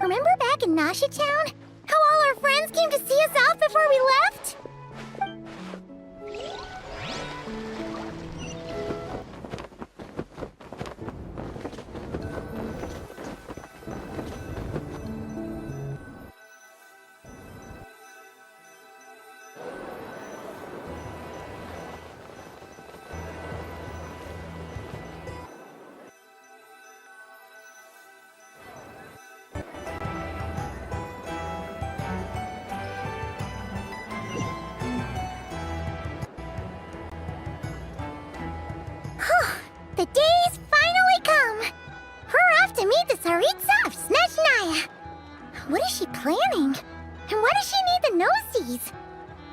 Remember back in Nasha Town? How all our friends came to see us off before we left? The day's finally come! We're off to meet the Tsaritsa of Snezhnaya! What is she planning? And why does she need the gnosies?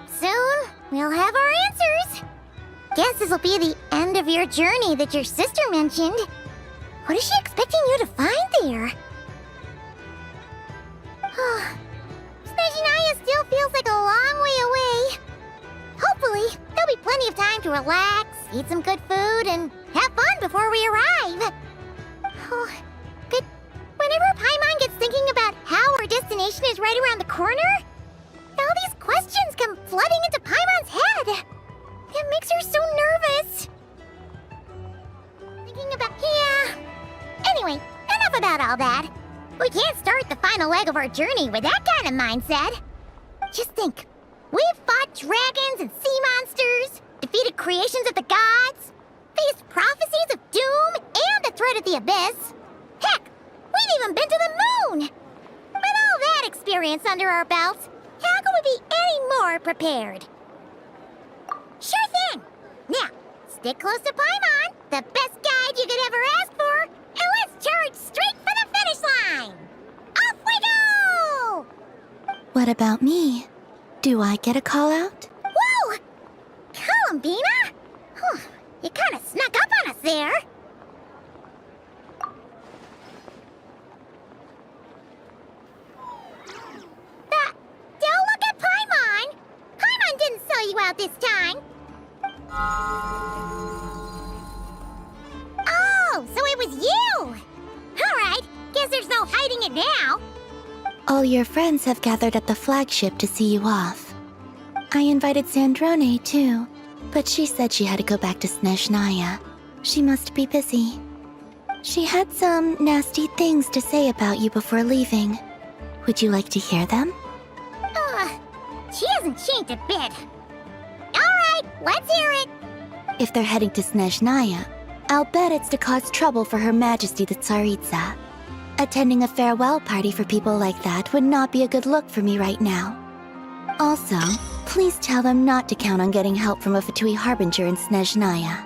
Soon, we'll have our answers! Guess this'll be the end of your journey that your sister mentioned. What is she expecting you to find there? Snezhnaya still feels like a long way away. Hopefully, there'll be plenty of time to relax, eat some good food, and have fun before we arrive. Oh, but whenever Paimon gets thinking about how our destination is right around the corner, all these questions come flooding into Paimon's head. It makes her so nervous. Thinking about... yeah. Anyway, enough about all that. We can't start the final leg of our journey with that kind of mindset. Just think. We've fought dragons and sea monsters, defeated creations of the gods, faced prophecies of doom and the threat of the abyss. Heck, we've even been to the moon! With all that experience under our belts, how could we be any more prepared? Sure thing! Now, stick close to Paimon, the best guide you could ever ask for, and let's charge straight for the finish line! Off we go! What about me? Do I get a call out? Whoa! Columbina? You kind of snuck up on us there. Don't look at Paimon! Paimon didn't sell you out this time. Oh, so it was you! Alright, guess there's no hiding it now. All your friends have gathered at the flagship to see you off. I invited Sandrone too, but she said she had to go back to Snezhnaya. She must be busy. She had some nasty things to say about you before leaving. Would you like to hear them? She hasn't changed a bit. Alright, let's hear it. If they're heading to Snezhnaya, I'll bet it's to cause trouble for Her Majesty the Tsaritsa. Attending a farewell party for people like that would not be a good look for me right now. Also, please tell them not to count on getting help from a Fatui Harbinger in Snezhnaya.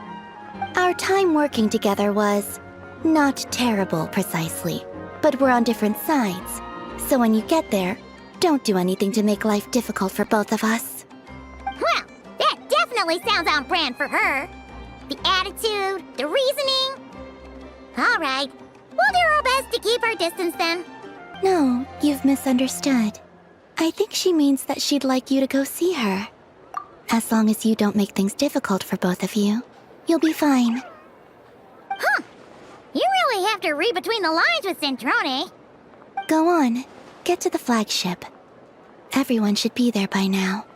Our time working together was... not terrible, precisely, but we're on different sides. So when you get there, don't do anything to make life difficult for both of us. Well, that definitely sounds on brand for her. The attitude, the reasoning. Alright, we'll do our best to keep our distance then. No, you've misunderstood. I think she means that she'd like you to go see her. As long as you don't make things difficult for both of you, you'll be fine. Huh. You really have to read between the lines with Sandrone. Go on. Get to the flagship. Everyone should be there by now.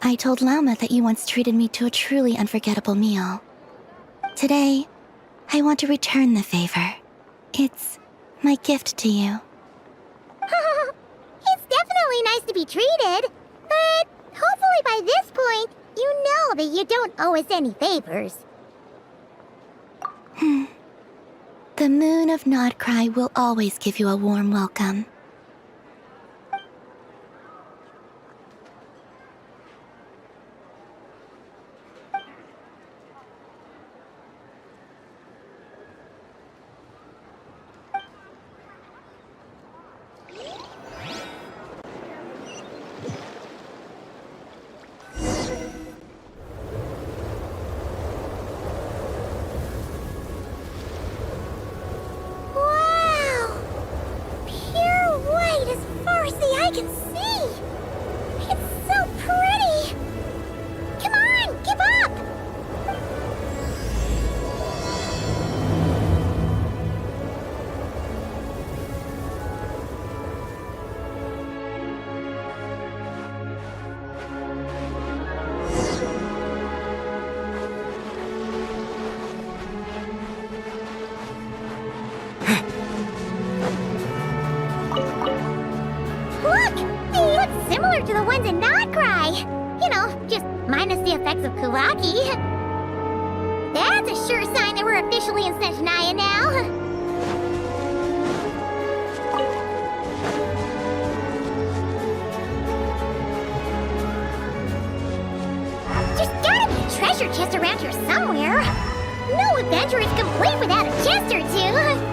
I told Lauma that you once treated me to a truly unforgettable meal. Today, I want to return the favor. It's my gift to you. It's definitely nice to be treated, but hopefully by this point, you know that you don't owe us any favors. The moon of Nodcry will always give you a warm welcome. Wow! Pure dance and not cry. You know, just minus the effects of Kulaki. That's a sure sign that we're officially in Snezhnaya now. There's gotta be a treasure chest around here somewhere. No adventure is complete without a chest or two.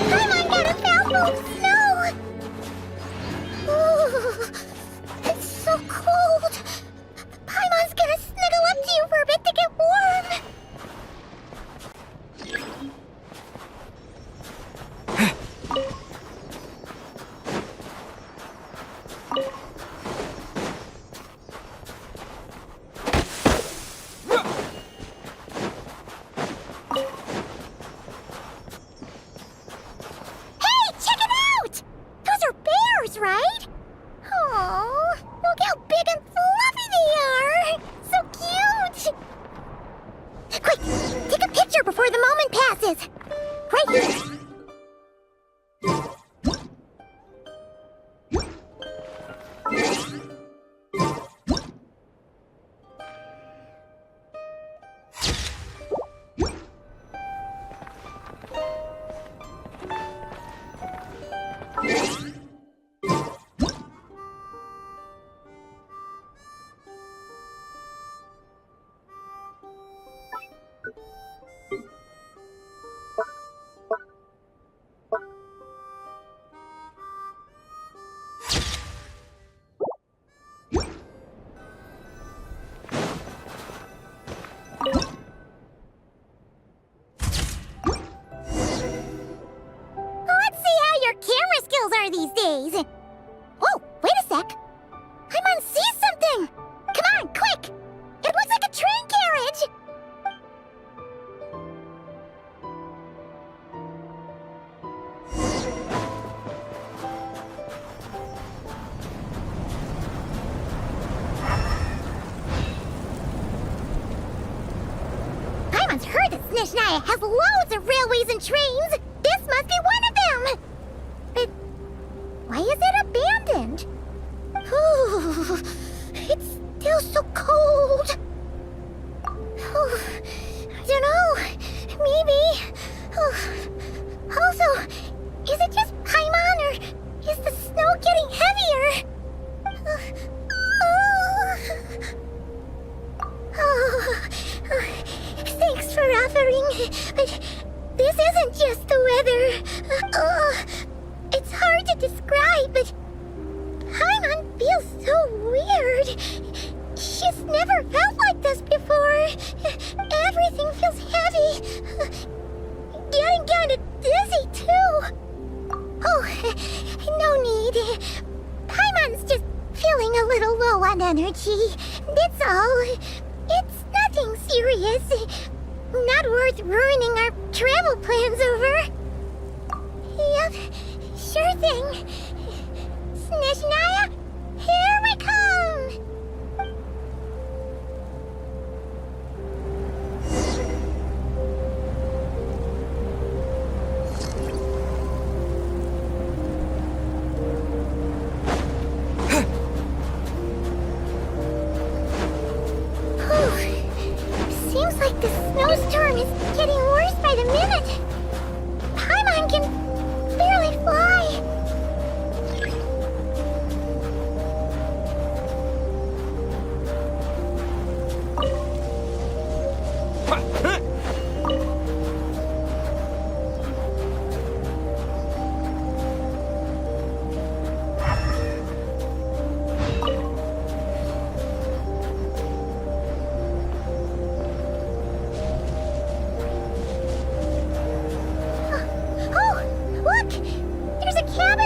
Paimon got a mouthful of snow! Ooh, it's so cold. Paimon's gonna snuggle up to you for a bit to get warm. These days. Whoa, wait a sec. Paimon sees something. Come on, quick. It looks like a train carriage. Paimon's heard that Snezhnaya has loads of railways and trains. This must be one of them. But why is it abandoned? Ooh, it's still so cold. Ooh, I don't know. Maybe. Also, is it just Paimon or is the snow getting heavier? Thanks for offering, but this isn't just the weather. It's hard to describe, but Paimon feels so weird. She's never felt like this before. Everything feels heavy. Getting kind of dizzy, too. Oh, no need. Paimon's just feeling a little low on energy. That's all. It's nothing serious. Not worth ruining our travel plans over. Yep. Sure thing. Snezhnaya, here we come! Seems like the snowstorm is getting worse by the minute. Paimon can barely fly.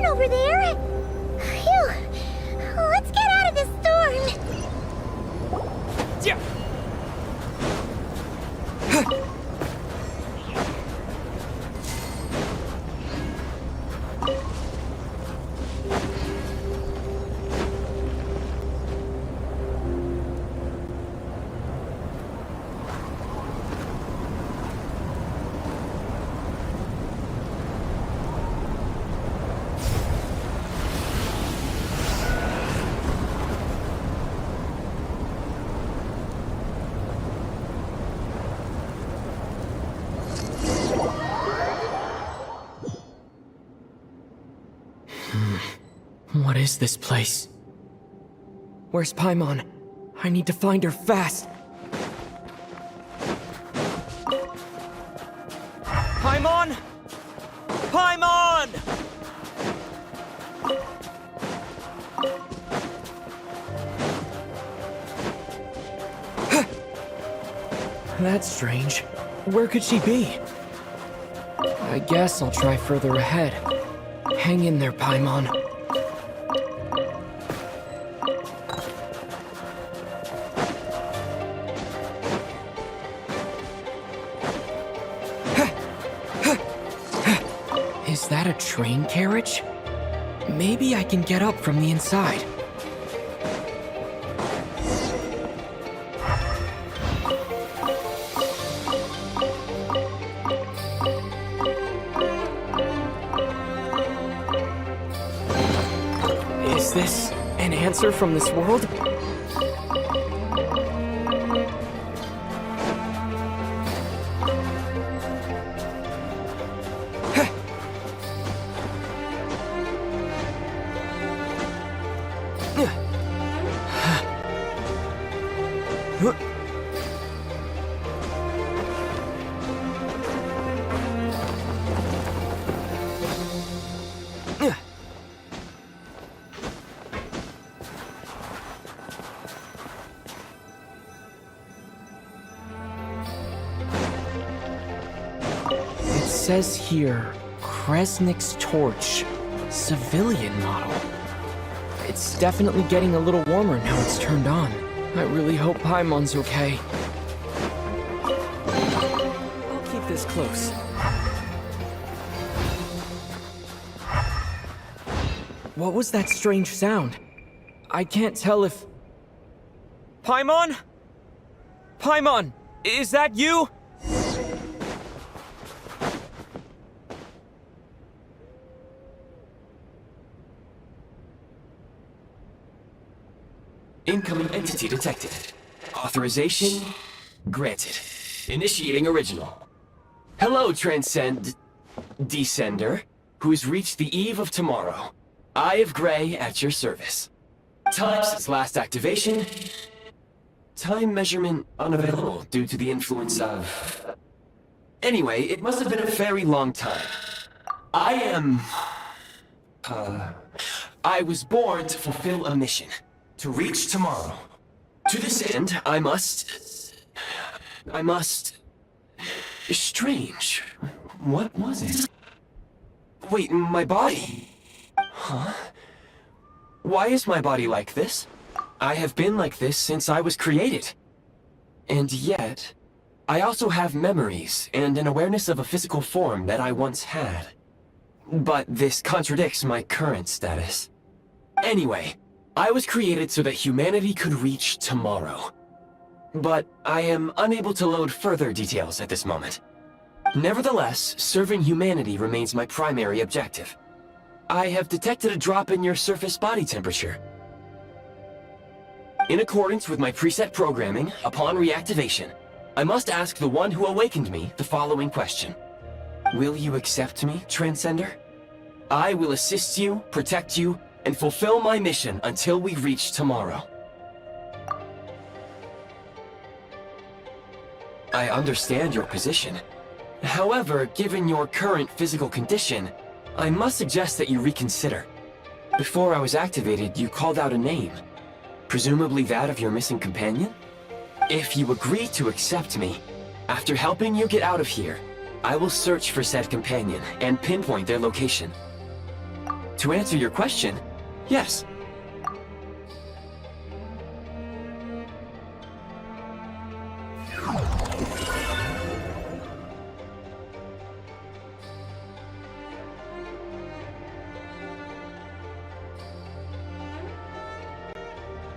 Over there? Phew. Let's get out of this storm. Yeah. What is this place? Where's Paimon? I need to find her fast. Paimon! Paimon! That's strange. Where could she be? I guess I'll try further ahead. Hang in there, Paimon. Is that a train carriage? Maybe I can get up from the inside. Is this an answer from this world? It says here, Kresnik's torch, civilian model. It's definitely getting a little warmer now it's turned on. I really hope Paimon's okay. I'll keep this close. What was that strange sound? I can't tell if... Paimon? Paimon, is that you? Incoming entity detected. Authorization granted. Initiating original. Hello, Descender, who's reached the eve of tomorrow. Eye of Grey at your service. Time since last activation. Time measurement unavailable due to the influence of... Anyway, it must have been a very long time. I was born to fulfill a mission. To reach tomorrow. To this end, I must... Strange. What was it? Wait, my body? Huh? Why is my body like this? I have been like this since I was created. And yet, I also have memories and an awareness of a physical form that I once had. But this contradicts my current status. Anyway, I was created so that humanity could reach tomorrow. But I am unable to load further details at this moment. Nevertheless, serving humanity remains my primary objective. I have detected a drop in your surface body temperature. In accordance with my preset programming, upon reactivation, I must ask the one who awakened me the following question. Will you accept me, Transcender? I will assist you, protect you, and fulfill my mission until we reach tomorrow. I understand your position. However, given your current physical condition, I must suggest that you reconsider. Before I was activated, you called out a name. Presumably that of your missing companion? If you agree to accept me, after helping you get out of here, I will search for said companion and pinpoint their location. To answer your question, yes.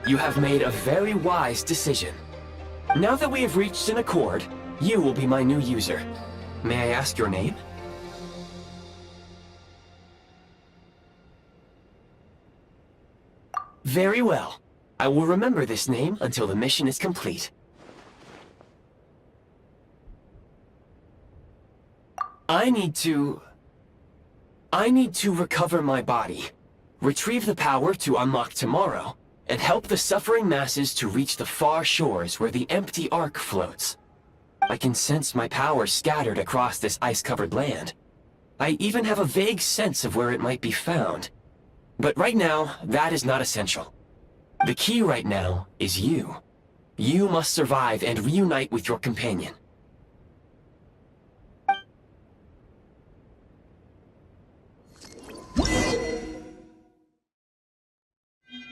You have made a very wise decision. Now that we have reached an accord, you will be my new user. May I ask your name? Very well. I will remember this name until the mission is complete. I need to recover my body. Retrieve the power to unlock tomorrow, and help the suffering masses to reach the far shores where the empty Ark floats. I can sense my power scattered across this ice-covered land. I even have a vague sense of where it might be found. But right now, that is not essential. The key right now is you. You must survive and reunite with your companion.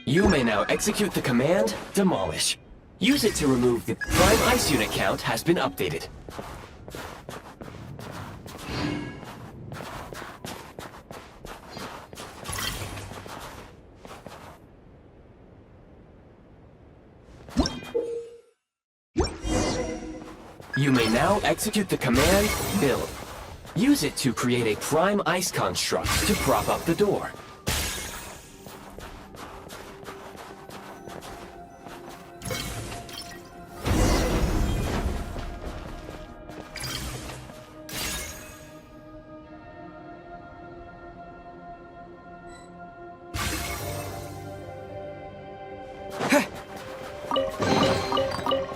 You may now execute the command, Demolish. Use it to remove the Prime Ice Unit count has been updated. You may now execute the command, Build. Use it to create a Prime Ice construct to prop up the door.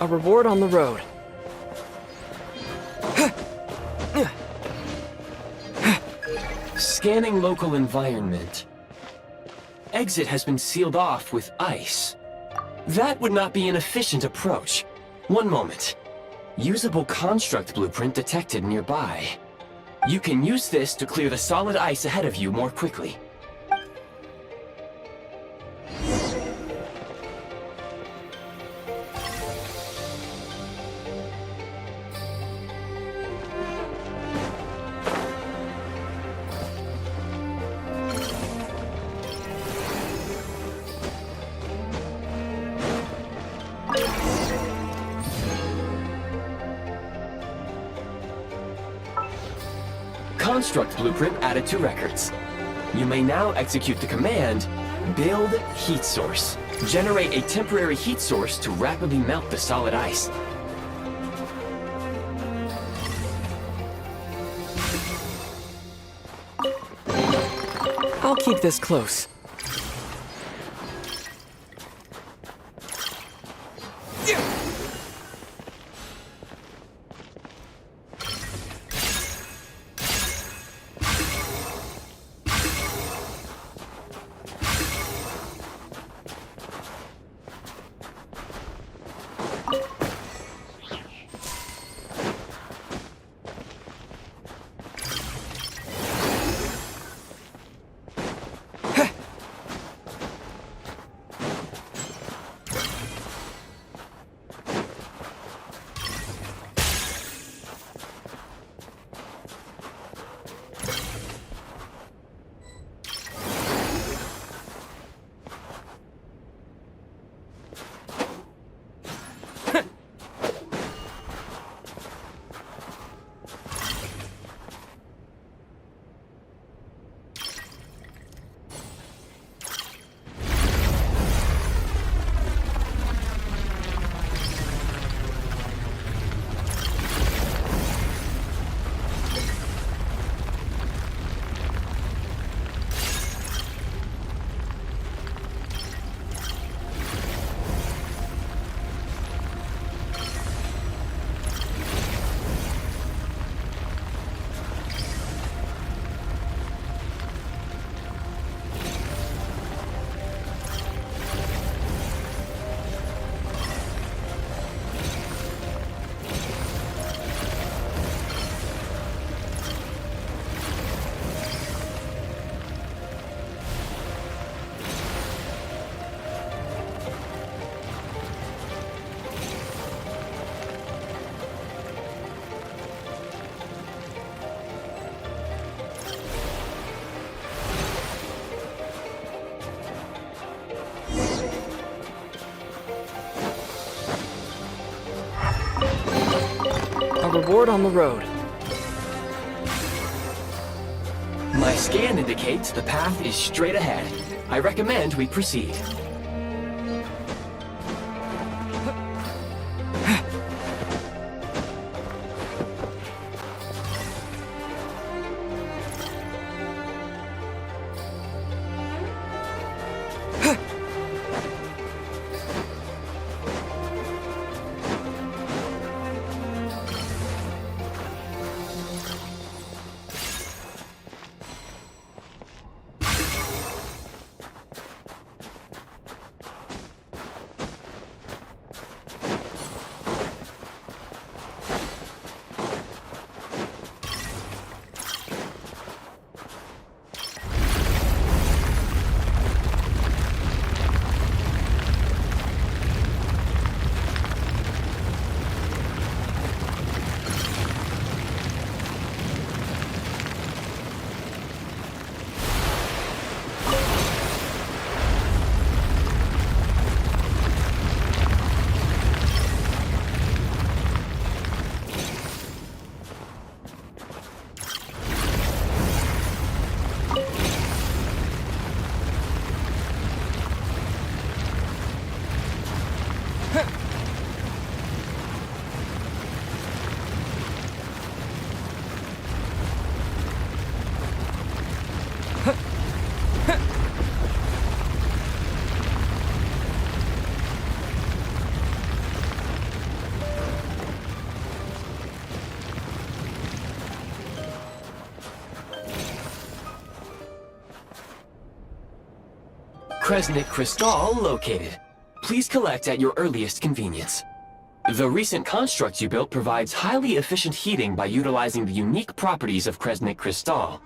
A reward on the road. Scanning local environment. Exit has been sealed off with ice. That would not be an efficient approach. One moment. Usable construct blueprint detected nearby. You can use this to clear the solid ice ahead of you more quickly. Construct blueprint added to records. You may now execute the command, Build Heat Source. Generate a temporary heat source to rapidly melt the solid ice. I'll keep this close. A reward on the road. My scan indicates the path is straight ahead. I recommend we proceed. Kresnik Crystal located. Please collect at your earliest convenience. The recent construct you built provides highly efficient heating by utilizing the unique properties of Kresnik Crystal.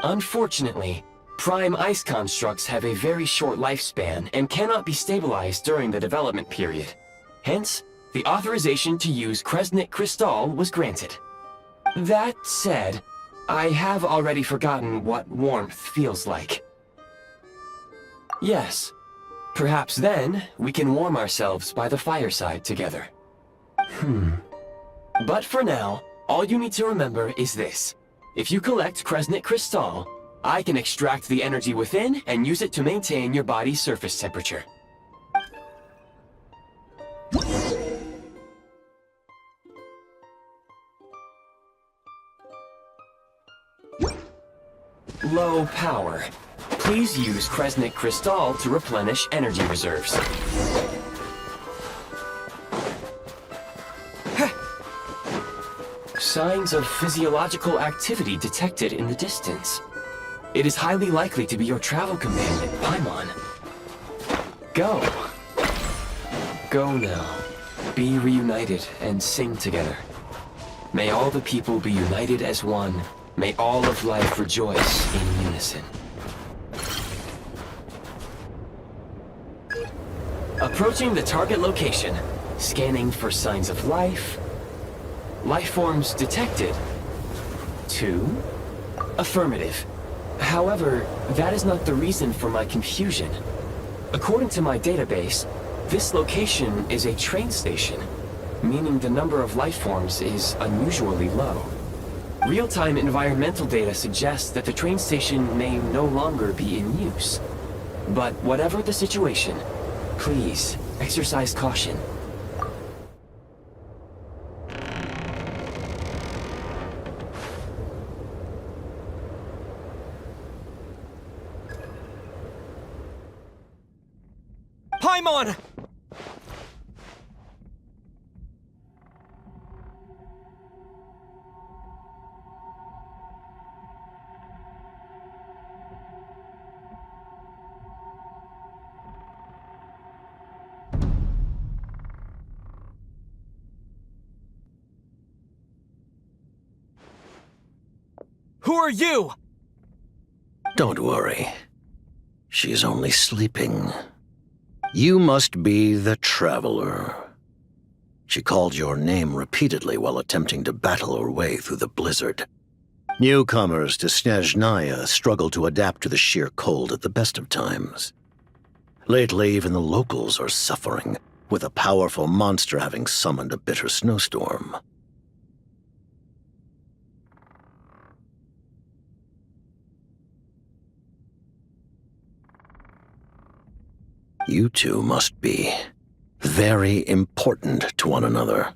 Unfortunately, prime ice constructs have a very short lifespan and cannot be stabilized during the development period. Hence, the authorization to use Kresnik Crystal was granted. That said, I have already forgotten what warmth feels like. Yes, perhaps then we can warm ourselves by the fireside together. But for now, all you need to remember is this. If you collect Kresnik Crystal, I can extract the energy within and use it to maintain your body's surface temperature. Low power. Please use Kresnik Crystal to replenish energy reserves. Signs of physiological activity detected in the distance. It is highly likely to be your travel companion, Paimon. Go. Go now. Be reunited and sing together. May all the people be united as one. May all of life rejoice in unison. Approaching the target location. Scanning for signs of life. Life forms detected. 2. Affirmative. However, that is not the reason for my confusion. According to my database, this location is a train station, meaning the number of life forms is unusually low. Real-time environmental data suggests that the train station may no longer be in use. But whatever the situation, please exercise caution. Paimon! Who are you? Don't worry. She's only sleeping. You must be the Traveler. She called your name repeatedly while attempting to battle her way through the blizzard. Newcomers to Snezhnograd struggle to adapt to the sheer cold at the best of times. Lately, even the locals are suffering, with a powerful monster having summoned a bitter snowstorm. You two must be very important to one another.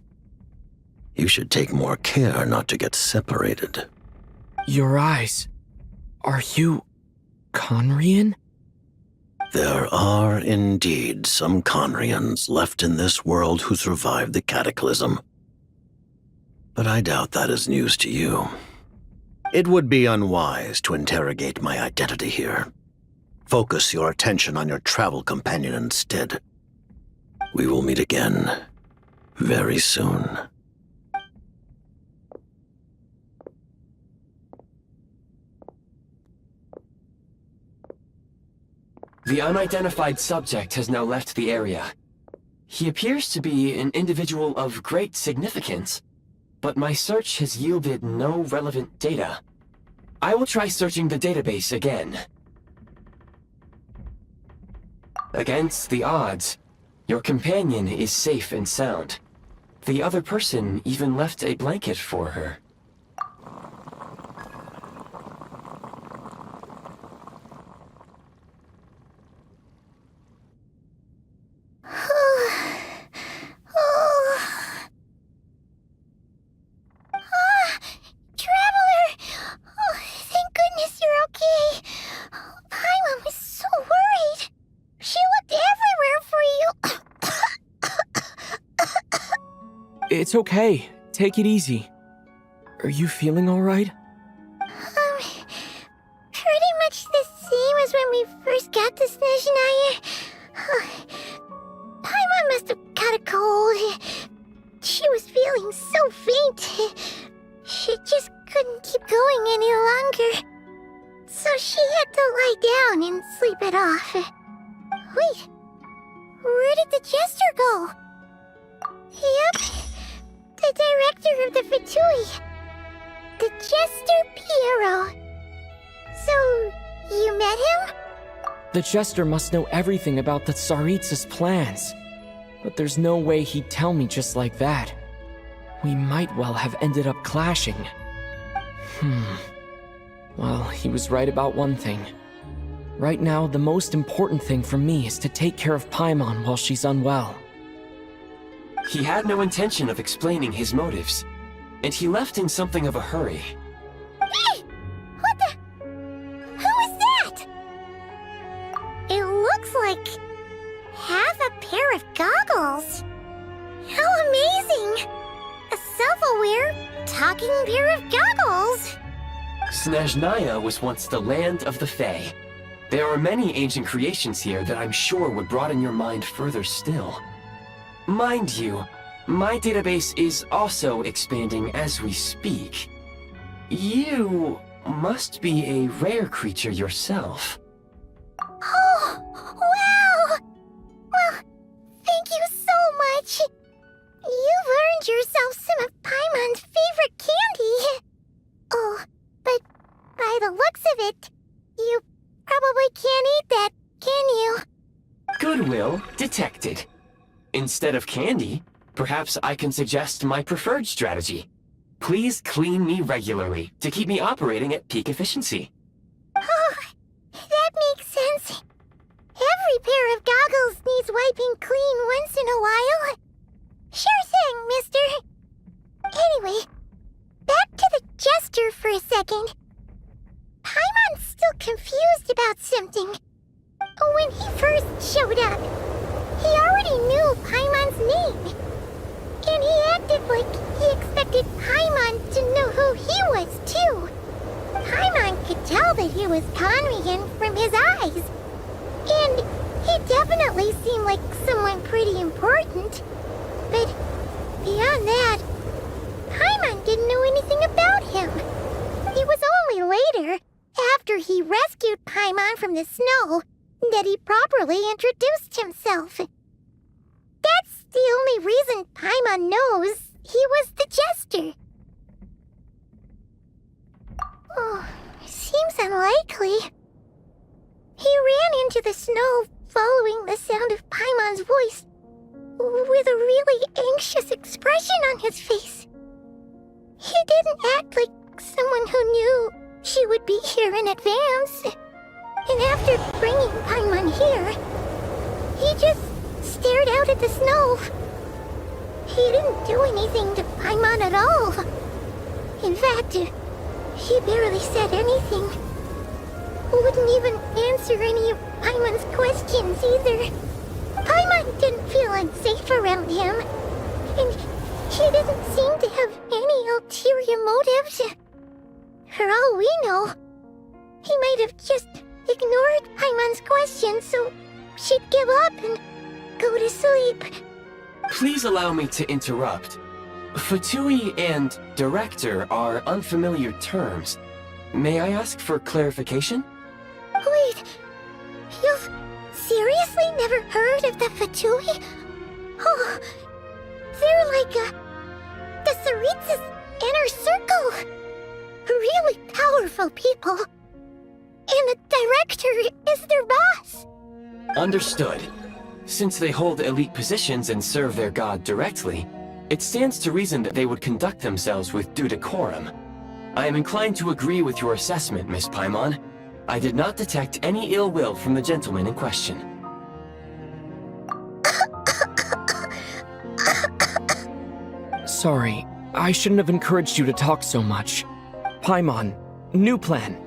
You should take more care not to get separated. Your eyes. Are you Conrian? There are indeed some Conrians left in this world who survived the cataclysm. But I doubt that is news to you. It would be unwise to interrogate my identity here. Focus your attention on your travel companion instead. We will meet again very soon. The unidentified subject has now left the area. He appears to be an individual of great significance, but my search has yielded no relevant data. I will try searching the database again. Against the odds, your companion is safe and sound. The other person even left a blanket for her. It's okay. Take it easy. Are you feeling all right? Pretty much the same as when we first got to Snezhnograd. Snezhnaya. Paimon must have caught a cold. She was feeling so faint. She just couldn't keep going any longer. So she had to lie down and sleep it off. Wait, where did the jester go? Yep, the director of the Fatui. The Jester Piero. So, you met him? The Jester must know everything about the Tsaritsa's plans. But there's no way he'd tell me just like that. We might well have ended up clashing. Well, he was right about one thing. Right now, the most important thing for me is to take care of Paimon while she's unwell. He had no intention of explaining his motives, and he left in something of a hurry. Hey! What the? Who is that? It looks like half a pair of goggles. How amazing! A self-aware, talking pair of goggles. Snezhnaya was once the land of the Fae. There are many ancient creations here that I'm sure would broaden your mind further still. Mind you, my database is also expanding as we speak. You must be a rare creature yourself. Oh, wow! Well, thank you so much. You've earned yourself some of Paimon's favorite candy. Oh, but by the looks of it, you probably can't eat that, can you? Goodwill detected. Instead of candy, perhaps I can suggest my preferred strategy. Please clean me regularly to keep me operating at peak efficiency. Oh, that makes sense. Every pair of goggles needs wiping clean once in a while. Sure thing, mister. Anyway, back to the Jester for a second. Paimon's still confused about something. When he first showed up, he already knew Paimon's name. And he acted like he expected Paimon to know who he was, too. Paimon could tell that he was Conrian from his eyes. And he definitely seemed like someone pretty important. But beyond that, Paimon didn't know anything about him. It was only later, after he rescued Paimon from the snow, that he properly introduced himself. That's the only reason Paimon knows he was the Jester. Oh, seems unlikely. He ran into the snow following the sound of Paimon's voice, with a really anxious expression on his face. He didn't act like someone who knew she would be here in advance. And after bringing Paimon here, he just stared out at the snow. He didn't do anything to Paimon at all. In fact, he barely said anything. Wouldn't even answer any of Paimon's questions either. Paimon didn't feel unsafe around him, and he didn't seem to have any ulterior motives. For all we know, he might have just ignored Paimon's questions so she'd give up and go to sleep. Please allow me to interrupt. Fatui and director are unfamiliar terms. May I ask for clarification? Wait, you've seriously never heard of the Fatui? Oh, they're like the Tsaritsa's inner circle. Really powerful people. And the director is their boss. Understood. Since they hold elite positions and serve their god directly, it stands to reason that they would conduct themselves with due decorum. I am inclined to agree with your assessment, Miss Paimon. I did not detect any ill will from the gentleman in question. Sorry, I shouldn't have encouraged you to talk so much. Paimon, new plan.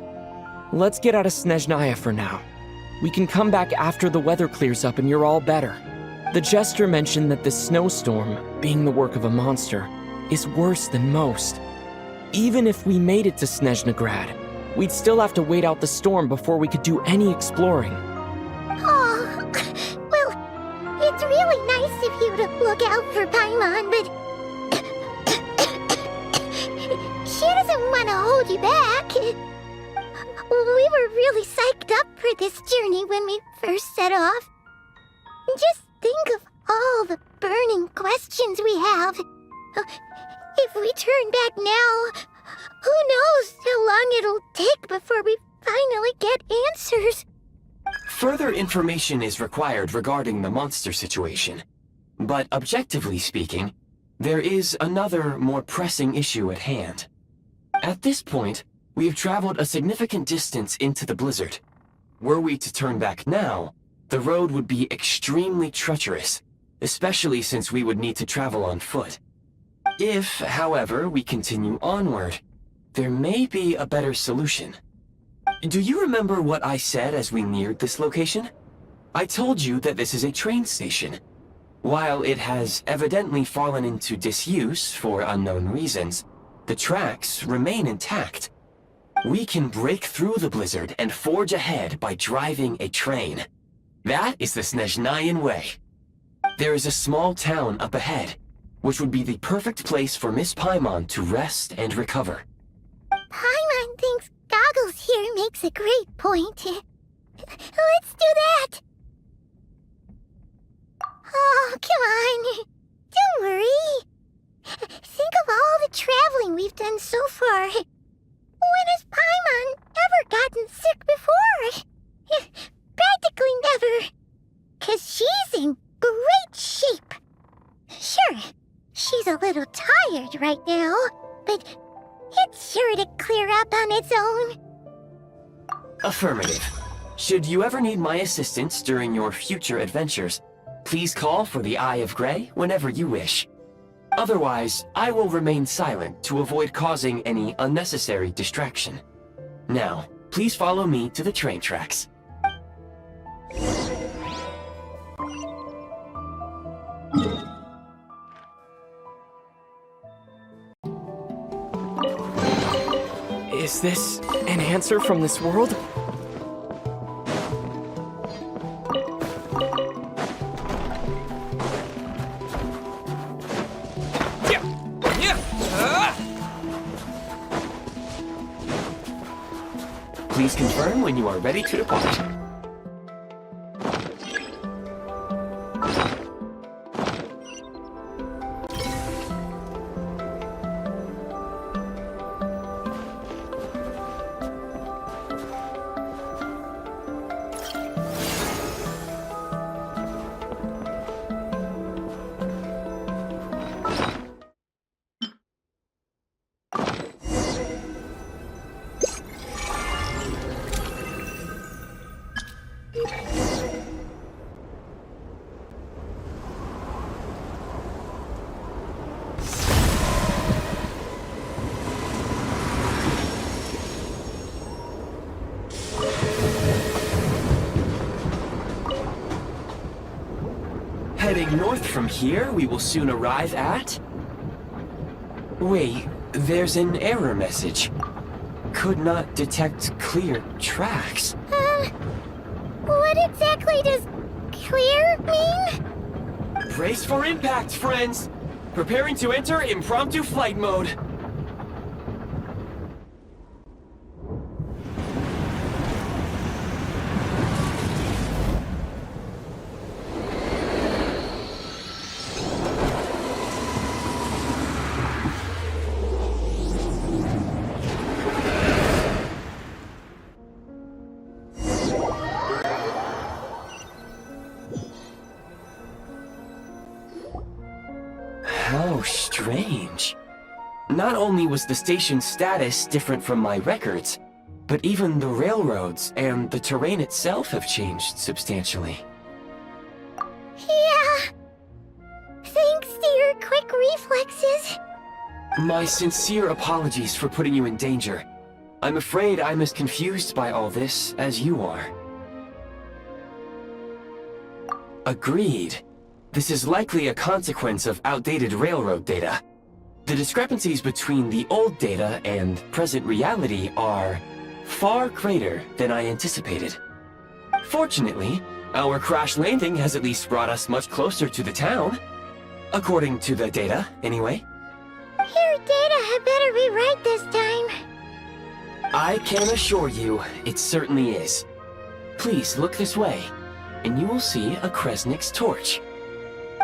Let's get out of Snezhnaya for now. We can come back after the weather clears up and you're all better. The Jester mentioned that this snowstorm, being the work of a monster, is worse than most. Even if we made it to Snezhnograd, we'd still have to wait out the storm before we could do any exploring. Aw, Well, it's really nice of you to look out for Paimon, but she doesn't want to hold you back. We were really psyched up for this journey when we first set off. Just think of all the burning questions we have. If we turn back now, who knows how long it'll take before we finally get answers. Further information is required regarding the monster situation. But objectively speaking, there is another, more pressing issue at hand. At this point, we have traveled a significant distance into the blizzard. Were we to turn back now, the road would be extremely treacherous, especially since we would need to travel on foot. If, however, we continue onward, there may be a better solution. Do you remember what I said as we neared this location? I told you that this is a train station. While it has evidently fallen into disuse for unknown reasons, the tracks remain intact. We can break through the blizzard and forge ahead by driving a train. That is the Snezhnayan way. There is a small town up ahead, which would be the perfect place for Miss Paimon to rest and recover. Paimon thinks Goggles here makes a great point. Let's do that! Oh, come on. Don't worry. Think of all the traveling we've done so far. When has Paimon ever gotten sick before? Practically never. 'Cause she's in great shape. Sure, she's a little tired right now, but it's sure to clear up on its own. Affirmative. Should you ever need my assistance during your future adventures, please call for the Eye of Grey whenever you wish. Otherwise, I will remain silent to avoid causing any unnecessary distraction. Now, please follow me to the train tracks. Is this an answer from this world? Please confirm when you are ready to depart. Heading north from here, we will soon arrive at... Wait, there's an error message. Could not detect clear tracks. What exactly does clear mean? Brace for impact, friends! Preparing to enter impromptu flight mode. How strange. Not only was the station's status different from my records, but even the railroads and the terrain itself have changed substantially. Yeah. Thanks to your quick reflexes. My sincere apologies for putting you in danger. I'm afraid I'm as confused by all this as you are. Agreed. This is likely a consequence of outdated railroad data. The discrepancies between the old data and present reality are far greater than I anticipated. Fortunately, Our crash landing has at least brought us much closer to the town. According to the data, anyway. Your data had better be right this time. I can assure you, it certainly is. Please look this way, and you will see a Kresnik's torch.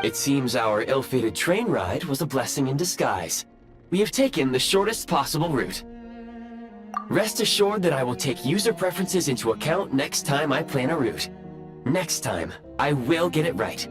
It seems our ill-fated train ride was a blessing in disguise. We have taken the shortest possible route. Rest assured that I will take user preferences into account next time I plan a route. Next time, I will get it right.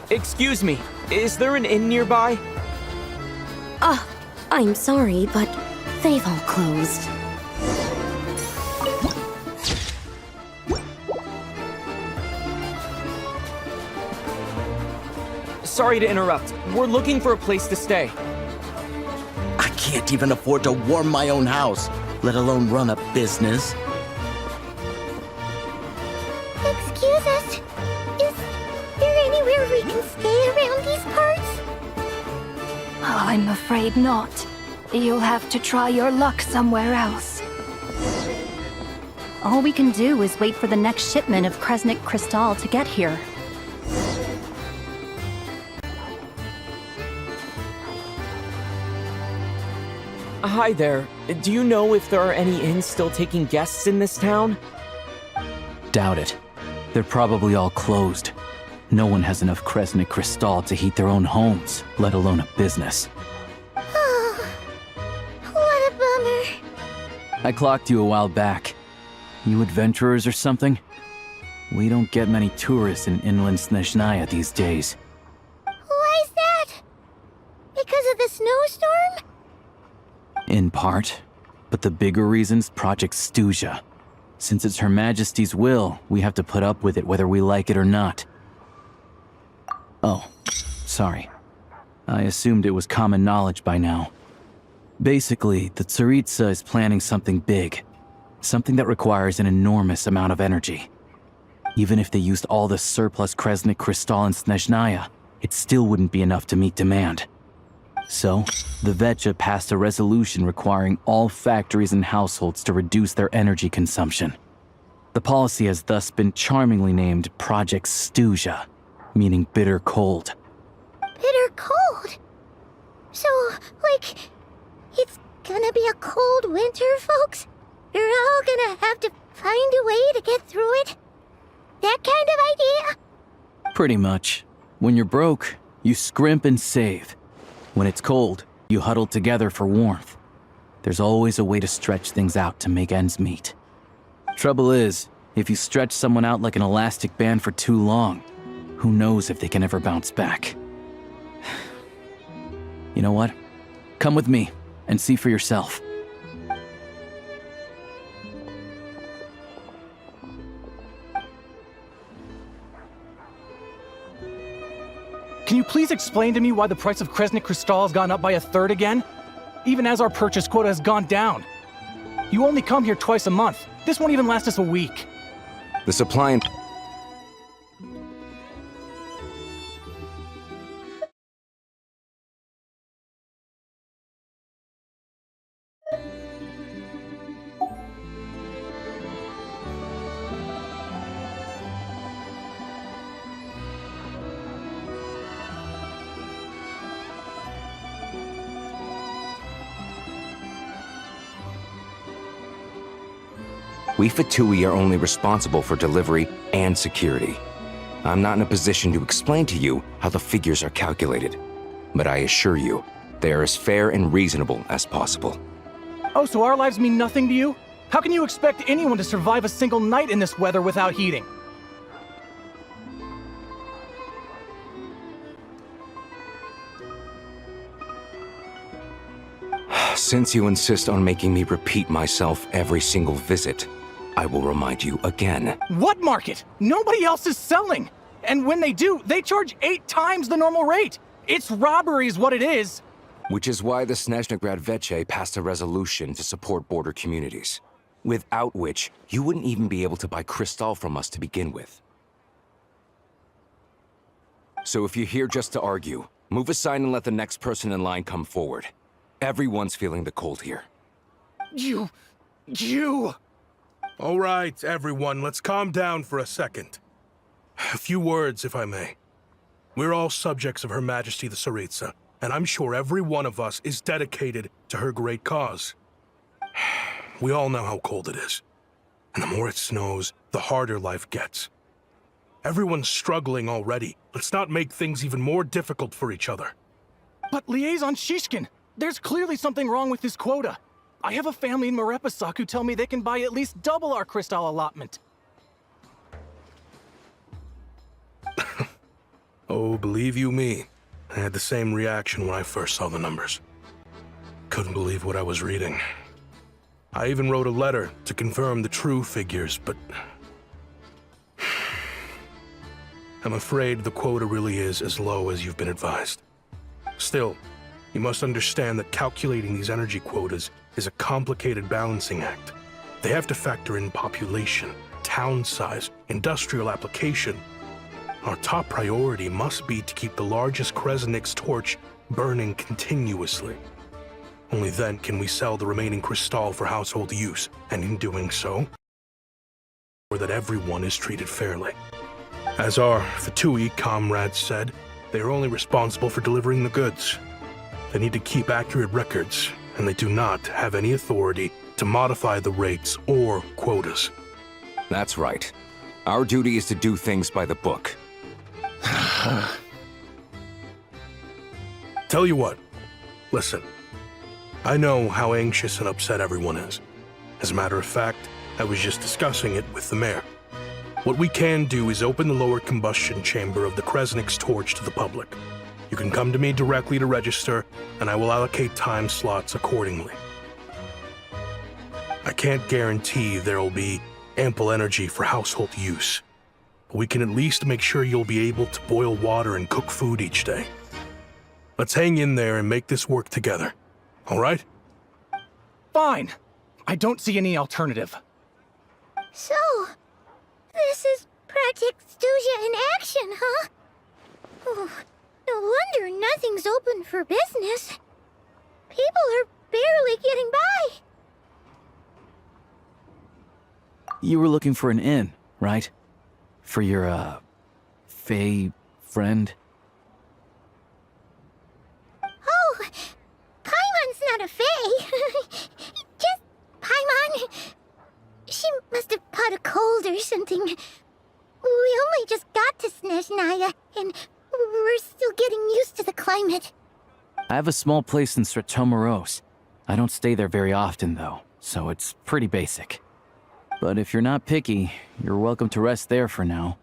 Excuse me, is there an inn nearby? I'm sorry, but they've all closed. Sorry to interrupt. We're looking for a place to stay. I can't even afford to warm my own house, let alone run a business. Excuse us. Is there anywhere we can stay around these parts? I'm afraid not. You'll have to try your luck somewhere else. All we can do is wait for the next shipment of Kresnik Crystal to get here. Hi there. Do you know if there are any inns still taking guests in this town? Doubt it. They're probably all closed. No one has enough Kresnik Crystal to heat their own homes, let alone a business. Oh, what a bummer. I clocked you a while back. You adventurers or something? We don't get many tourists in inland Snezhnaya these days. Why is that? Because of the snowstorm? In part. But the bigger reason's Project Stuja. Since it's Her Majesty's will, we have to put up with it whether we like it or not. Oh, sorry. I assumed it was common knowledge by now. Basically, the Tsaritsa is planning something big. Something that requires an enormous amount of energy. Even if they used all the surplus Kresnik Crystal in Snezhnaya, it still wouldn't be enough to meet demand. So, the Veche passed a resolution requiring all factories and households to reduce their energy consumption. The policy has thus been charmingly named Project Stuja, meaning bitter cold. Bitter cold? So, like, it's gonna be a cold winter, folks? You're all gonna have to find a way to get through it? That kind of idea? Pretty much. When you're broke, you scrimp and save. When it's cold, you huddle together for warmth. There's always a way to stretch things out to make ends meet. Trouble is, if you stretch someone out like an elastic band for too long, who knows if they can ever bounce back. You know what? Come with me and see for yourself. Can you please explain to me why the price of Kresnik Crystal has gone up by 1/3 again? Even as our purchase quota has gone down. You only come here twice a month. This won't even last us a week. The supply and... We VII are only responsible for delivery and security. I'm not in a position to explain to you how the figures are calculated, but I assure you, they are as fair and reasonable as possible. Oh, so our lives mean nothing to you? How can you expect anyone to survive a single night in this weather without heating? Since you insist on making me repeat myself every single visit, I will remind you again. What market? Nobody else is selling! And when they do, they charge 8 times the normal rate! It's robbery is what it is! Which is why the Snezhnograd Veche passed a resolution to support border communities, without which you wouldn't even be able to buy crystal from us to begin with. So if you're here just to argue, move aside and let the next person in line come forward. Everyone's feeling the cold here. You... All right, everyone, let's calm down for a second. A few words, if I may. We're all subjects of Her Majesty the Tsaritsa, and I'm sure every one of us is dedicated to her great cause. We all know how cold it is. And the more it snows, the harder life gets. Everyone's struggling already. Let's not make things even more difficult for each other. But Liaison Shishkin, there's clearly something wrong with this quota. I have a family in Marepasak who tell me they can buy at least double our crystal allotment. Oh, believe you me, I had the same reaction when I first saw the numbers. Couldn't believe what I was reading. I even wrote a letter to confirm the true figures, but... I'm afraid the quota really is as low as you've been advised. Still, you must understand that calculating these energy quotas is a complicated balancing act. They have to factor in population, town size, industrial application. Our top priority must be to keep the largest Kresnik's torch burning continuously. Only then can we sell the remaining crystal for household use, and in doing so, ensure that everyone is treated fairly. As our Fatui comrades said, they are only responsible for delivering the goods. They need to keep accurate records, and they do not have any authority to modify the rates or quotas. That's right. Our duty is to do things by the book. Tell you what, listen. I know how anxious and upset everyone is. As a matter of fact, I was just discussing it with the mayor. What we can do is open the lower combustion chamber of the Kresnik's torch to the public. You can come to me directly to register, and I will allocate time slots accordingly. I can't guarantee there will be ample energy for household use, but we can at least make sure you'll be able to boil water and cook food each day. Let's hang in there and make this work together, all right? Fine. I don't see any alternative. So, this is Project Stuzha in action, huh? Oh, no wonder nothing's open for business. People are barely getting by. You were looking for an inn, right? For your, Fae friend? Oh, Paimon's not a fae. Just Paimon. She must have caught a cold or something. We only just got to Snezhnaya, and we're still getting used to the climate. I have a small place in Stratomaros. I don't stay there very often, though, so it's pretty basic. But if you're not picky, you're welcome to rest there for now.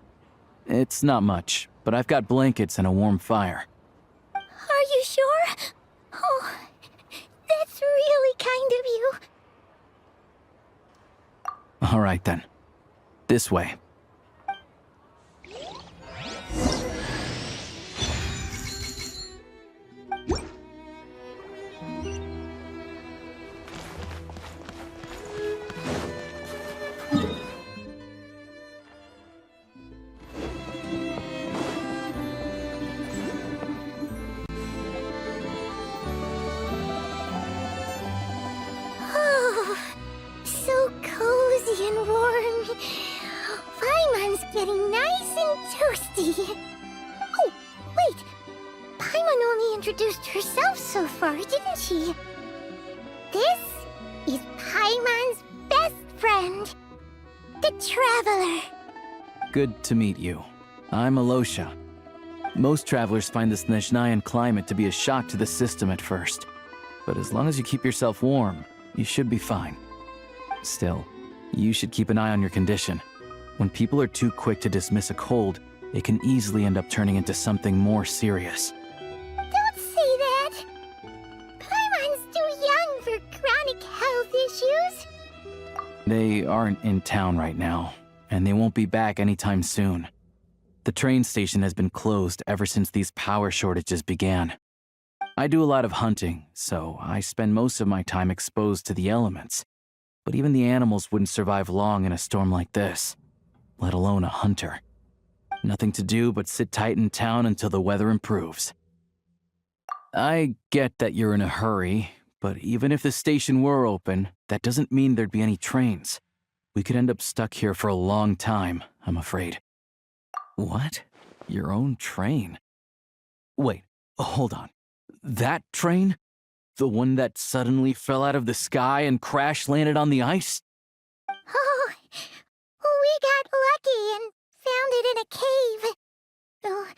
It's not much, but I've got blankets and a warm fire. Are you sure? Oh, that's really kind of you. All right, then. This way. Oh, so cozy and warm. Paimon's getting nice and toasty. Oh, wait. Paimon only introduced herself so far, didn't she? This is Paimon's best friend, the Traveler. Good to meet you. I'm Alosha. Most travelers find the Snezhnayan climate to be a shock to the system at first. But as long as you keep yourself warm, You should be fine. Still, you should keep an eye on your condition. When people are too quick to dismiss a cold, it can easily end up turning into something more serious. Don't say that! Paimon's too young for chronic health issues. They aren't in town right now, and they won't be back anytime soon. The train station has been closed ever since these power shortages began. I do a lot of hunting, so I spend most of my time exposed to the elements. But even the animals wouldn't survive long in a storm like this, let alone a hunter. Nothing to do but sit tight in town until the weather improves. I get that you're in a hurry, but even if the station were open, that doesn't mean there'd be any trains. We could end up stuck here for a long time, I'm afraid. What? Your own train? Wait, hold on. That train? The one that suddenly fell out of the sky and crash-landed on the ice? Oh, we got lucky and found it in a cave. Oh,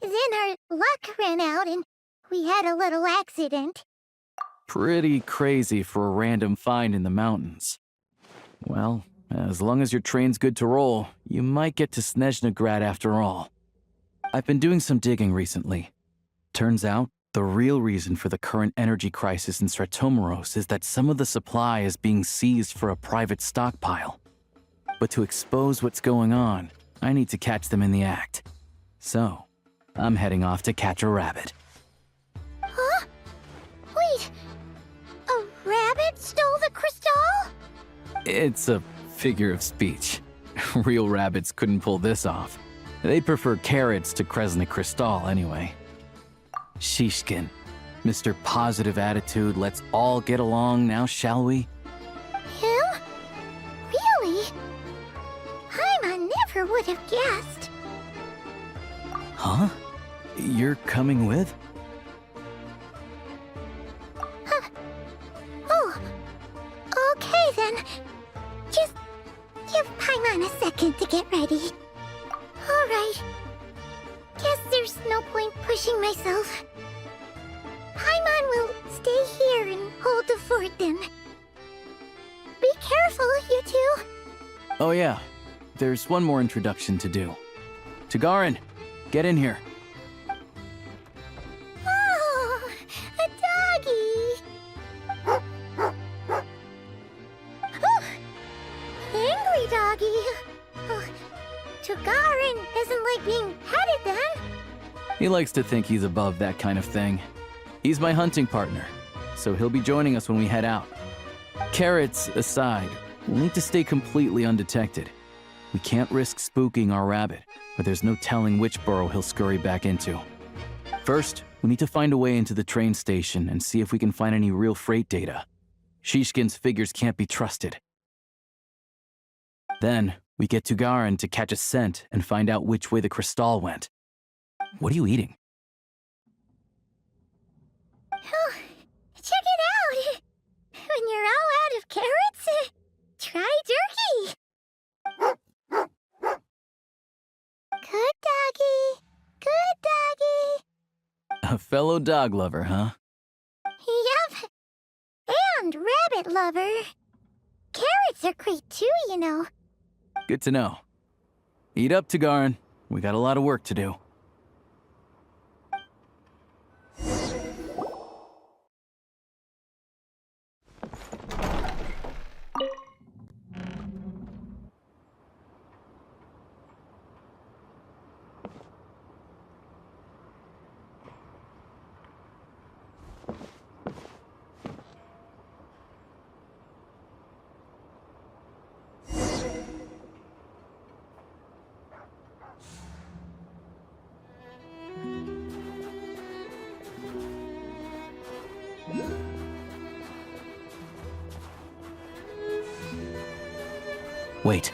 then our luck ran out and we had a little accident. Pretty crazy for a random find in the mountains. Well, as long as your train's good to roll, you might get to Snezhnograd after all. I've been doing some digging recently. Turns out, the real reason for the current energy crisis in Stratomeros is that some of the supply is being seized for a private stockpile. But to expose what's going on, I need to catch them in the act. So, I'm heading off to catch a rabbit. Huh? Wait, a rabbit stole the crystal? It's a figure of speech. Real rabbits couldn't pull this off. They prefer carrots to Kresnik Crystal anyway. Shishkin, Mr. Positive Attitude, let's all get along now, shall we? Him? Really? Paimon never would have guessed. Huh? You're coming with? Huh. Oh, okay then. Just give Paimon a second to get ready. All right. Guess there's no point pushing myself. Paimon will stay here and hold the fort then. Be careful, you two. Oh yeah, there's one more introduction to do. Tagarin, get in here. Oh, a doggy. Oh, angry doggy. Oh, Tagarin doesn't like being petted then. He likes to think he's above that kind of thing. He's my hunting partner, so he'll be joining us when we head out. Carrots aside, we'll need to stay completely undetected. We can't risk spooking our rabbit, but there's no telling which burrow he'll scurry back into. First, we need to find a way into the train station and see if we can find any real freight data. Shishkin's figures can't be trusted. Then, we get to Garin to catch a scent and find out which way the crystal went. What are you eating? Oh, check it out! When you're all out of carrots, try jerky! Good doggy! Good doggy! A fellow dog lover, huh? Yup! And rabbit lover! Carrots are great too, you know. Good to know. Eat up, Tagarin. We got a lot of work to do. Wait.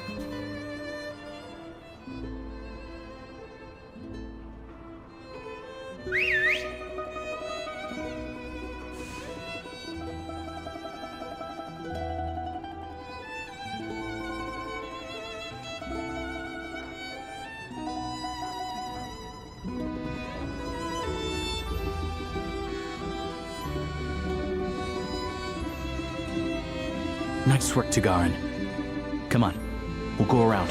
Nice work, Tagarin. Come on, we'll go around.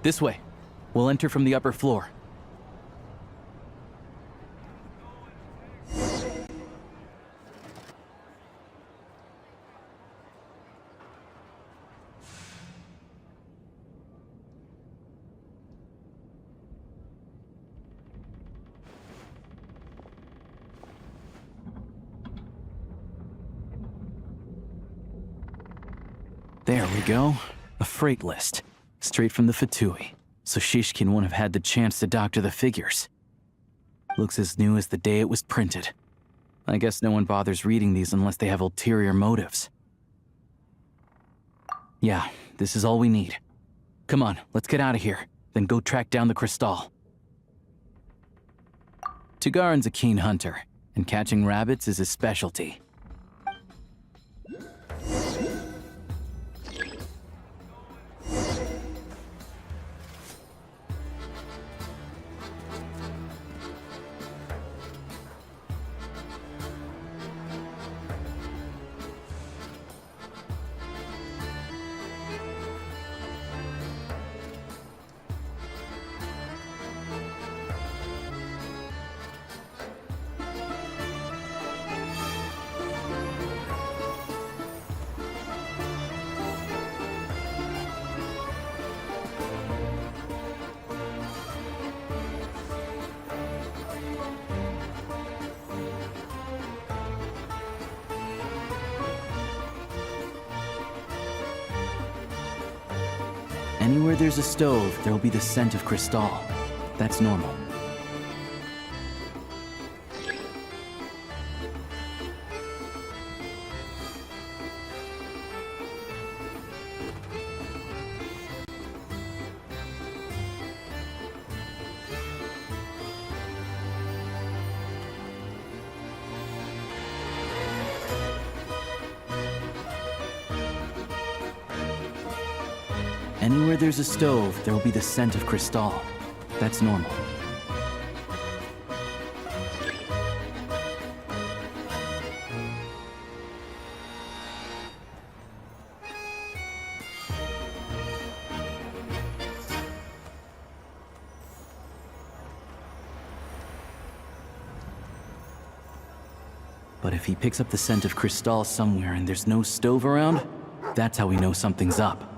This way. We'll enter from the upper floor. There we go. A freight list. Straight from the Fatui, so Shishkin won't have had the chance to doctor the figures. Looks as new as the day it was printed. I guess no one bothers reading these unless they have ulterior motives. Yeah, this is all we need. Come on, let's get out of here, then go track down the Crystal. Tagarin's a keen hunter, and catching rabbits is his specialty. Anywhere there's a stove, there'll be the scent of Crystal. That's normal. Anywhere there's a stove, there will be the scent of Crystal. That's normal. But if he picks up the scent of Crystal somewhere and there's no stove around, that's how we know something's up.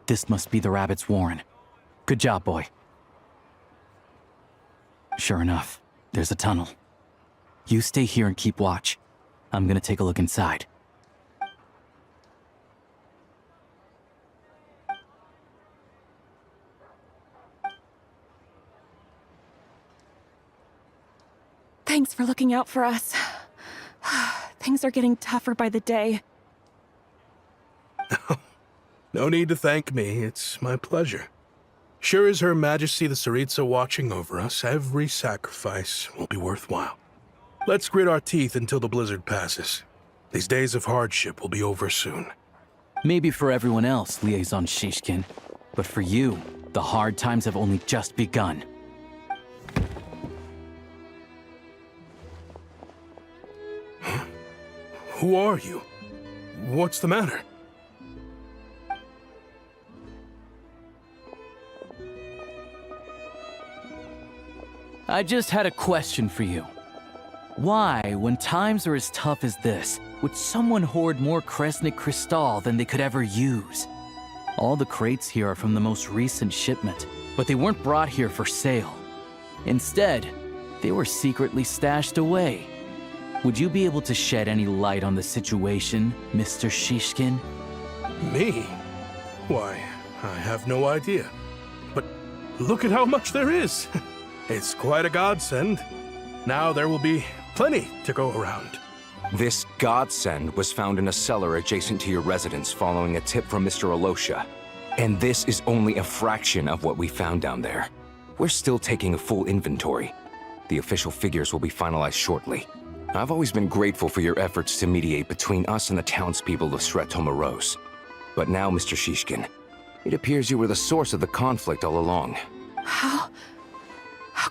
This must be the rabbit's warren. Good job, boy. Sure enough, there's a tunnel. You stay here and keep watch. I'm gonna take a look inside. Thanks for looking out for us. Things are getting tougher by the day. No need to thank me. It's my pleasure. Sure as Her Majesty the Tsaritsa watching over us, every sacrifice will be worthwhile. Let's grit our teeth until the blizzard passes. These days of hardship will be over soon. Maybe for everyone else, Liaison Shishkin. But for you, the hard times have only just begun. Who are you? What's the matter? I just had a question for you. Why, when times are as tough as this, would someone hoard more Kresnik Crystal than they could ever use? All the crates here are from the most recent shipment, but they weren't brought here for sale. Instead, they were secretly stashed away. Would you be able to shed any light on the situation, Mr. Shishkin? Me? Why, I have no idea. But look at how much there is. It's quite a godsend. Now there will be plenty to go around. This godsend was found in a cellar adjacent to your residence following a tip from Mr. Alosha. And this is only a fraction of what we found down there. We're still taking a full inventory. The official figures will be finalized shortly. I've always been grateful for your efforts to mediate between us and the townspeople of Stratomaros. But now, Mr. Shishkin, it appears you were the source of the conflict all along. How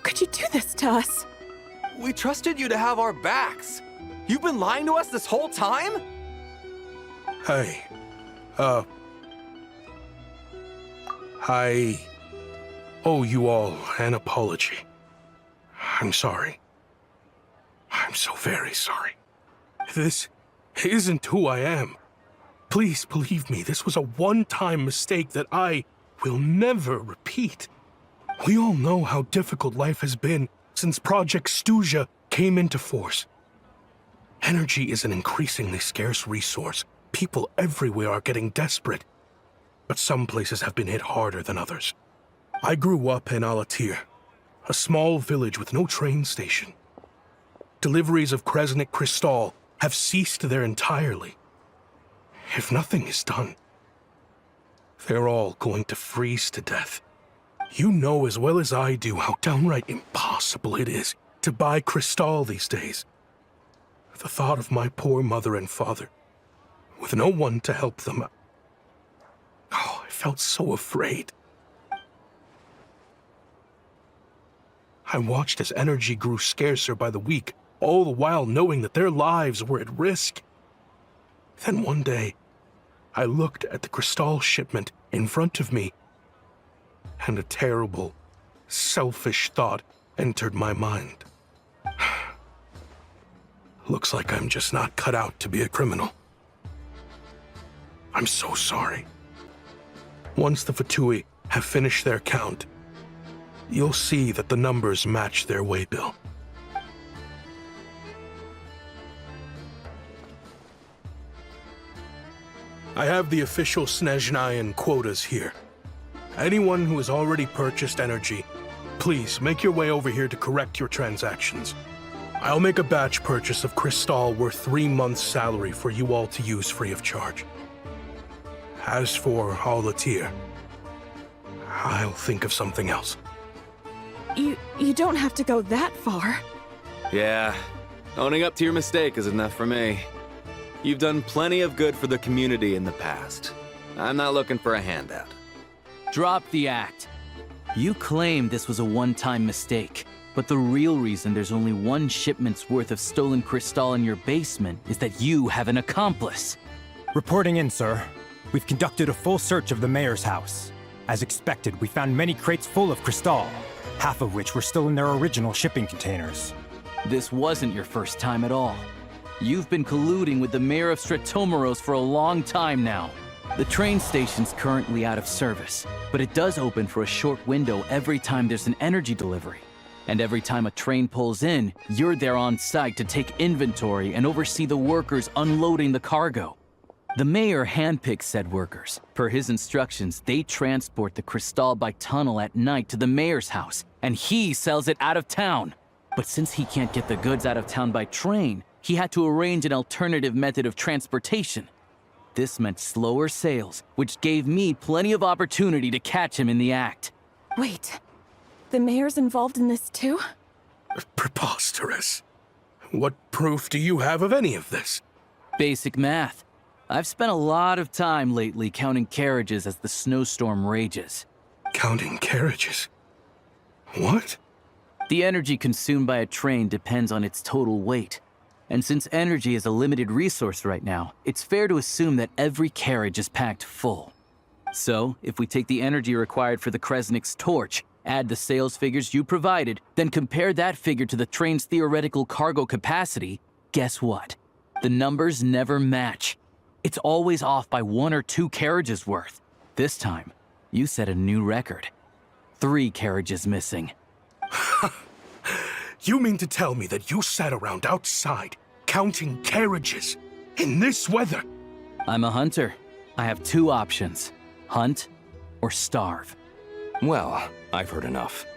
could you do this to us? We trusted you to have our backs. You've been lying to us this whole time? Hey, I owe you all an apology. I'm sorry. I'm so very sorry. This isn't who I am. Please believe me, this was a one-time mistake that I will never repeat. We all know how difficult life has been since Project Stuja came into force. Energy is an increasingly scarce resource. People everywhere are getting desperate. But some places have been hit harder than others. I grew up in Alatir, a small village with no train station. Deliveries of Kresnik Crystal have ceased there entirely. If nothing is done, they're all going to freeze to death. You know as well as I do how downright impossible it is to buy Crystal these days. The thought of my poor mother and father, with no one to help them, I felt so afraid. I watched as energy grew scarcer by the week, all the while knowing that their lives were at risk. Then one day, I looked at the Crystal shipment in front of me, and a terrible, selfish thought entered my mind. Looks like I'm just not cut out to be a criminal. I'm so sorry. Once the Fatui have finished their count, you'll see that the numbers match their waybill. I have the official Snezhnayan quotas here. Anyone who has already purchased energy, please make your way over here to correct your transactions. I'll make a batch purchase of Crystal worth 3 months' salary for you all to use free of charge. As for Alatir, I'll think of something else. You don't have to go that far. Yeah, owning up to your mistake is enough for me. You've done plenty of good for the community in the past. I'm not looking for a handout. Drop the act. You claim this was a one-time mistake, but the real reason there's only 1 shipment's worth of stolen crystal in your basement is that you have an accomplice. Reporting in, sir. We've conducted a full search of the mayor's house. As expected, we found many crates full of crystal, half of which were still in their original shipping containers. This wasn't your first time at all. You've been colluding with the mayor of Stratomaros for a long time now. The train station's currently out of service, but it does open for a short window every time there's an energy delivery. And every time a train pulls in, you're there on site to take inventory and oversee the workers unloading the cargo. The mayor handpicks said workers. Per his instructions, they transport the crystal by tunnel at night to the mayor's house, and he sells it out of town. But since he can't get the goods out of town by train, he had to arrange an alternative method of transportation. This meant slower sales, which gave me plenty of opportunity to catch him in the act. Wait, the mayor's involved in this too? Preposterous. What proof do you have of any of this? Basic math. I've spent a lot of time lately counting carriages as the snowstorm rages. Counting carriages? What? The energy consumed by a train depends on its total weight. And since energy is a limited resource right now, it's fair to assume that every carriage is packed full. So, if we take the energy required for the Kresnik's torch, add the sales figures you provided, then compare that figure to the train's theoretical cargo capacity, guess what? The numbers never match. It's always off by 1 or 2 carriages worth. This time, you set a new record. 3 carriages missing. You mean to tell me that you sat around outside, counting carriages, in this weather? I'm a hunter. I have 2 options. Hunt or starve. Well, I've heard enough.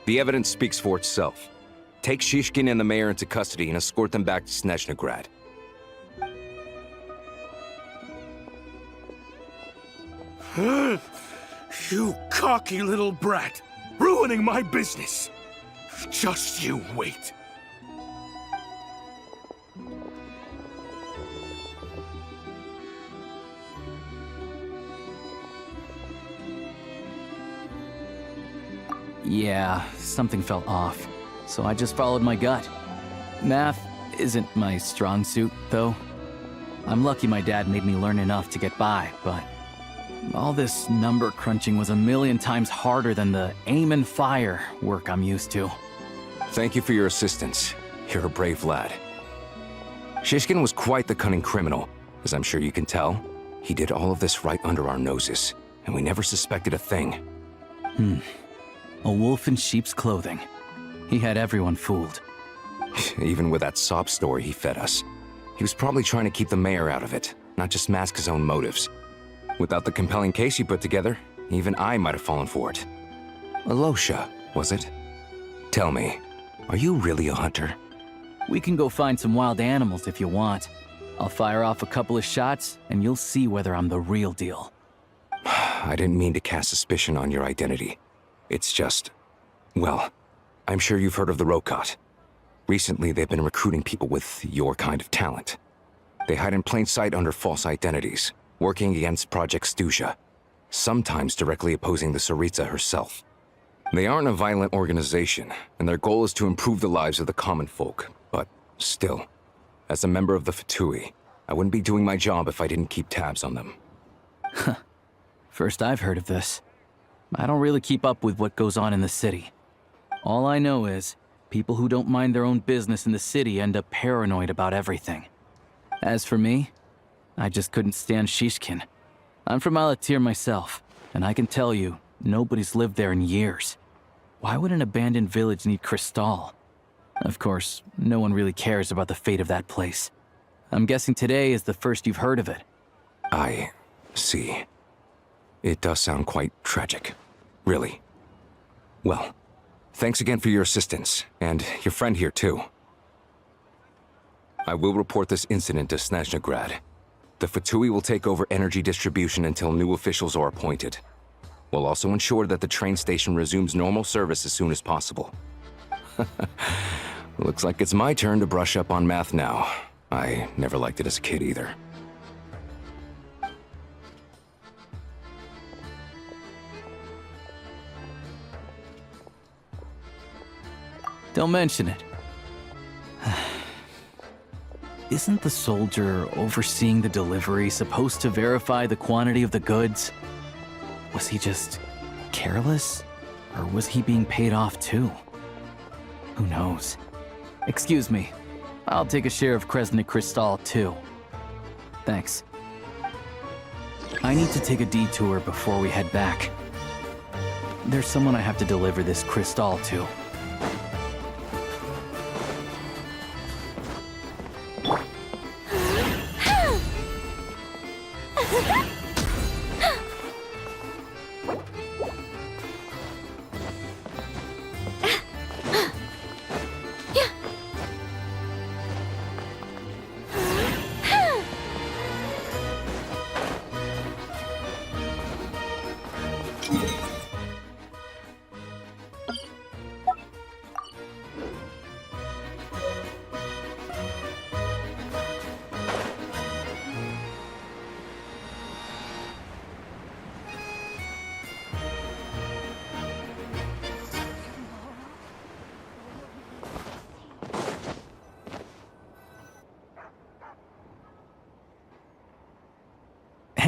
The evidence speaks for itself. Take Shishkin and the mayor into custody and escort them back to Snezhnograd. You cocky little brat! Ruining my business! Just you wait. Yeah, something felt off, so I just followed my gut. Math isn't my strong suit, though. I'm lucky my dad made me learn enough to get by, but all this number crunching was a million times harder than the aim and fire work I'm used to. Thank you for your assistance. You're a brave lad. Shishkin was quite the cunning criminal, as I'm sure you can tell. He did all of this right under our noses, and we never suspected a thing. A wolf in sheep's clothing. He had everyone fooled. Even with that sob story he fed us. He was probably trying to keep the mayor out of it, not just mask his own motives. Without the compelling case he put together, even I might have fallen for it. Alosha, was it? Tell me, are you really a hunter? We can go find some wild animals if you want. I'll fire off a couple of shots, and you'll see whether I'm the real deal. I didn't mean to cast suspicion on your identity. It's just... well, I'm sure you've heard of the Rokot. Recently, they've been recruiting people with your kind of talent. They hide in plain sight under false identities, working against Project Stuzha, sometimes directly opposing the Tsaritsa herself. They aren't a violent organization, and their goal is to improve the lives of the common folk, but still, as a member of the Fatui, I wouldn't be doing my job if I didn't keep tabs on them. First I've heard of this. I don't really keep up with what goes on in the city. All I know is, people who don't mind their own business in the city end up paranoid about everything. As for me, I just couldn't stand Shishkin. I'm from Alatir myself, and I can tell you, nobody's lived there in years. Why would an abandoned village need Crystal? Of course, no one really cares about the fate of that place. I'm guessing today is the first you've heard of it. I see. It does sound quite tragic. Really. Well, thanks again for your assistance, and your friend here too. I will report this incident to Snezhnograd. The Fatui will take over energy distribution until new officials are appointed. We'll also ensure that the train station resumes normal service as soon as possible. Looks like it's my turn to brush up on math now. I never liked it as a kid either. Don't mention it. Isn't the soldier overseeing the delivery supposed to verify the quantity of the goods? Was he just careless? Or was he being paid off too? Who knows? Excuse me. I'll take a share of Kresnik Crystal too. Thanks. I need to take a detour before we head back. There's someone I have to deliver this crystal to.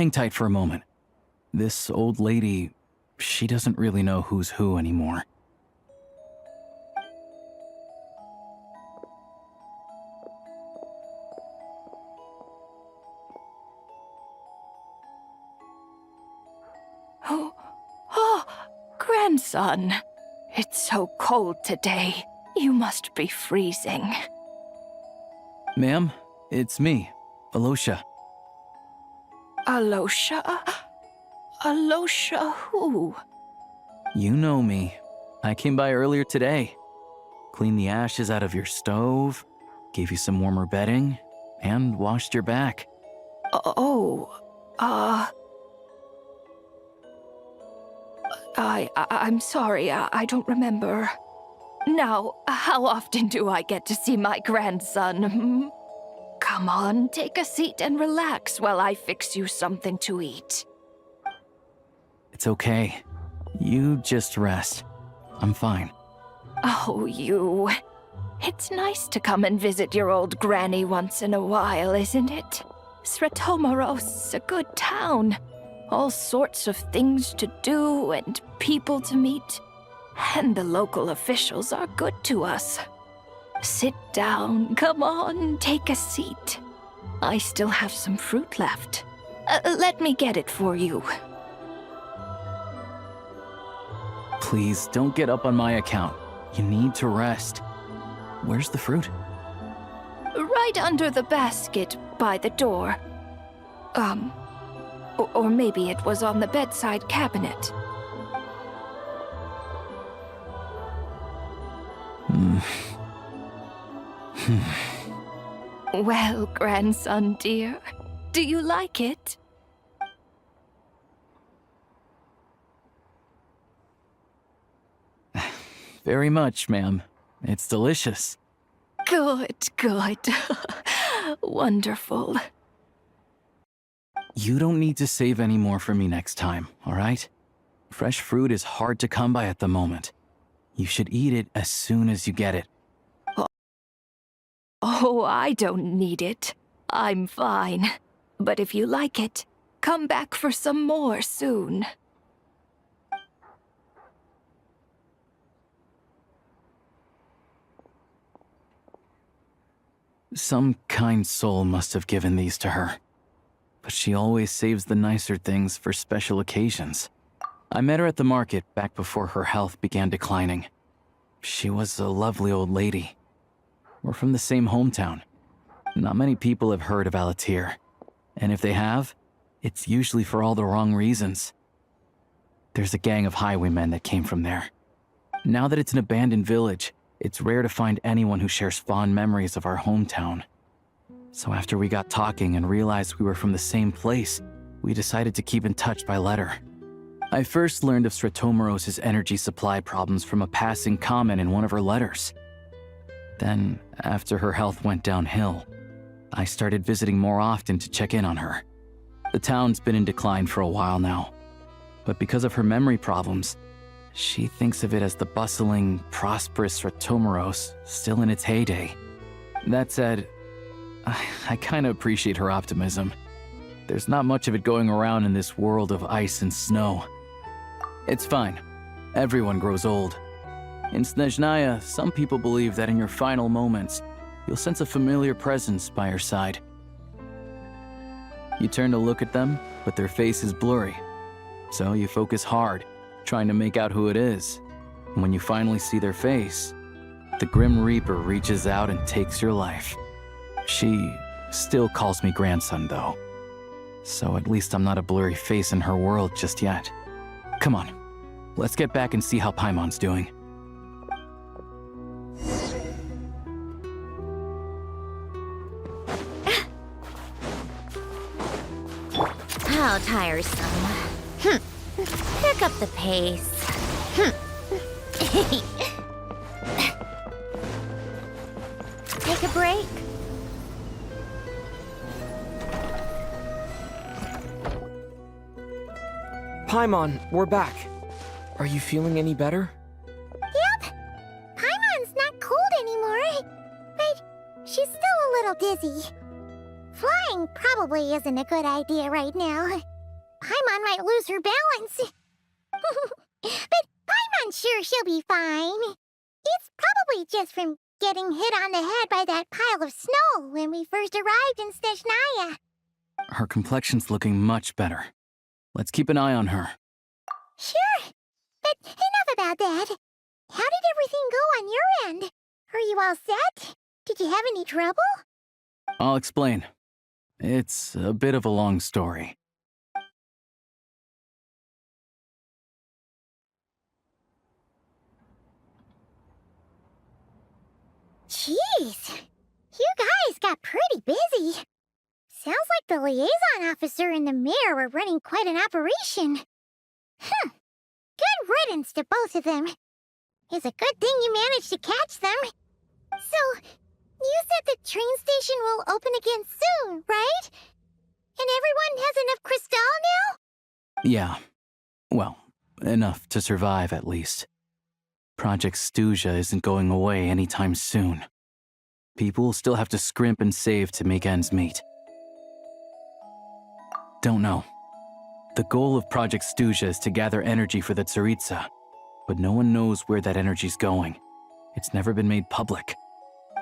hang tight for a moment. This old lady, she doesn't really know who's who anymore. Oh, grandson. It's so cold today. You must be freezing. Ma'am, it's me, Alosha. Alosha? Alosha who? You know me. I came by earlier today. Cleaned the ashes out of your stove, gave you some warmer bedding, and washed your back. I'm sorry, I don't remember. Now, how often do I get to see my grandson? Hmm? Come on, take a seat and relax while I fix you something to eat. It's okay. You just rest. I'm fine. Oh, you. It's nice to come and visit your old granny once in a while, isn't it? Sretomaros, a good town. All sorts of things to do and people to meet. And the local officials are good to us. Sit down, come on, take a seat. I still have some fruit left. Let me get it for you. Please, don't get up on my account. You need to rest. Where's the fruit? Right under the basket by the door. Or maybe it was on the bedside cabinet. Well, grandson dear, do you like it? Very much, ma'am. It's delicious. Good, good. Wonderful. You don't need to save any more for me next time, all right? Fresh fruit is hard to come by at the moment. You should eat it as soon as you get it. Oh, I don't need it. I'm fine. But if you like it, come back for some more soon. Some kind soul must have given these to her. But she always saves the nicer things for special occasions. I met her at the market back before her health began declining. She was a lovely old lady. We're from the same hometown. Not many people have heard of Aether. And if they have, it's usually for all the wrong reasons. There's a gang of highwaymen that came from there. Now that it's an abandoned village, it's rare to find anyone who shares fond memories of our hometown. So after we got talking and realized we were from the same place, we decided to keep in touch by letter. I first learned of Sretomaros' energy supply problems from a passing comment in one of her letters. Then, after her health went downhill, I started visiting more often to check in on her. The town's been in decline for a while now, but because of her memory problems, she thinks of it as the bustling, prosperous Sretomaros still in its heyday. That said, I kinda appreciate her optimism. There's not much of it going around in this world of ice and snow. It's fine. Everyone grows old. In Snezhnaya, some people believe that in your final moments, you'll sense a familiar presence by your side. You turn to look at them, but their face is blurry. So you focus hard, trying to make out who it is. And when you finally see their face, the Grim Reaper reaches out and takes your life. She still calls me grandson, though. So at least I'm not a blurry face in her world just yet. Come on, let's get back and see how Paimon's doing. How tiresome. Pick up the pace. Take a break. Paimon, we're back. Are you feeling any better? Yep. Paimon's not cold anymore. But she's still a little dizzy. Flying probably isn't a good idea right now. Paimon might lose her balance. But Paimon's sure she'll be fine. It's probably just from getting hit on the head by that pile of snow when we first arrived in Snezhnaya. Her complexion's looking much better. Let's keep an eye on her. Sure, but enough about that. How did everything go on your end? Are you all set? Did you have any trouble? I'll explain. It's a bit of a long story. Jeez, you guys got pretty busy. Sounds like the liaison officer and the mayor were running quite an operation. Good riddance to both of them. It's a good thing you managed to catch them. So, you said the train station will open again soon, right? And everyone has enough crystal now? Yeah. Well, enough to survive at least. Project Stuja isn't going away anytime soon. People will still have to scrimp and save to make ends meet. Don't know. The goal of Project Stuja is to gather energy for the Tsaritsa, but no one knows where that energy's going. It's never been made public.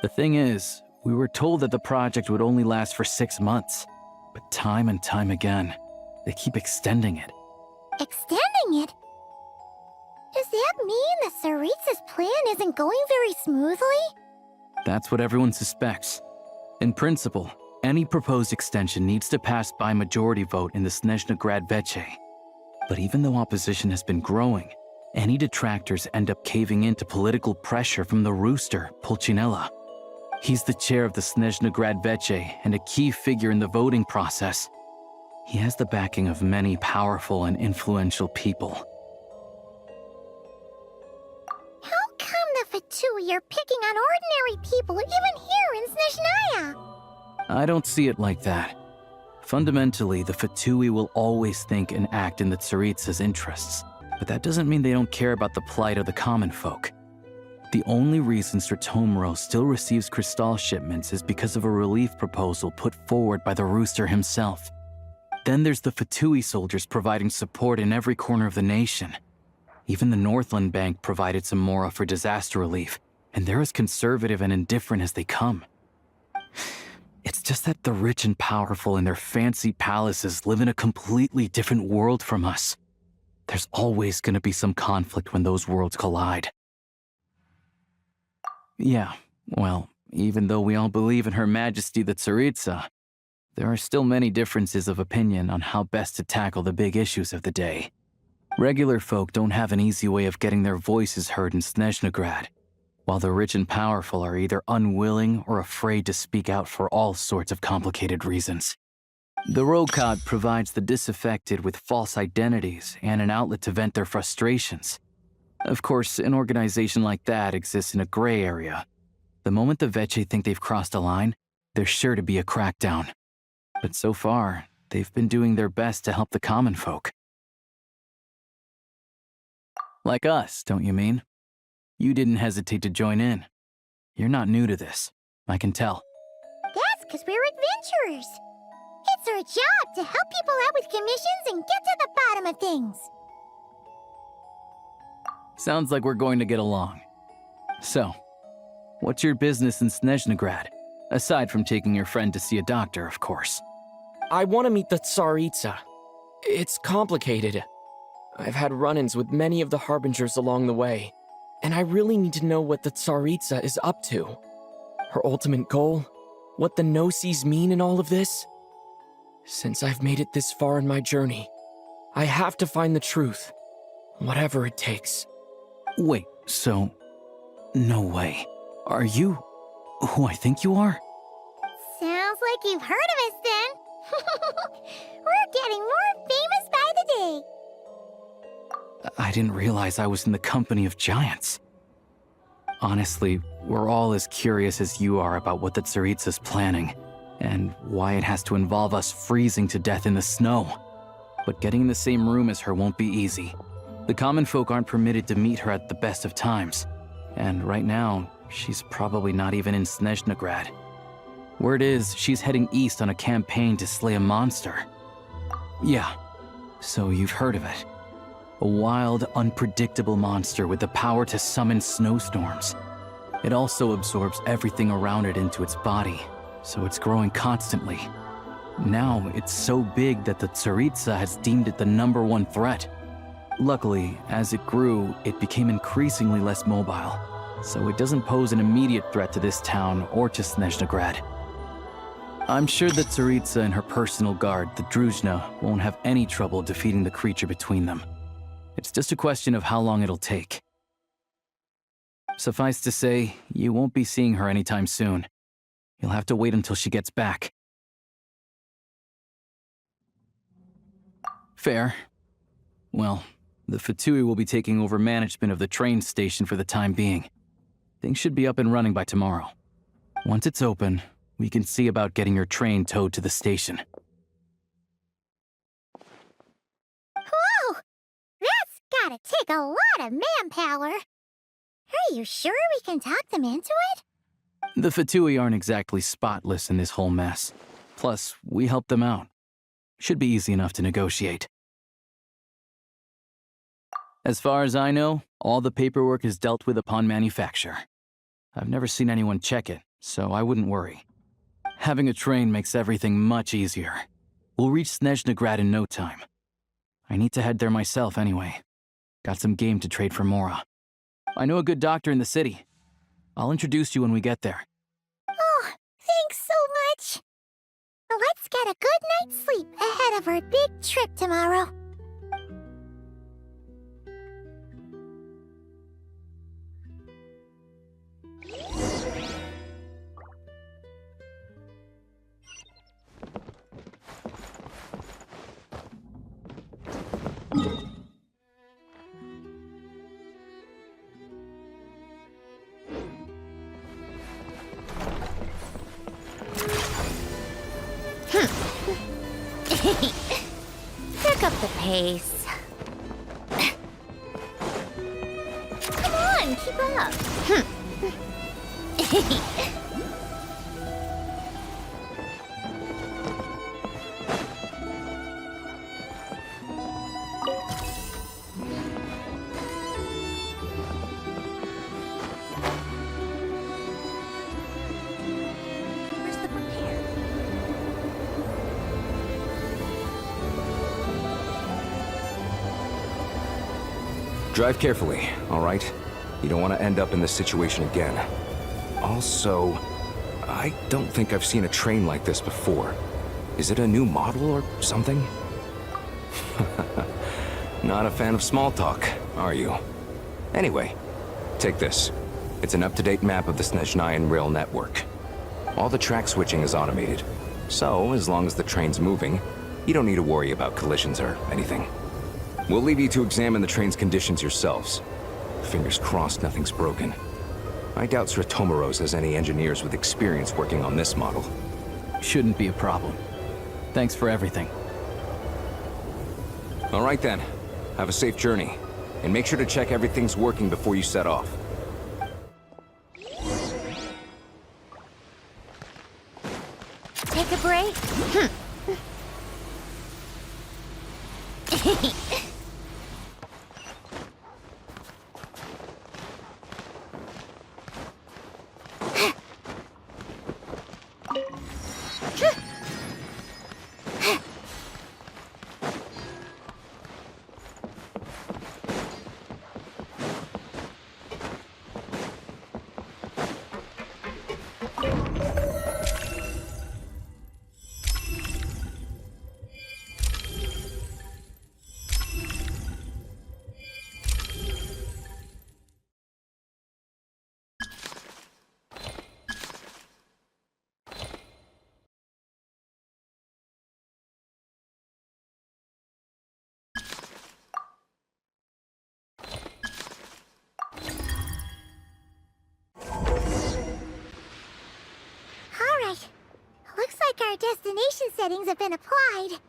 The thing is, we were told that the project would only last for 6 months, but time and time again, they keep extending it. Extending it? Does that mean the Tsaritsa's plan isn't going very smoothly? That's what everyone suspects. In principle, any proposed extension needs to pass by majority vote in the Snezhnograd Veche. But even though opposition has been growing, any detractors end up caving in to political pressure from the rooster, Pulcinella. He's the chair of the Snezhnograd Veche and a key figure in the voting process. He has the backing of many powerful and influential people. How come the Fatui are picking on ordinary people even here in Snezhnaya? I don't see it like that. Fundamentally, the Fatui will always think and act in the Tsaritsa's interests, but that doesn't mean they don't care about the plight of the common folk. The only reason Sratomero still receives crystal shipments is because of a relief proposal put forward by the rooster himself. Then there's the Fatui soldiers providing support in every corner of the nation. Even the Northland Bank provided some mora for disaster relief, and they're as conservative and indifferent as they come. It's just that the rich and powerful in their fancy palaces live in a completely different world from us. There's always going to be some conflict when those worlds collide. Yeah, well, even though we all believe in Her Majesty the Tsaritsa, there are still many differences of opinion on how best to tackle the big issues of the day. Regular folk don't have an easy way of getting their voices heard in Snezhnograd, while the rich and powerful are either unwilling or afraid to speak out for all sorts of complicated reasons. The Rokad provides the disaffected with false identities and an outlet to vent their frustrations. Of course, an organization like that exists in a gray area. The moment the Veche think they've crossed a line, there's sure to be a crackdown. But so far, they've been doing their best to help the common folk. Like us, don't you mean? You didn't hesitate to join in. You're not new to this, I can tell. That's because we're adventurers. It's our job to help people out with commissions and get to the bottom of things. Sounds like we're going to get along. So, what's your business in Snezhnograd? Aside from taking your friend to see a doctor, of course. I want to meet the Tsaritsa. It's complicated. I've had run-ins with many of the Harbingers along the way, and I really need to know what the Tsaritsa is up to. Her ultimate goal? What the no-sees mean in all of this? Since I've made it this far in my journey, I have to find the truth, whatever it takes. Wait, so... no way. Are you who I think you are? Sounds like you've heard of us then. We're getting more famous by the day. I didn't realize I was in the company of giants. Honestly, we're all as curious as you are about what the Tsaritsa's planning, and why it has to involve us freezing to death in the snow. But getting in the same room as her won't be easy. The common folk aren't permitted to meet her at the best of times, and right now, she's probably not even in Snezhnograd. Word is, she's heading east on a campaign to slay a monster. Yeah, So you've heard of it. A wild, unpredictable monster with the power to summon snowstorms. It also absorbs everything around it into its body, so it's growing constantly. Now, it's so big that the Tsaritsa has deemed it the #1 threat. Luckily, as it grew, it became increasingly less mobile, so it doesn't pose an immediate threat to this town or to Snezhnograd. I'm sure that Tsaritsa and her personal guard, the Druzhna, won't have any trouble defeating the creature between them. It's just a question of how long it'll take. Suffice to say, you won't be seeing her anytime soon. You'll have to wait until she gets back. Fair. Well, the Fatui will be taking over management of the train station for the time being. Things should be up and running by tomorrow. Once it's open, we can see about getting your train towed to the station. Whoa! That's gotta take a lot of manpower. Are you sure we can talk them into it? The Fatui aren't exactly spotless in this whole mess. Plus, we helped them out. Should be easy enough to negotiate. As far as I know, all the paperwork is dealt with upon manufacture. I've never seen anyone check it, so I wouldn't worry. Having a train makes everything much easier. We'll reach Snezhnograd in no time. I need to head there myself anyway. Got some game to trade for Mora. I know a good doctor in the city. I'll introduce you when we get there. Oh, thanks so much. Let's get a good night's sleep ahead of our big trip tomorrow. Pick up the pace. Come on, keep up. Where's the repair? Drive carefully, all right? You don't want to end up in this situation again. Also, I don't think I've seen a train like this before. Is it a new model or something? Not a fan of small talk, are you? Anyway, take this. It's an up-to-date map of the Snezhnayan rail network. All the track switching is automated, so as long as the train's moving, you don't need to worry about collisions or anything. We'll leave you to examine the train's conditions yourselves. Fingers crossed nothing's broken. I doubt Sratomaros has any engineers with experience working on this model. Shouldn't be a problem. Thanks for everything. All right then. Have a safe journey. And make sure to check everything's working before you set off. Take a break? Our destination settings have been applied.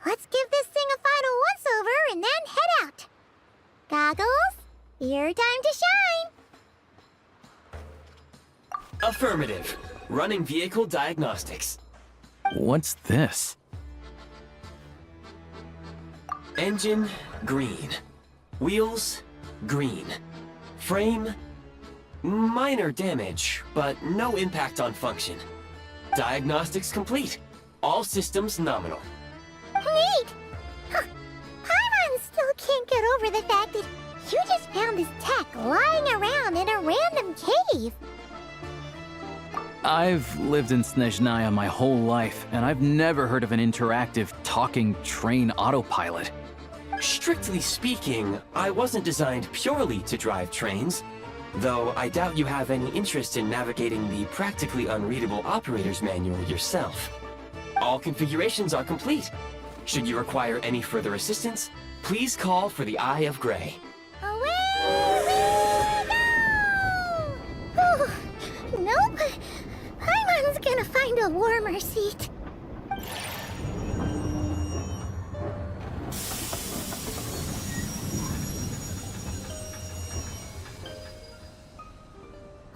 Let's give this thing a final once-over and then head out. Goggles, your time to shine. Affirmative. Running vehicle diagnostics. What's this? Engine, green. Wheels, green. Frame, minor damage, but no impact on function. Diagnostics complete. All systems nominal. Neat! Huh. Paimon still can't get over the fact that you just found this tech lying around in a random cave. I've lived in Snezhnaya my whole life, and I've never heard of an interactive, talking train autopilot. Strictly speaking, I wasn't designed purely to drive trains, though I doubt you have any interest in navigating the practically unreadable operator's manual yourself. All configurations are complete. Should you require any further assistance, please call for the Eye of Grey. Away we go! Whew. Nope. Paimon's gonna find a warmer seat.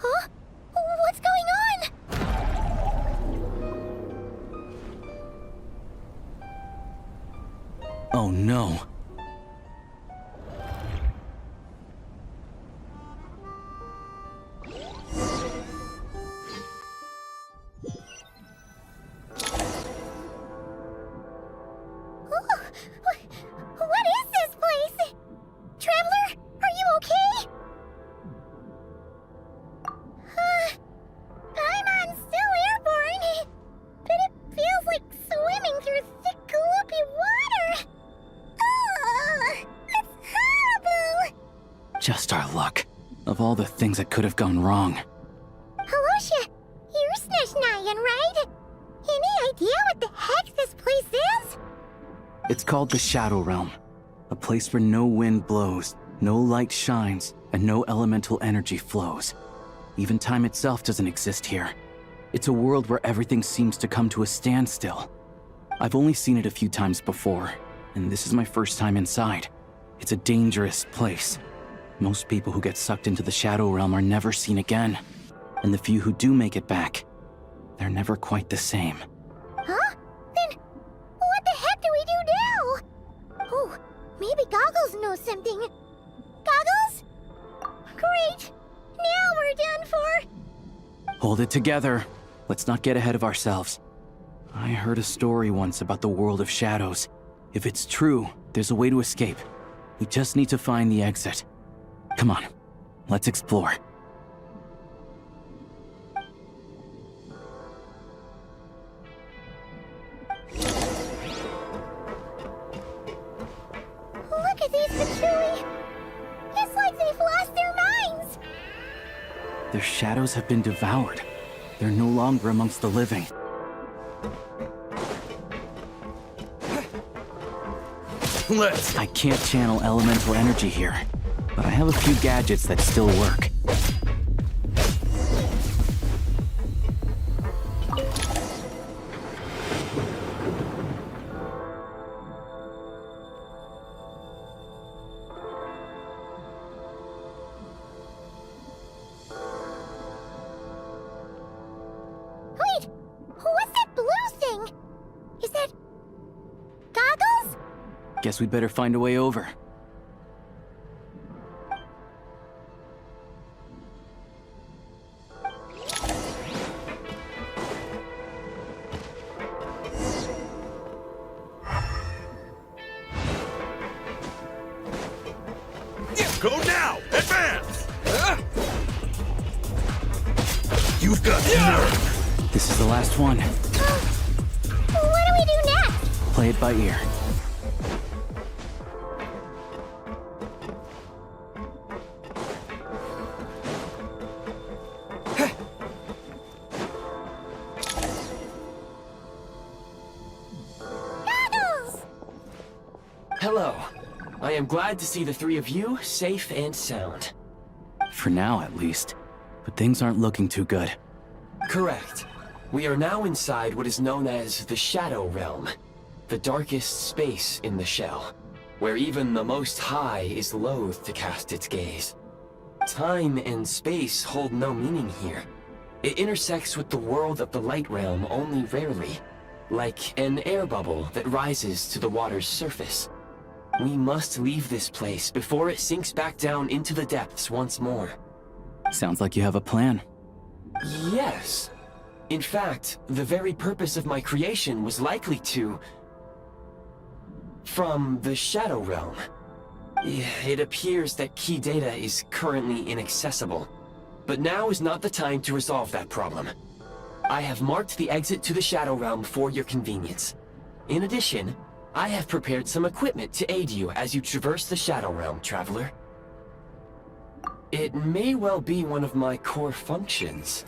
Huh? What's going on? Oh no. What is this place? Traveler, are you okay? Paimon's still airborne, but it feels like swimming through thick, gloopy water. Ugh, it's horrible. Just our luck. Of all the things that could have gone wrong. Alosha, you're Snezhnayan, right? Any idea what the heck this place is? It's called the Shadow Realm. A place where no wind blows, no light shines, and no elemental energy flows. Even time itself doesn't exist here. It's a world where everything seems to come to a standstill. I've only seen it a few times before, and this is my first time inside. It's a dangerous place. Most people who get sucked into the Shadow Realm are never seen again. And the few who do make it back, they're never quite the same. Huh? Then what the heck do we do now? Oh, maybe Goggles knows something. Goggles? Great! Now we're done for! Hold it together. Let's not get ahead of ourselves. I heard a story once about the world of shadows. If it's true, there's a way to escape. We just need to find the exit. Come on, let's explore. Look at these Patchouli! It's like they've lost their minds! Their shadows have been devoured. They're no longer amongst the living. I can't channel elemental energy here, but I have a few gadgets that still work. Wait! What's that blue thing? Is that... Goggles? Guess we'd better find a way over. Go now! Advance! You've got nerve! This is the last one. What do we do next? Play it by ear. Goggles! Hello. I am glad to see the three of you safe and sound. For now, at least. But things aren't looking too good. Correct. We are now inside what is known as the Shadow Realm, the darkest space in the shell, where even the Most High is loath to cast its gaze. Time and space hold no meaning here. It intersects with the world of the Light Realm only rarely, like an air bubble that rises to the water's surface. We must leave this place before it sinks back down into the depths once more. Sounds like you have a plan. Yes. In fact, the very purpose of my creation was likely to... from the Shadow Realm. It appears that key data is currently inaccessible, but now is not the time to resolve that problem. I have marked the exit to the Shadow Realm for your convenience. In addition, I have prepared some equipment to aid you as you traverse the Shadow Realm, Traveler. It may well be one of my core functions.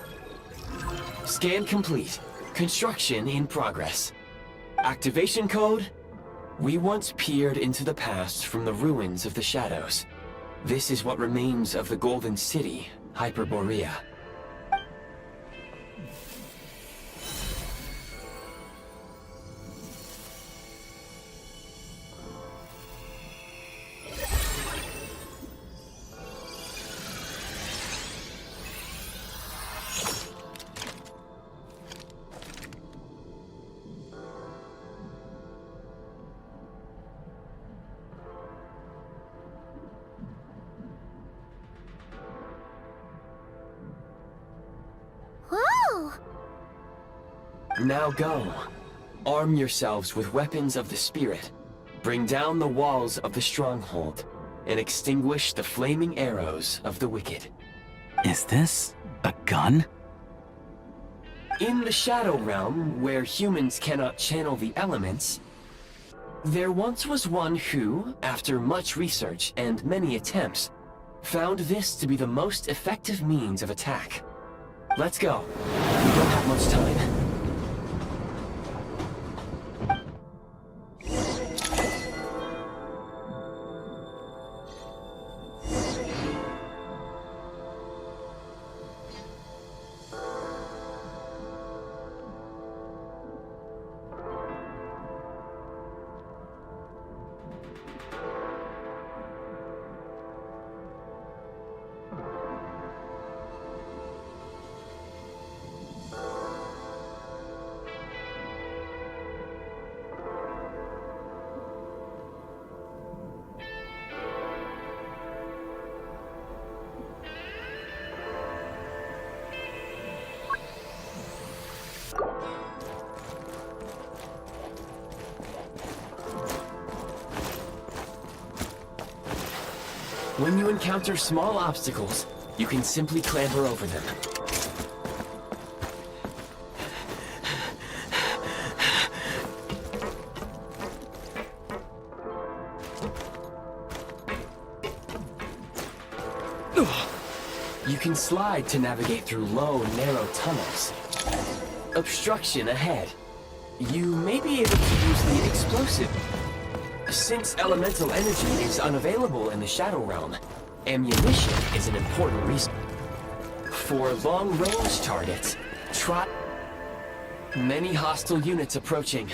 Scan complete. Construction in progress. Activation code: we once peered into the past from the ruins of the shadows. This is what remains of the Golden City, Hyperborea. Now go. Arm yourselves with weapons of the spirit. Bring down the walls of the stronghold, and extinguish the flaming arrows of the wicked. Is this a gun? In the Shadow Realm, where humans cannot channel the elements, there once was one who, after much research and many attempts, found this to be the most effective means of attack. Let's go. We don't have much time. When you encounter small obstacles, you can simply clamber over them. You can slide to navigate through low, narrow tunnels. Obstruction ahead. You may be able to use the explosive. Since elemental energy is unavailable in the Shadow Realm, ammunition is an important resource. For long-range targets, try... Many hostile units approaching.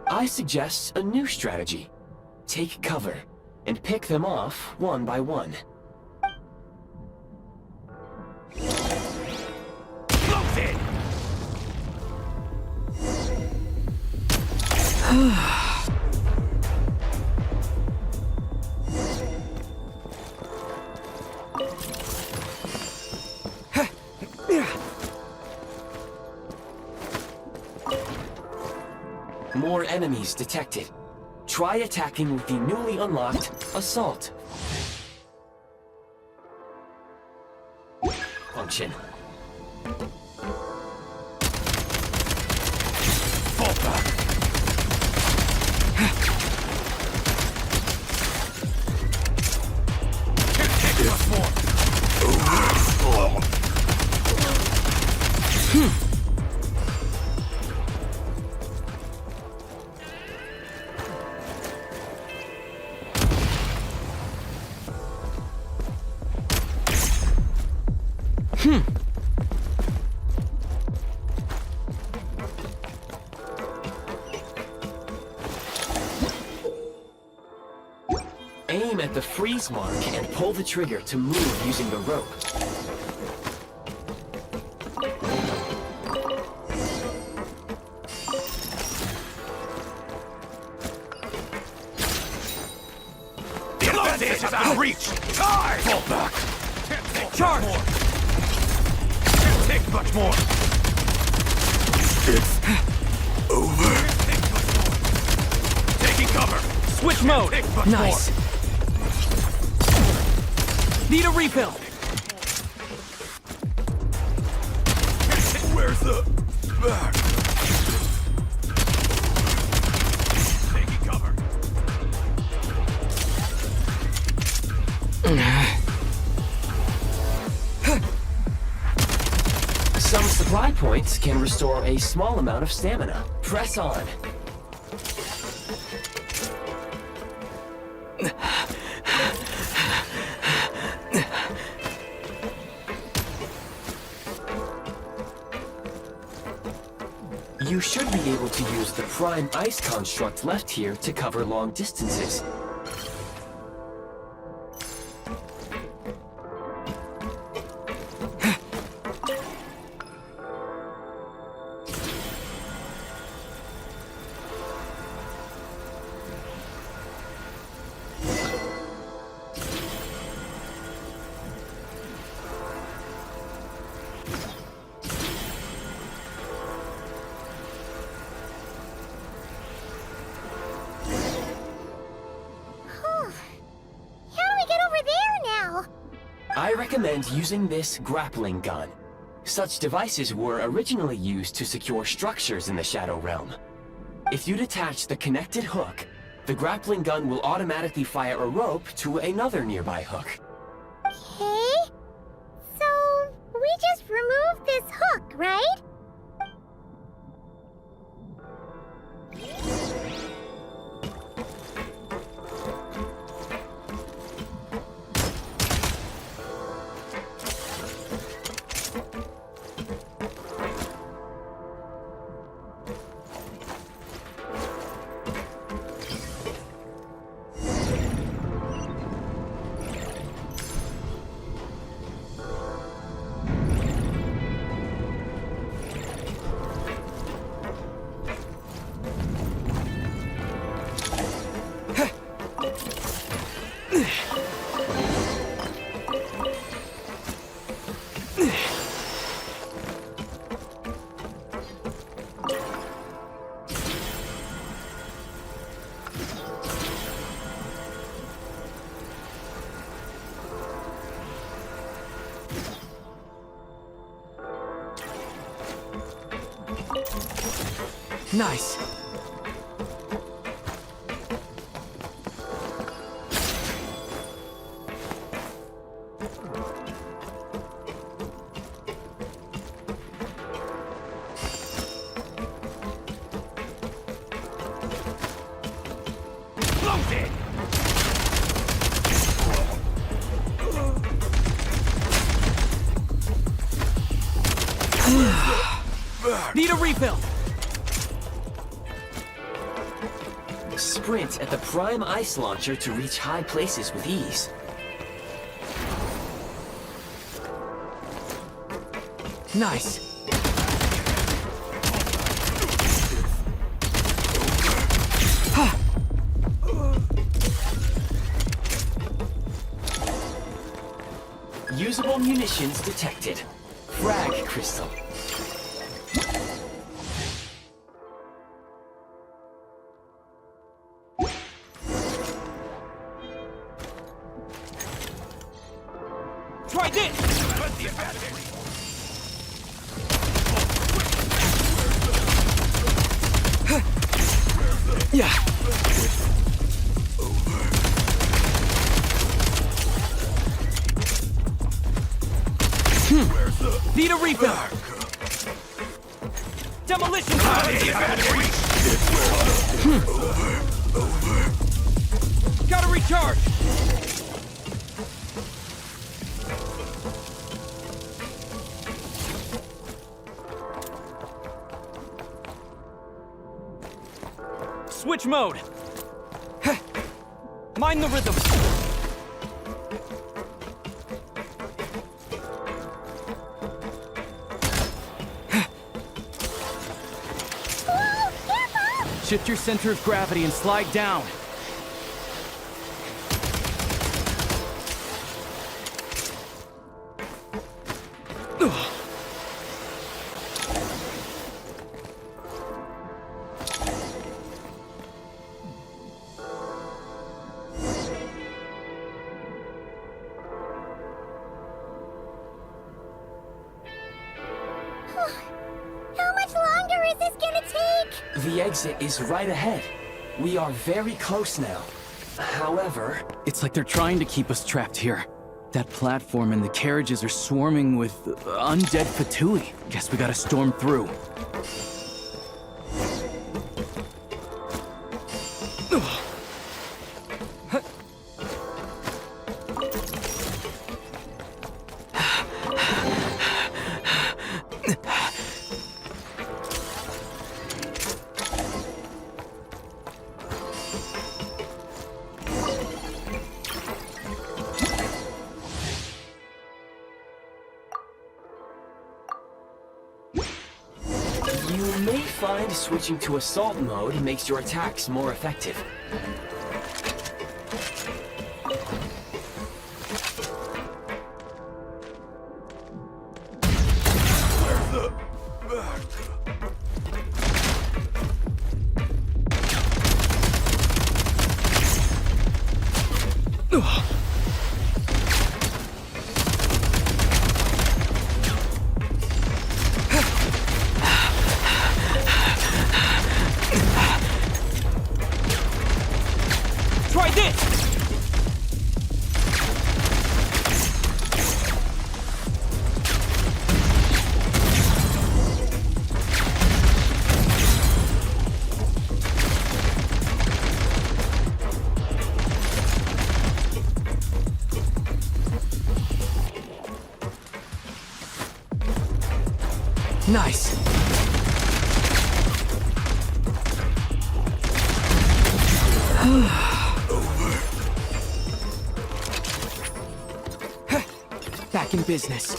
I suggest a new strategy. Take cover, and pick them off one by one. Close it! More enemies detected. Try attacking with the newly unlocked Assault function. Aim at the freeze mark and pull the trigger to move using the rope. reach! Die! Fall back! Can't take charge! More. Can't take much more! It's over. Can't take much more. Taking cover! Switch mode! Nice. Need a refill! Where's the... back? Taking cover. Some supply points can restore a small amount of stamina. Press on. You should be able to use the Prime Ice construct left here to cover long distances. I recommend using this grappling gun. Such devices were originally used to secure structures in the Shadow Realm. If you detach the connected hook, the grappling gun will automatically fire a rope to another nearby hook. Okay. So, we just remove this hook, right? Nice. Need a refill! Sprint at the Prime Ice Launcher to reach high places with ease. Nice. Usable munitions detected. Frag crystal. Try this! Yeah. Need a refill! Demolition time! Gotta recharge! Switch mode! Mind the rhythm! Shift your center of gravity and slide down. How much longer is this gonna take? The exit is right ahead. We are very close now. However... It's like they're trying to keep us trapped here. That platform and the carriages are swarming with undead Fatui. Guess we gotta storm through. You may find switching to assault mode makes your attacks more effective. Try this! Nice. Back in business.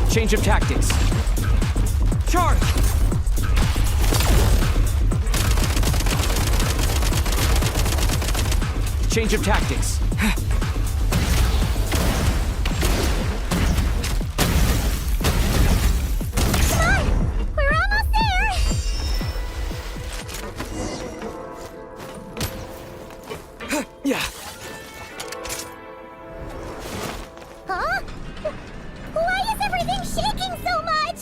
Change of tactics. Charge! Change of tactics. Come on! We're almost there! Yeah. Huh? Why is everything shaking so much?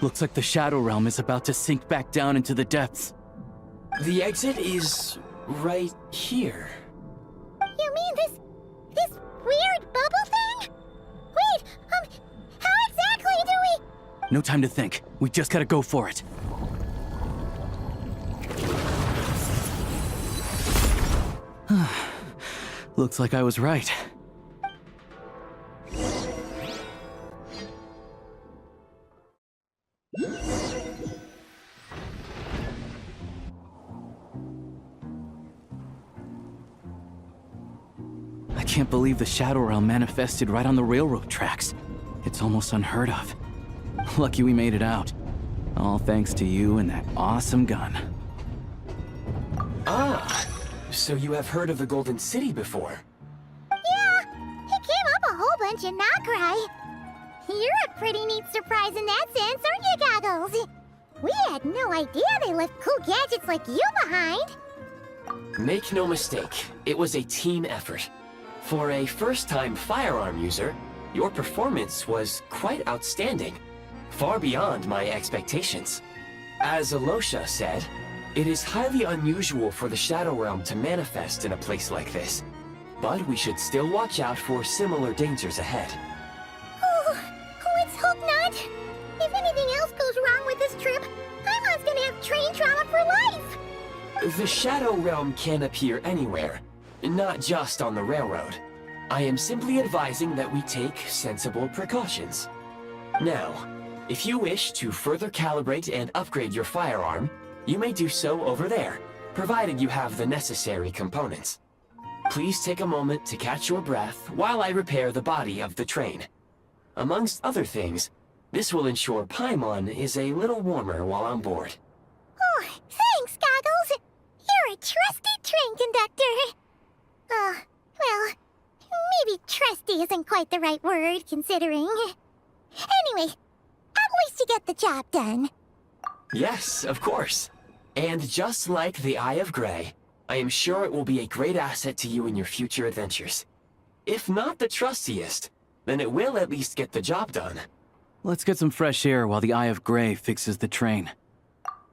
Looks like the Shadow Realm is about to sink back down into the depths. The exit is right here. You mean this weird bubble thing? Wait, how exactly do we... No time to think. We just gotta go for it. Looks like I was right. I can't believe the Shadow Realm manifested right on the railroad tracks. It's almost unheard of. Lucky we made it out. All thanks to you and that awesome gun. Ah, so you have heard of the Golden City before? Yeah, it came up a whole bunch in Nokrai. You're a pretty neat surprise in that sense, aren't you, Goggles? We had no idea they left cool gadgets like you behind. Make no mistake, it was a team effort. For a first-time firearm user, your performance was quite outstanding, far beyond my expectations. As Alosha said, it is highly unusual for the Shadow Realm to manifest in a place like this, but we should still watch out for similar dangers ahead. Oh, let's hope not. If anything else goes wrong with this trip, Paimon's gonna have train trauma for life. The Shadow Realm can appear anywhere, not just on the railroad. I am simply advising that we take sensible precautions. Now, if you wish to further calibrate and upgrade your firearm, you may do so over there, provided you have the necessary components. Please take a moment to catch your breath while I repair the body of the train. Amongst other things, this will ensure Paimon is a little warmer while on board. Oh, thanks, Goggles. You're a trusty train conductor. Well, maybe trusty isn't quite the right word, considering. Anyway, at least you get the job done. Yes, of course. And just like the Eye of Grey, I am sure it will be a great asset to you in your future adventures. If not the trustiest, then it will at least get the job done. Let's get some fresh air while the Eye of Grey fixes the train.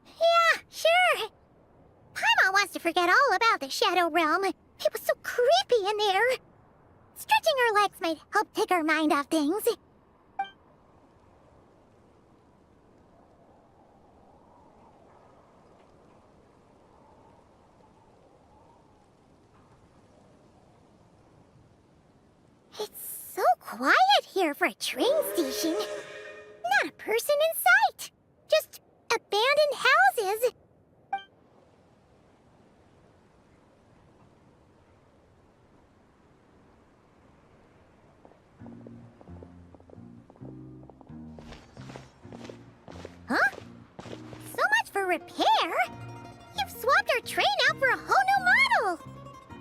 Yeah, sure. Paimon wants to forget all about the Shadow Realm. It was so creepy in there. Stretching her legs might help take her mind off things. It's so quiet here for a train station. Not a person in sight. Just abandoned houses. Huh? So much for repair? You've swapped our train out for a whole new model!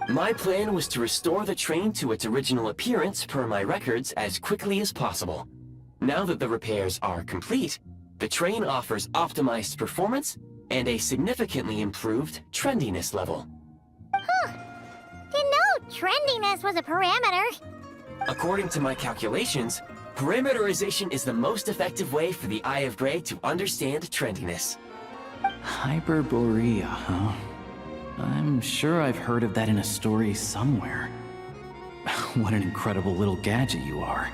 My plan was to restore the train to its original appearance per my records as quickly as possible. Now that the repairs are complete, the train offers optimized performance and a significantly improved trendiness level. Huh. Didn't know trendiness was a parameter. According to my calculations, parameterization is the most effective way for the Eye of Grey to understand trendiness. Hyperborea, huh? I'm sure I've heard of that in a story somewhere. What an incredible little gadget you are.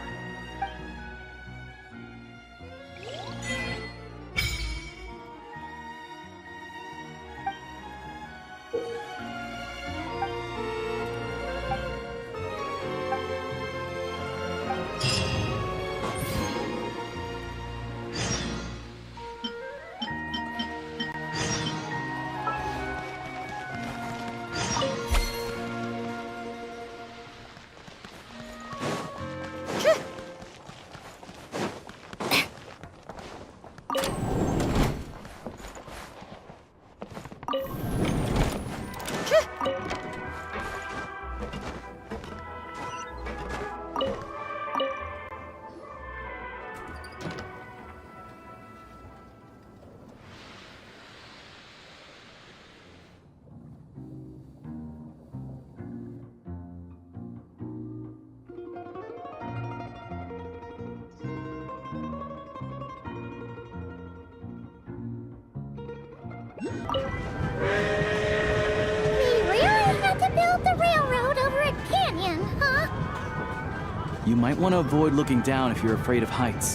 You might want to avoid looking down if you're afraid of heights.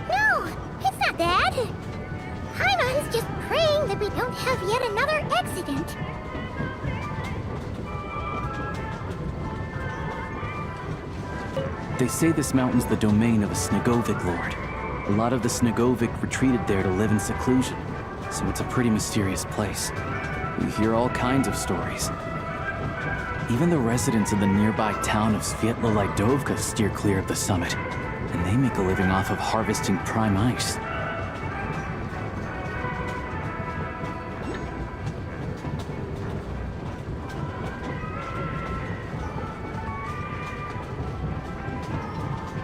No, it's not that. Paimon's just praying that we don't have yet another accident. They say this mountain's the domain of a Snezhnograd lord. A lot of the Snezhnograd retreated there to live in seclusion, so it's a pretty mysterious place. We hear all kinds of stories. Even the residents of the nearby town of Svietla-Lidovka steer clear of the summit, and they make a living off of harvesting prime ice.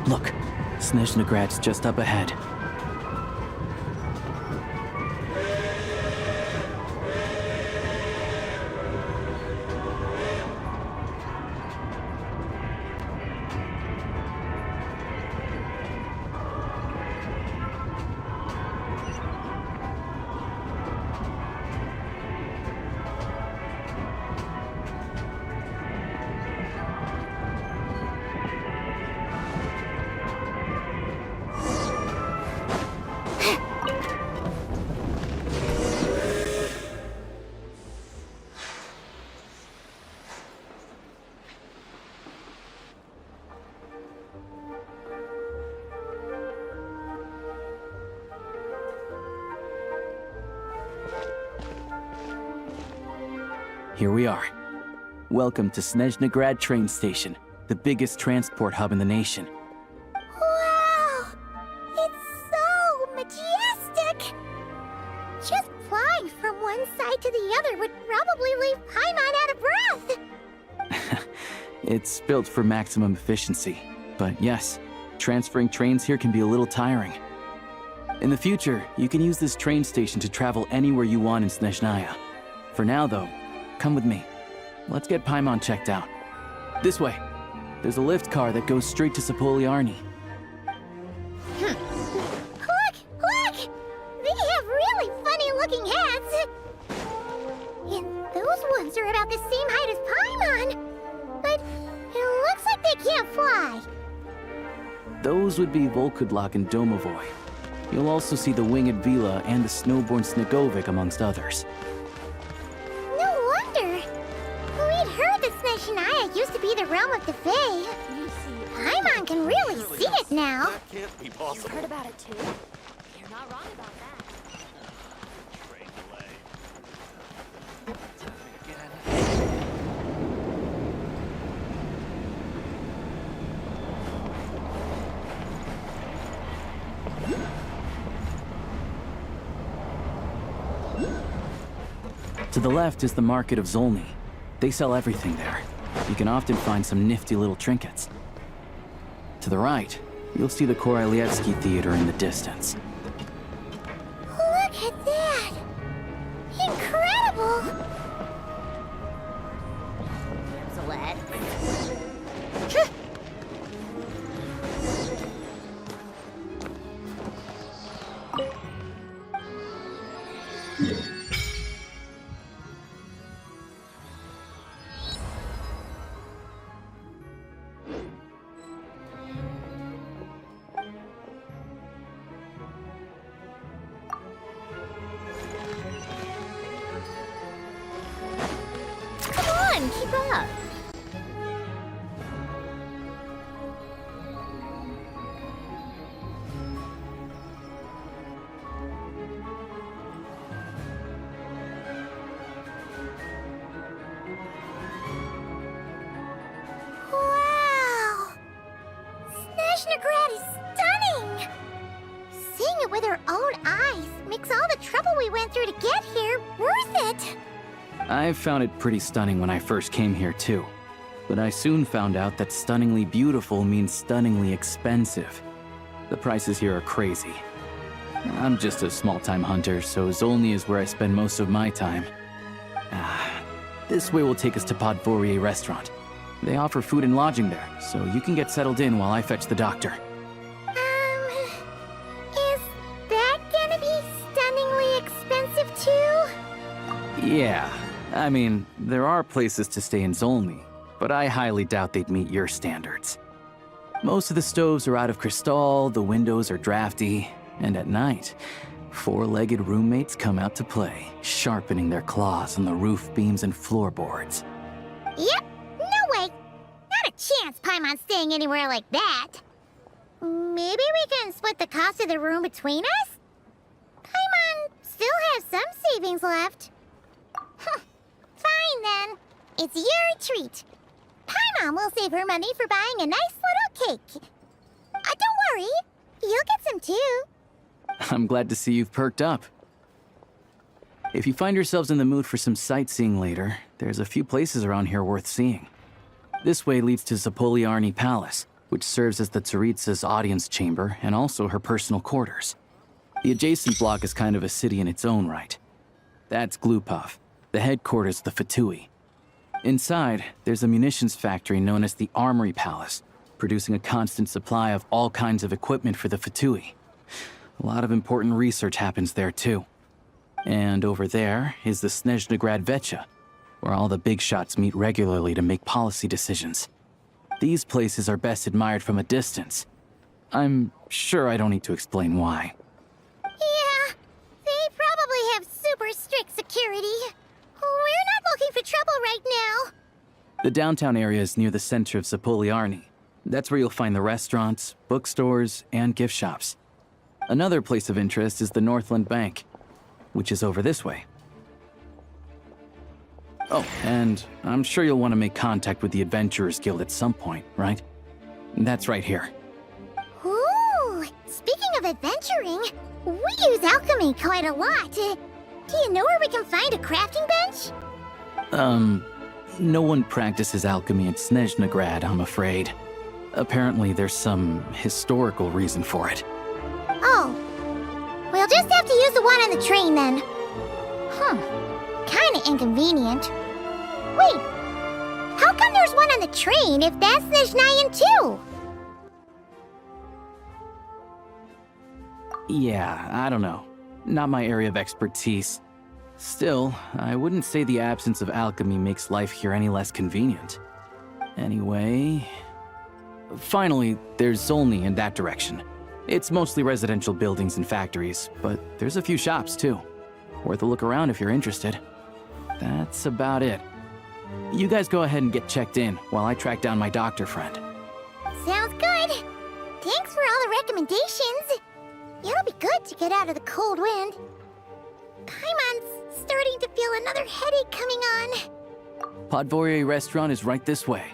Look, Snezhnograd's just up ahead. Here we are. Welcome to Snezhnograd train station, the biggest transport hub in the nation. It's built for maximum efficiency. But yes, transferring trains here can be a little tiring. In the future, you can use this train station to travel anywhere you want in Snezhnaya. For now, though, come with me. Let's get Paimon checked out. This way. There's a lift car that goes straight to Sapoliarni. Look! Look! They have really funny-looking hats! And those ones are about the same height as Paimon! But it looks like they can't fly. Those would be Volkudlak and Domovoy. You'll also see the winged Vila and the snowborn Snegovic amongst others. No wonder! We'd heard that Snezhnaya used to be the realm of the Fae. Paimon can really see it now. Can't be possible. You've heard about it too? You're not wrong about that. To the left is the Market of Zolny. They sell everything there. You can often find some nifty little trinkets. To the right, you'll see the Korolievsky Theater in the distance. Look at that! Incredible! Keep up. Wow! Snezhnograd is stunning! Seeing it with our own eyes makes all the trouble we went through to get here worth it! I found it pretty stunning when I first came here too. But I soon found out that stunningly beautiful means stunningly expensive. The prices here are crazy. I'm just a small-time hunter, so Zolny is where I spend most of my time. This way will take us to Podvorier restaurant. They offer food and lodging there, so you can get settled in while I fetch the doctor. Is that gonna be stunningly expensive too? Yeah, I mean, there are places to stay in Zolny, but I highly doubt they'd meet your standards. Most of the stoves are out of crystal, the windows are drafty, and at night, four-legged roommates come out to play, sharpening their claws on the roof beams and floorboards. Yep, no way! Not a chance Paimon's staying anywhere like that. Maybe we can split the cost of the room between us? Paimon still has some savings left. Fine then. It's your treat. Paimon will save her money for buying a nice little cake. Don't worry, you'll get some too. I'm glad to see you've perked up. If you find yourselves in the mood for some sightseeing later, there's a few places around here worth seeing. This way leads to Sapoliarni Palace, which serves as the Tsaritsa's audience chamber and also her personal quarters. The adjacent block is kind of a city in its own right. That's Glupov, the headquarters of the Fatui. Inside, there's a munitions factory known as the Armory Palace, producing a constant supply of all kinds of equipment for the Fatui. A lot of important research happens there too. And over there is the Snezhnograd Veche, where all the big shots meet regularly to make policy decisions. These places are best admired from a distance. I'm sure I don't need to explain why. Yeah, they probably have super strict security. We're not looking for trouble right now. The downtown area is near the center of Sapoliarni. That's where you'll find the restaurants, bookstores, and gift shops. Another place of interest is the Northland Bank, which is over this way. Oh, and I'm sure you'll want to make contact with the Adventurers Guild at some point, right? That's right here. Ooh, speaking of adventuring, we use alchemy quite a lot. Do you know where we can find a crafting bench? No one practices alchemy in Snezhnograd, I'm afraid. Apparently there's some historical reason for it. Oh. We'll just have to use the one on the train then. Kinda inconvenient. Wait. How come there's one on the train if that's Snezhnayan too? Yeah, I don't know. Not my area of expertise. Still, I wouldn't say the absence of alchemy makes life here any less convenient. Anyway... Finally, there's Zolny in that direction. It's mostly residential buildings and factories, but there's a few shops too. Worth a look around if you're interested. That's about it. You guys go ahead and get checked in while I track down my doctor friend. Sounds good. Thanks for all the recommendations. It'll be good to get out of the cold wind. Paimon's starting to feel another headache coming on. Podvorye restaurant is right this way.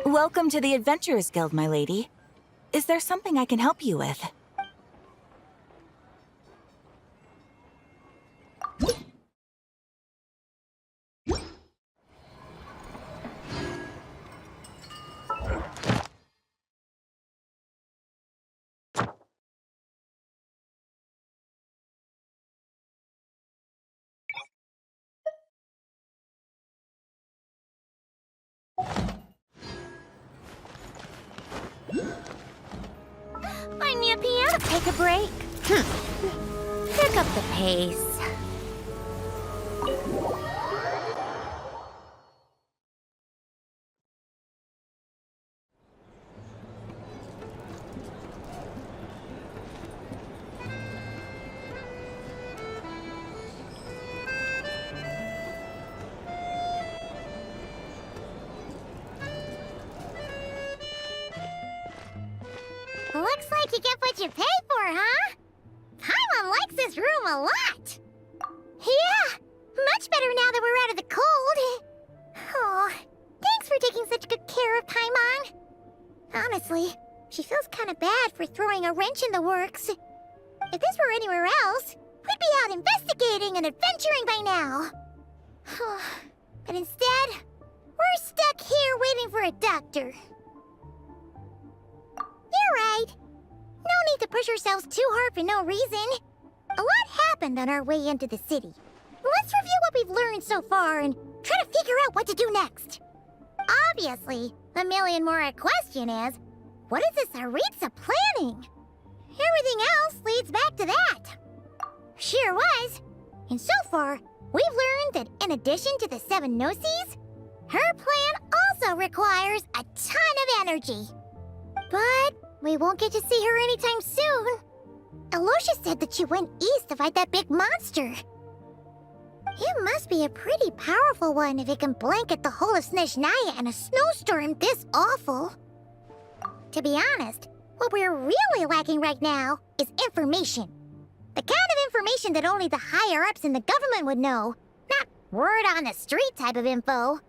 Welcome to the Adventurers Guild, my lady. Is there something I can help you with? I'm Mitya. Take a break. Pick up the pace. Looks like you get what you pay for, huh? Paimon likes this room a lot. Yeah, much better now that we're out of the cold. Oh, thanks for taking such good care of Paimon. Honestly, she feels kind of bad for throwing a wrench in the works. If this were anywhere else, we'd be out investigating and adventuring by now. But instead, we're stuck here waiting for a doctor. You're right. No need to push ourselves too hard for no reason. A lot happened on our way into the city. Let's review what we've learned so far and try to figure out what to do next. Obviously, the million-more question is, what is this Tsaritsa planning? Everything else leads back to that. Sure was. And so far, we've learned that in addition to the 7 Gnosis, her plan also requires a ton of energy. But we won't get to see her anytime soon. Alosha said that she went east to fight that big monster. It must be a pretty powerful one if it can blanket the whole of Snezhnaya in a snowstorm this awful. To be honest, what we're really lacking right now is information. The kind of information that only the higher-ups in the government would know, not word-on-the-street type of info.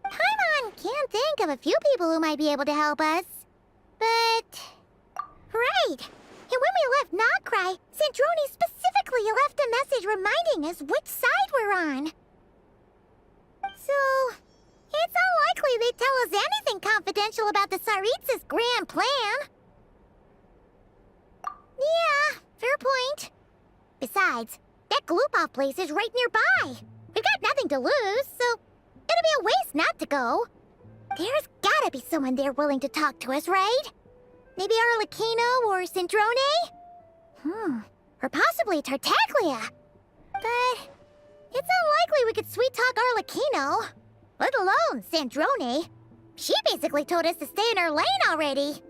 Paimon can't think of a few people who might be able to help us. But... right! And when we left Nokrai, Sandrone specifically left a message reminding us which side we're on. So... it's unlikely they'd tell us anything confidential about the Tsaritsa's grand plan. Yeah, fair point. Besides, that Gloop-off place is right nearby. We've got nothing to lose, so it'll be a waste not to go. There's gotta be someone there willing to talk to us, right? Maybe Arlecchino or Sandrone? Or possibly Tartaglia. But it's unlikely we could sweet-talk Arlecchino. Let alone Sandrone. She basically told us to stay in her lane already.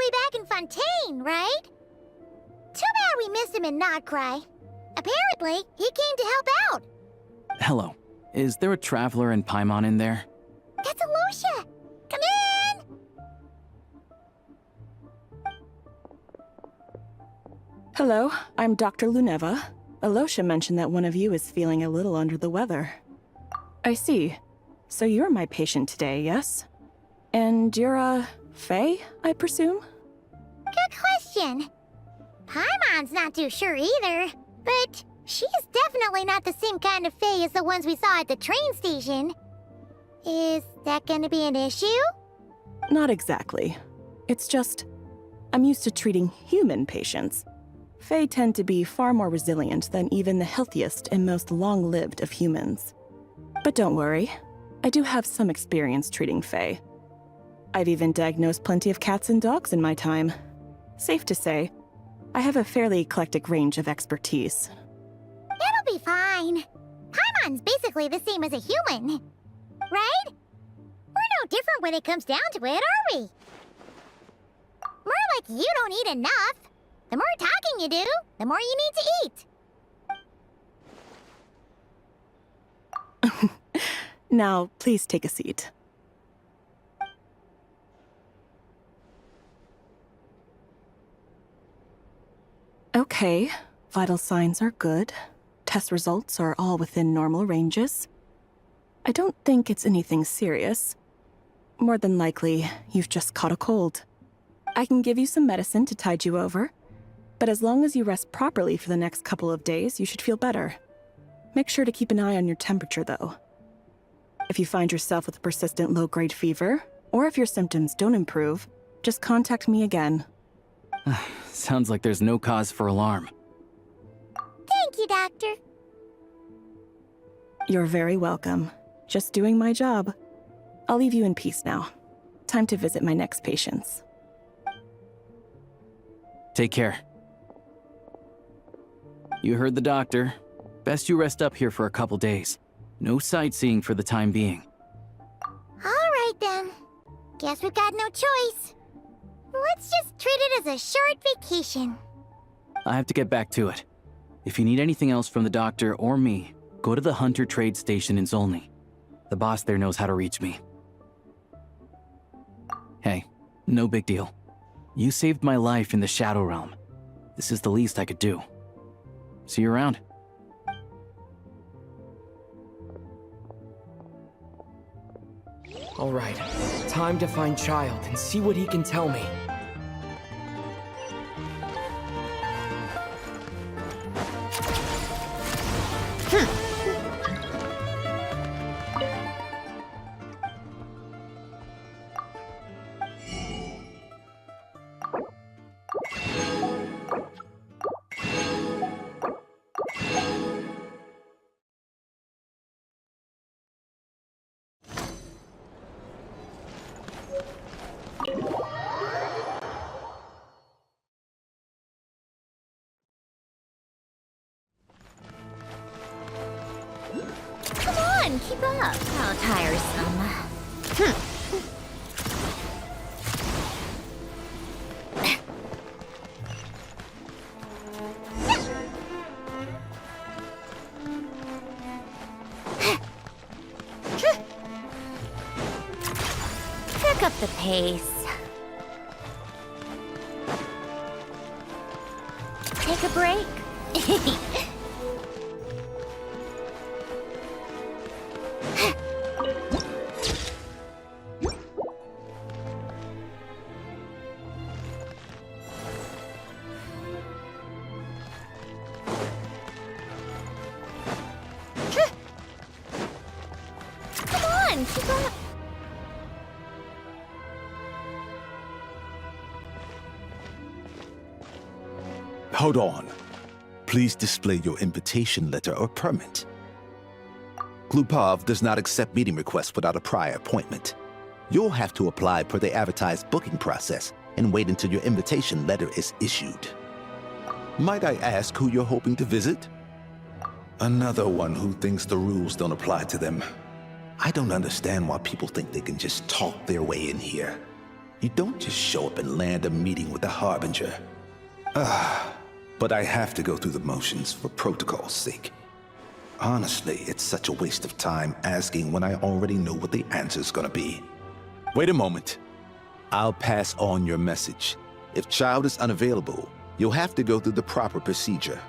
way back in Fontaine, right? Too bad we missed him in Notcry. Apparently, he came to help out. Hello. Is there a traveler in Paimon in there? That's Alosha! Come in! Hello, I'm Dr. Luneva. Alosha mentioned that one of you is feeling a little under the weather. I see. So you're my patient today, yes? And you're a Fae, I presume? Good question. Paimon's not too sure either, but she's definitely not the same kind of Fae as the ones we saw at the train station. Is that gonna be an issue? Not exactly. It's just, I'm used to treating human patients. Fae tend to be far more resilient than even the healthiest and most long-lived of humans. But don't worry, I do have some experience treating Fae. I've even diagnosed plenty of cats and dogs in my time. Safe to say, I have a fairly eclectic range of expertise. It'll be fine. Paimon's basically the same as a human. Right? We're no different when it comes down to it, are we? More like you don't eat enough. The more talking you do, the more you need to eat. Now, please take a seat. Okay, vital signs are good. Test results are all within normal ranges. I don't think it's anything serious. More than likely, you've just caught a cold. I can give you some medicine to tide you over, but as long as you rest properly for the next couple of days, you should feel better. Make sure to keep an eye on your temperature, though. If you find yourself with a persistent low-grade fever, or if your symptoms don't improve, just contact me again. Sounds like there's no cause for alarm. Thank you, Doctor. You're very welcome. Just doing my job. I'll leave you in peace now. Time to visit my next patients. Take care. You heard the doctor. Best you rest up here for a couple days. No sightseeing for the time being. All right, then. Guess we've got no choice. Let's just treat it as a short vacation. I have to get back to it. If you need anything else from the doctor or me, go to the Hunter Trade Station in Zolny. The boss there knows how to reach me. Hey, no big deal. You saved my life in the Shadow Realm. This is the least I could do. See you around. All right, time to find Childe and see what he can tell me. Keep up. How tiresome. Pick up the pace. Take a break. Hold on. Please display your invitation letter or permit. Glupov does not accept meeting requests without a prior appointment. You'll have to apply per the advertised booking process and wait until your invitation letter is issued. Might I ask who you're hoping to visit? Another one who thinks the rules don't apply to them. I don't understand why people think they can just talk their way in here. You don't just show up and land a meeting with the Harbinger. But I have to go through the motions for protocol's sake. Honestly, it's such a waste of time asking when I already know what the answer's gonna be. Wait a moment. I'll pass on your message. If Childe is unavailable, you'll have to go through the proper procedure.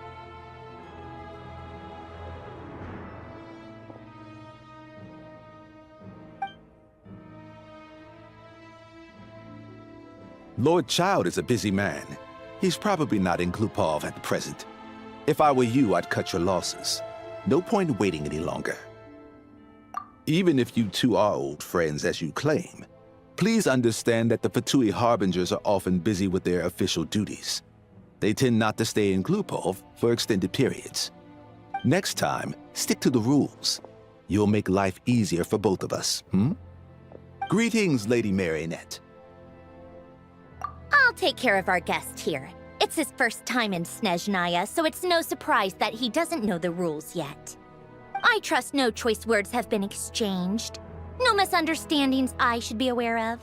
Lord Childe is a busy man. He's probably not in Glupov at the present. If I were you, I'd cut your losses. No point waiting any longer. Even if you two are old friends as you claim, please understand that the Fatui Harbingers are often busy with their official duties. They tend not to stay in Glupov for extended periods. Next time, stick to the rules. You'll make life easier for both of us, Greetings, Lady Marionette. I'll take care of our guest here. It's his first time in Snezhnaya, so it's no surprise that he doesn't know the rules yet. I trust no choice words have been exchanged. No misunderstandings I should be aware of.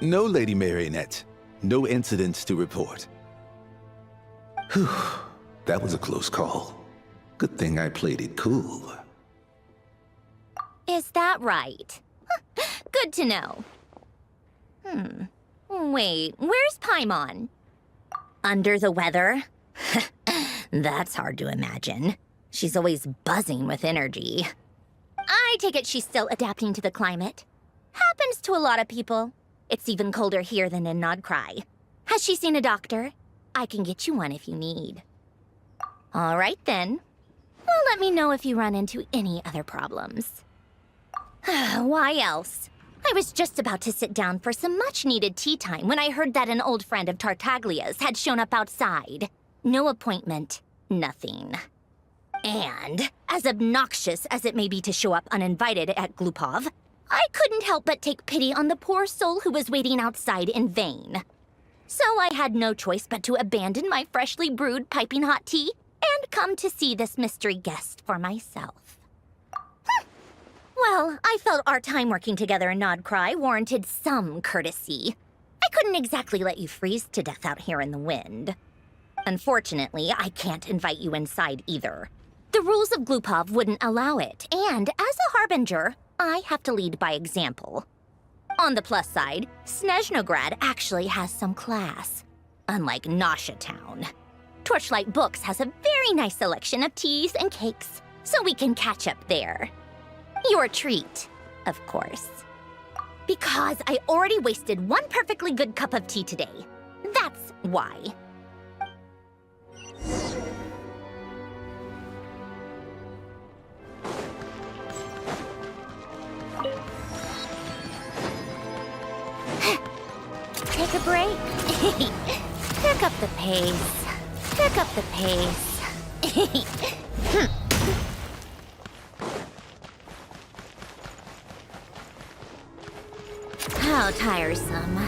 No, Lady Marionette. No incidents to report. Whew, that was a close call. Good thing I played it cool. Is that right? Good to know. Wait, where's Paimon? Under the weather? That's hard to imagine. She's always buzzing with energy. I take it she's still adapting to the climate. Happens to a lot of people. It's even colder here than in Nodcry. Has she seen a doctor? I can get you one if you need. All right then. Well, let me know if you run into any other problems. Why else? I was just about to sit down for some much-needed tea time when I heard that an old friend of Tartaglia's had shown up outside. No appointment, nothing. And, as obnoxious as it may be to show up uninvited at Glupov, I couldn't help but take pity on the poor soul who was waiting outside in vain. So I had no choice but to abandon my freshly brewed piping hot tea and come to see this mystery guest for myself. Well, I felt our time working together in Nodcry warranted some courtesy. I couldn't exactly let you freeze to death out here in the wind. Unfortunately, I can't invite you inside either. The rules of Glupov wouldn't allow it, and as a Harbinger, I have to lead by example. On the plus side, Snezhnograd actually has some class, unlike Nasha Town. Torchlight Books has a very nice selection of teas and cakes, so we can catch up there. Your treat, of course. Because I already wasted one perfectly good cup of tea today. That's why. Take a break. Pick up the pace. Pick up the pace. How tiresome.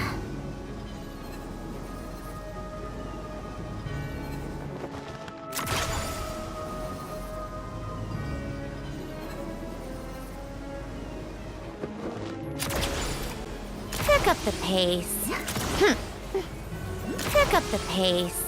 Pick up the pace. Pick up the pace.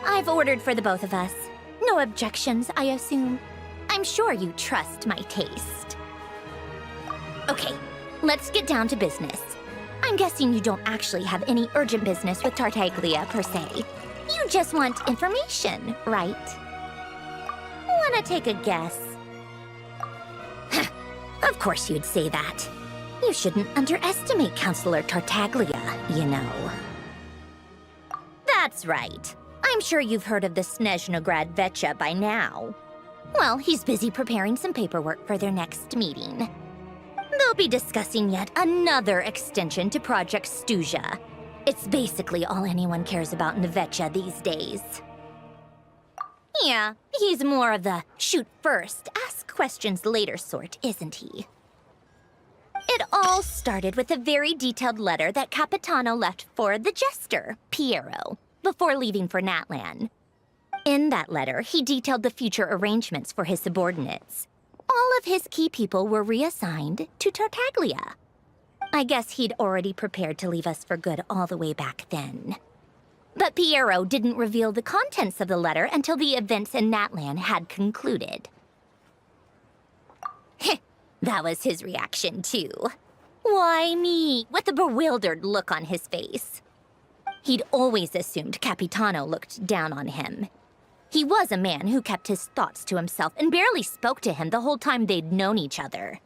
I've ordered for the both of us. No objections, I assume. I'm sure you trust my taste. Okay, let's get down to business. I'm guessing you don't actually have any urgent business with Tartaglia, per se. You just want information, right? Wanna take a guess? Of course you'd say that. You shouldn't underestimate Counselor Tartaglia, you know. That's right. I'm sure you've heard of the Snezhnograd Veche by now. Well, he's busy preparing some paperwork for their next meeting. They'll be discussing yet another extension to Project Stuzha. It's basically all anyone cares about in the Veche these days. Yeah, he's more of the shoot first, ask questions later sort, isn't he? It all started with a very detailed letter that Capitano left for the jester, Piero, before leaving for Natlan. In that letter, he detailed the future arrangements for his subordinates. All of his key people were reassigned to Tartaglia. I guess he'd already prepared to leave us for good all the way back then. But Piero didn't reveal the contents of the letter until the events in Natlan had concluded. That was his reaction, too. Why me? With a bewildered look on his face. He'd always assumed Capitano looked down on him. He was a man who kept his thoughts to himself and barely spoke to him the whole time they'd known each other.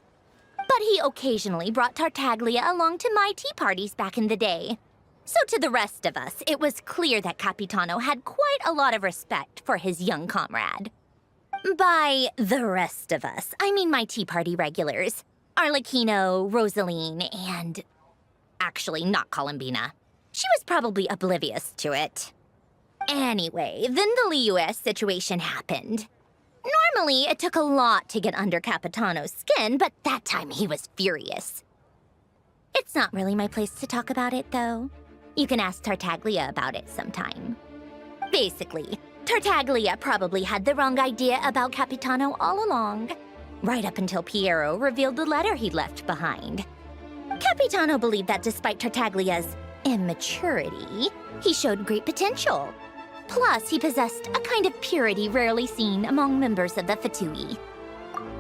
But he occasionally brought Tartaglia along to my tea parties back in the day. So to the rest of us, it was clear that Capitano had quite a lot of respect for his young comrade. By the rest of us, I mean my tea party regulars. Arlecchino, Rosaline, and... actually, not Columbina. She was probably oblivious to it. Anyway, then the Liues situation happened. Normally, it took a lot to get under Capitano's skin, but that time he was furious. It's not really my place to talk about it, though. You can ask Tartaglia about it sometime. Basically, Tartaglia probably had the wrong idea about Capitano all along, right up until Piero revealed the letter he'd left behind. Capitano believed that despite Tartaglia's immaturity, he showed great potential. Plus, he possessed a kind of purity rarely seen among members of the Fatui.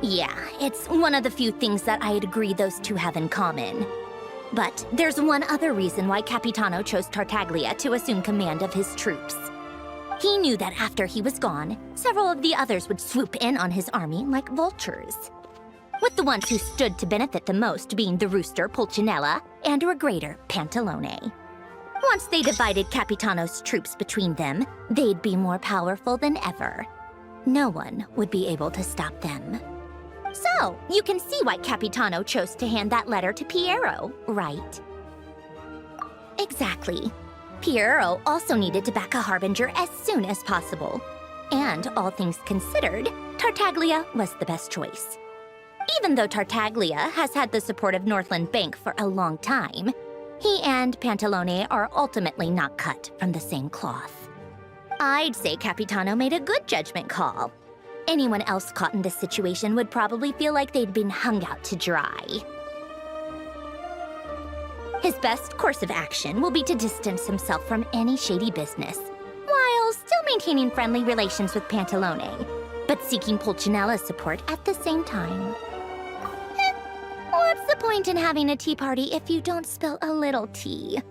Yeah, it's one of the few things that I'd agree those two have in common. But there's one other reason why Capitano chose Tartaglia to assume command of his troops. He knew that after he was gone, several of the others would swoop in on his army like vultures. With the ones who stood to benefit the most being the rooster Pulcinella and Regrator Pantalone. Once they divided Capitano's troops between them, they'd be more powerful than ever. No one would be able to stop them. So, you can see why Capitano chose to hand that letter to Piero, right? Exactly. Piero also needed to back a harbinger as soon as possible. And all things considered, Tartaglia was the best choice. Even though Tartaglia has had the support of Northland Bank for a long time, he and Pantalone are ultimately not cut from the same cloth. I'd say Capitano made a good judgment call. Anyone else caught in this situation would probably feel like they'd been hung out to dry. His best course of action will be to distance himself from any shady business, while still maintaining friendly relations with Pantalone, but seeking Pulcinella's support at the same time. What's the point in having a tea party if you don't spill a little tea?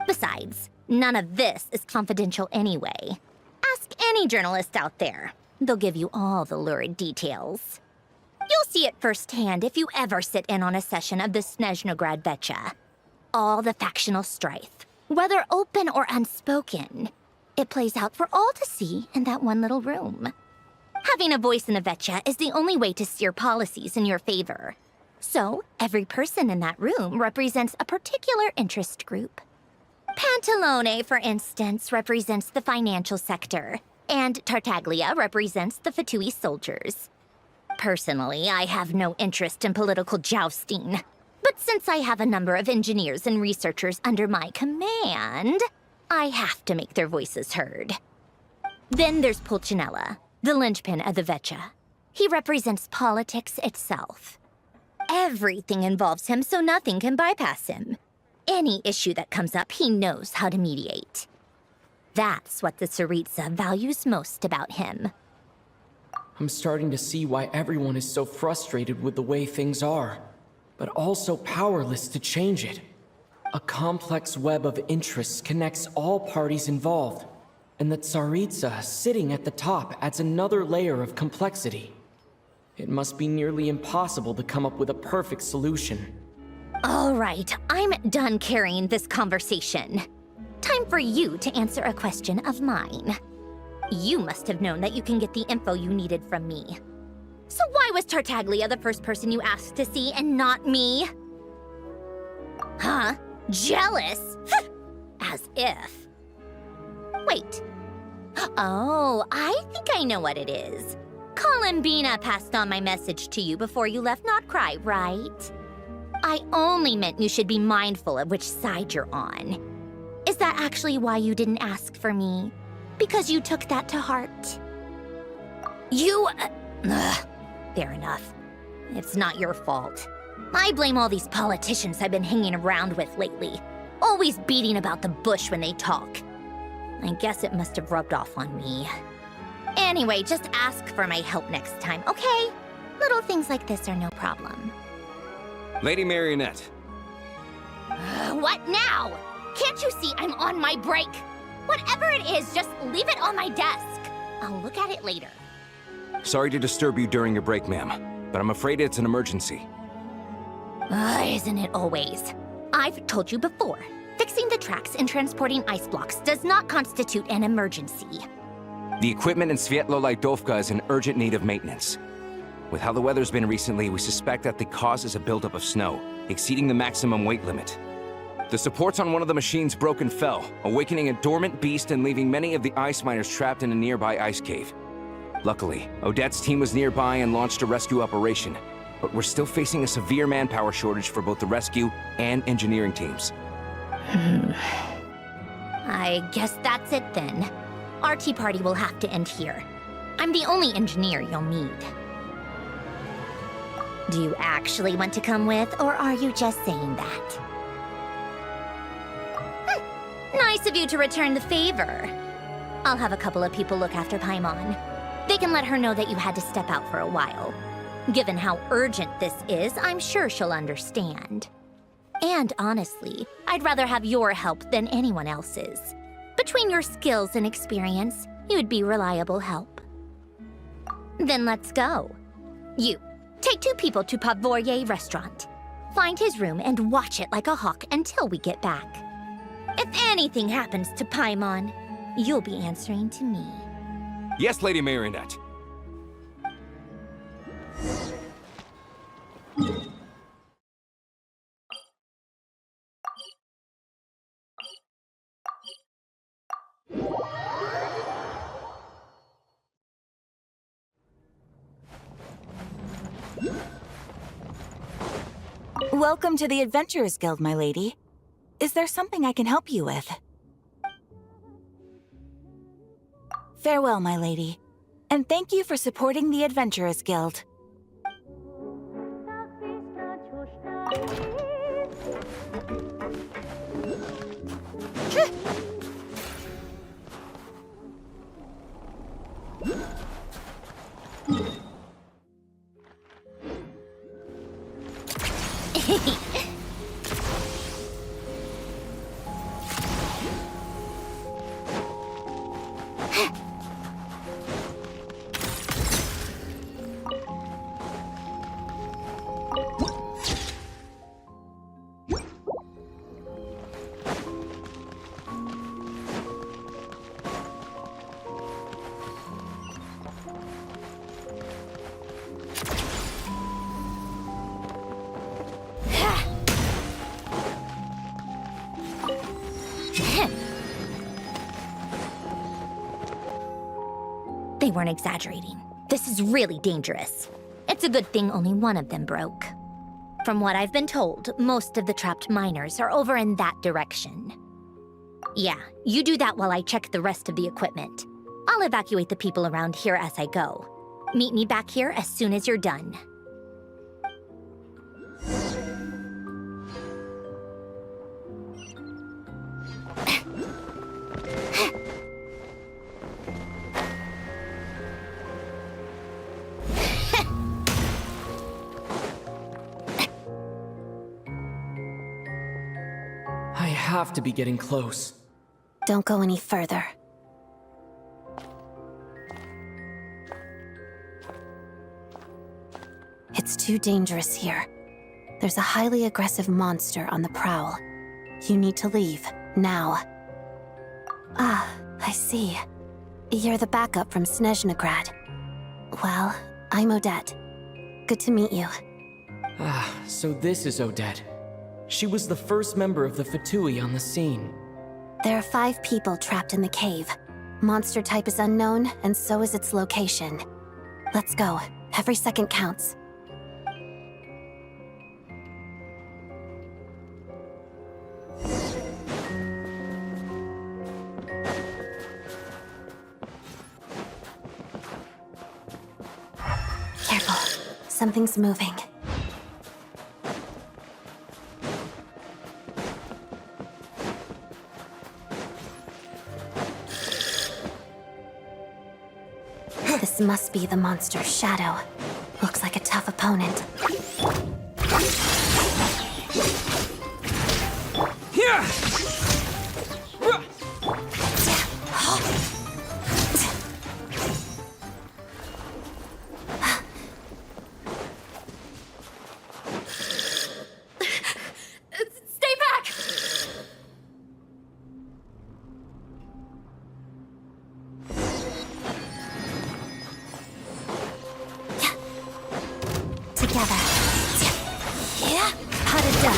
Besides, none of this is confidential anyway. Ask any journalist out there. They'll give you all the lurid details. You'll see it firsthand if you ever sit in on a session of the Snezhnograd Veche. All the factional strife, whether open or unspoken, it plays out for all to see in that one little room. Having a voice in the Veche is the only way to steer policies in your favor. So, every person in that room represents a particular interest group. Pantalone, for instance, represents the financial sector, and Tartaglia represents the Fatui soldiers. Personally, I have no interest in political jousting. But since I have a number of engineers and researchers under my command, I have to make their voices heard. Then there's Pulcinella, the linchpin of the Veche. He represents politics itself. Everything involves him, so nothing can bypass him. Any issue that comes up, he knows how to mediate. That's what the Tsaritsa values most about him. I'm starting to see why everyone is so frustrated with the way things are, but also powerless to change it. A complex web of interests connects all parties involved, and the Tsaritsa sitting at the top adds another layer of complexity. It must be nearly impossible to come up with a perfect solution. All right, I'm done carrying this conversation. Time for you to answer a question of mine. You must have known that you can get the info you needed from me. So why was Tartaglia the first person you asked to see and not me? Huh? Jealous? As if. Wait. Oh, I think I know what it is. Columbina passed on my message to you before you left Notcry, right? I only meant you should be mindful of which side you're on. Is that actually why you didn't ask for me? Because you took that to heart? Fair enough. It's not your fault. I blame all these politicians I've been hanging around with lately. Always beating about the bush when they talk. I guess it must have rubbed off on me. Anyway, just ask for my help next time, okay? Little things like this are no problem. Lady Marionette. What now? Can't you see I'm on my break? Whatever it is, just leave it on my desk. I'll look at it later. Sorry to disturb you during your break, ma'am, but I'm afraid it's an emergency. Isn't it always? I've told you before, fixing the tracks and transporting ice blocks does not constitute an emergency. The equipment in Svietlolaidovka is in urgent need of maintenance. With how the weather's been recently, we suspect that the cause is a buildup of snow, exceeding the maximum weight limit. The supports on one of the machines broke and fell, awakening a dormant beast and leaving many of the ice miners trapped in a nearby ice cave. Luckily, Odette's team was nearby and launched a rescue operation, but we're still facing a severe manpower shortage for both the rescue and engineering teams. I guess that's it then. Our tea party will have to end here. I'm the only engineer you'll need. Do you actually want to come with, or are you just saying that? Nice of you to return the favor. I'll have a couple of people look after Paimon. They can let her know that you had to step out for a while. Given how urgent this is, I'm sure she'll understand. And honestly, I'd rather have your help than anyone else's. Between your skills and experience, you'd be reliable help. Then let's go. You, take 2 people to Pavoyer restaurant. Find his room and watch it like a hawk until we get back. If anything happens to Paimon, you'll be answering to me. Yes, Lady Marionette. Welcome to the Adventurers Guild, my lady. Is there something I can help you with? Farewell, my lady. And thank you for supporting the Adventurers Guild. They weren't exaggerating. This is really dangerous. It's a good thing only one of them broke. From what I've been told, most of the trapped miners are over in that direction. Yeah, you do that while I check the rest of the equipment. I'll evacuate the people around here as I go. Meet me back here as soon as you're done. I have to be getting close. Don't go any further. too dangerous here. There's a highly aggressive monster on the prowl. You need to leave, now. Ah, I see. You're the backup from Snezhnograd. Well, I'm Odette. Good to meet you. Ah, so this is Odette. She was the first member of the Fatui on the scene. There are 5 people trapped in the cave. Monster type is unknown, and so is its location. Let's go. Every second counts. Careful. Something's moving. This must be the monster's shadow. Looks like a tough opponent. Stay back! Together. Yeah. Harada.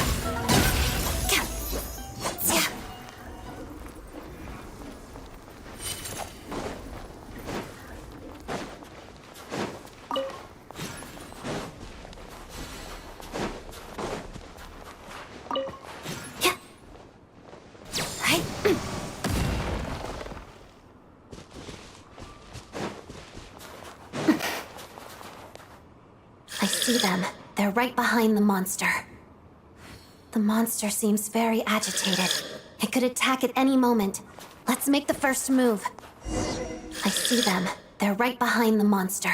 I see them. They're right behind the monster. The monster seems very agitated. It could attack at any moment. Let's make the first move. I see them. They're right behind the monster.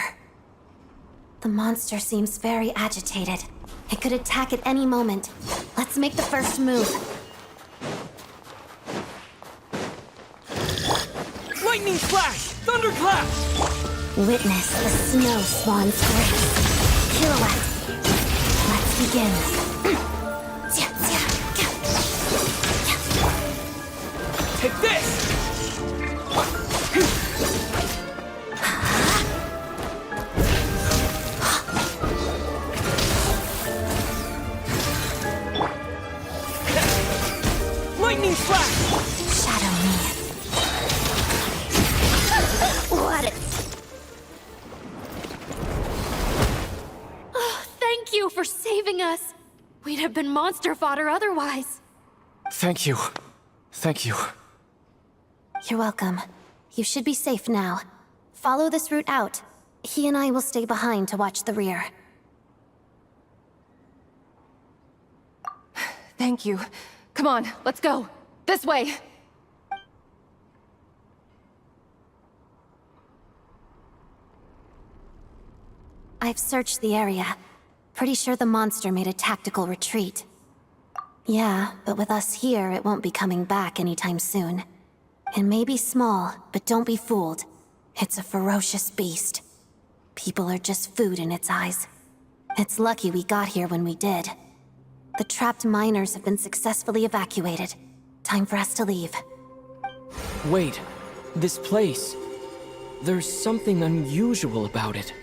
The monster seems very agitated. It could attack at any moment. Let's make the first move. Lightning flash! Thunderclap! Witness the snow swan's grace. Pirouette. Let's begin. Take this! Lightning flash! Shadow me. What it? Oh, thank you for saving us. We'd have been monster fodder otherwise. Thank you. Thank you. You're welcome. You should be safe now. Follow this route out. He and I will stay behind to watch the rear. Thank you. Come on, let's go. This way. I've searched the area. Pretty sure the monster made a tactical retreat. Yeah, but with us here, it won't be coming back anytime soon. It may be small, but don't be fooled. It's a ferocious beast. People are just food in its eyes. It's lucky we got here when we did. The trapped miners have been successfully evacuated. Time for us to leave. Wait, this place. There's something unusual about it.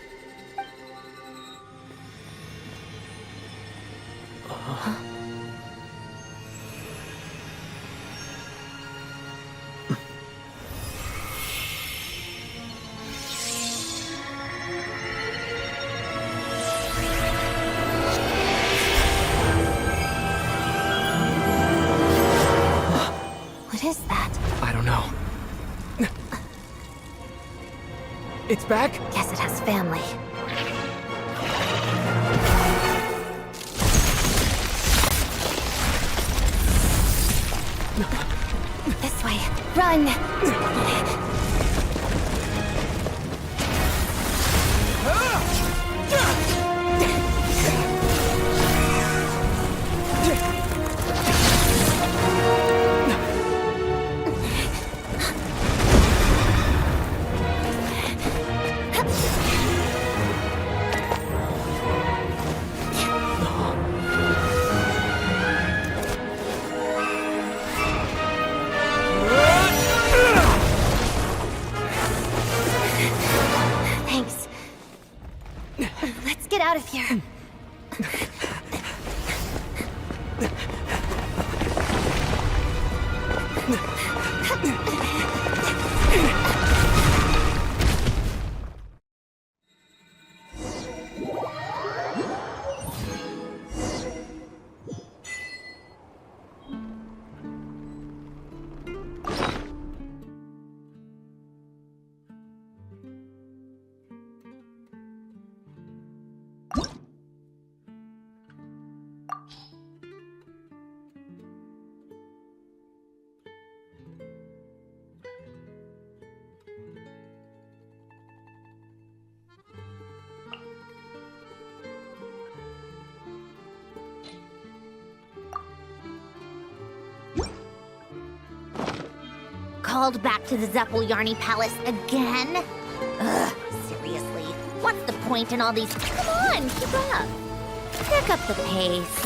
What is that? I don't know. It's back? Guess it has family. This way. Run! Called back to the Zeppeljärni Palace again? Ugh, seriously. What's the point in all these? Come on, keep up. Pick up the pace.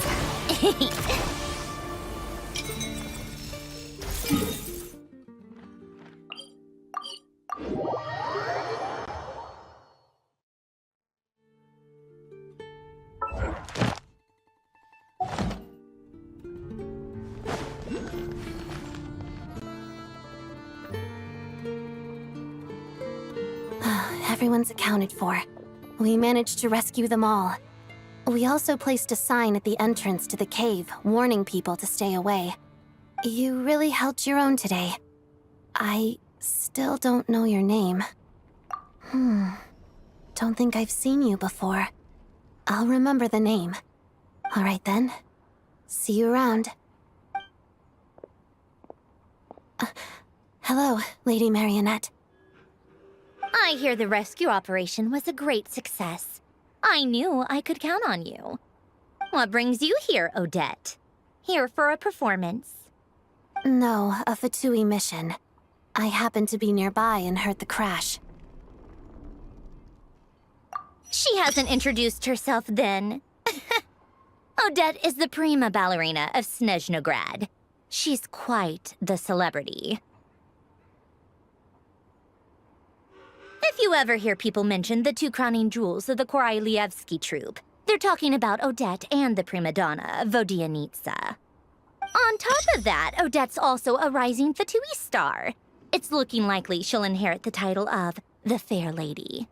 Everyone's accounted for. We managed to rescue them all. We also placed a sign at the entrance to the cave, warning people to stay away. You really held your own today. I still don't know your name. Don't think I've seen you before. I'll remember the name. All right then. See you around. Hello, Lady Marionette. I hear the rescue operation was a great success. I knew I could count on you. What brings you here, Odette? Here for a performance? No, a Fatui mission. I happened to be nearby and heard the crash. She hasn't introduced herself then. Odette is the prima ballerina of Snezhnograd. She's quite the celebrity. If you ever hear people mention the two crowning jewels of the Korolievsky troupe, they're talking about Odette and the prima donna, Vodyanitsa. On top of that, Odette's also a rising Fatui star. It's looking likely she'll inherit the title of the Fair Lady.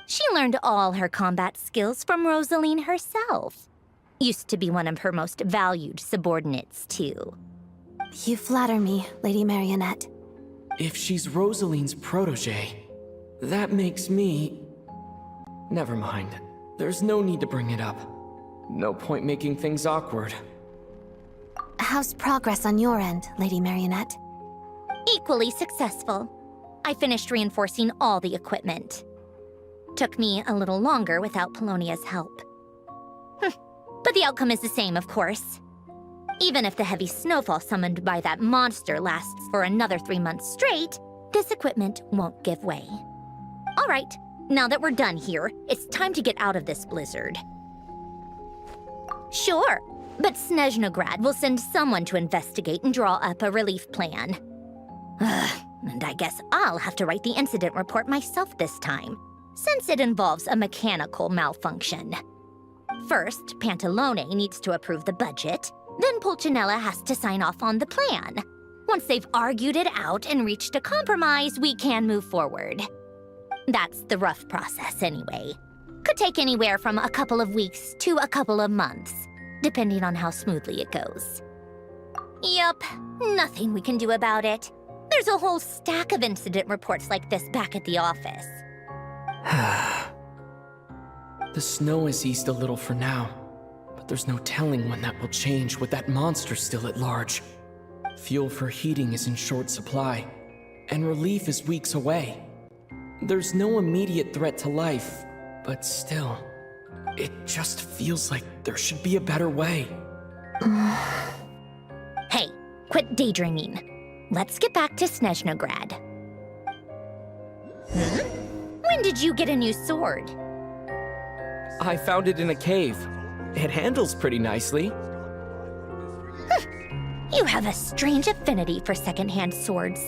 She learned all her combat skills from Rosaline herself. Used to be one of her most valued subordinates, too. You flatter me, Lady Marionette. If she's Rosaline's protege, that makes me... Never mind. There's no need to bring it up. No point making things awkward. How's progress on your end, Lady Marionette? Equally successful. I finished reinforcing all the equipment. Took me a little longer without Polonia's help. But the outcome is the same, of course. Even if the heavy snowfall summoned by that monster lasts for another 3 months straight, this equipment won't give way. All right, now that we're done here, it's time to get out of this blizzard. Sure, but Snezhnograd will send someone to investigate and draw up a relief plan. And I guess I'll have to write the incident report myself this time, since it involves a mechanical malfunction. First, Pantalone needs to approve the budget, then Pulcinella has to sign off on the plan. Once they've argued it out and reached a compromise, we can move forward. That's the rough process anyway. Could take anywhere from a couple of weeks to a couple of months, depending on how smoothly it goes. Yup, nothing we can do about it. There's a whole stack of incident reports like this back at the office. The snow has eased a little for now, but there's no telling when that will change with that monster still at large. Fuel for heating is in short supply, and relief is weeks away. There's no immediate threat to life, but still, it just feels like there should be a better way. Hey, quit daydreaming. Let's get back to Snezhnograd. When did you get a new sword? I found it in a cave. It handles pretty nicely. You have a strange affinity for second-hand swords.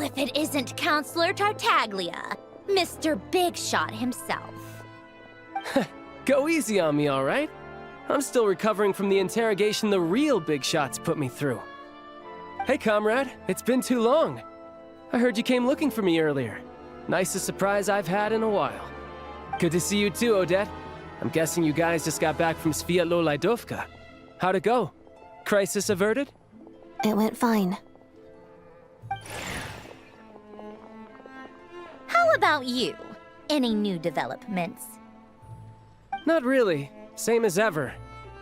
if it isn't Counselor Tartaglia, Mr. Big Shot himself. Go easy on me, all right? I'm still recovering from the interrogation the real Big Shots put me through. Hey, comrade, it's been too long. I heard you came looking for me earlier. Nicest surprise I've had in a while. Good to see you too, Odette. I'm guessing you guys just got back from Sviatlo-Lajdovka. How'd it go? Crisis averted? It went fine. How about you? Any new developments? Not really. Same as ever.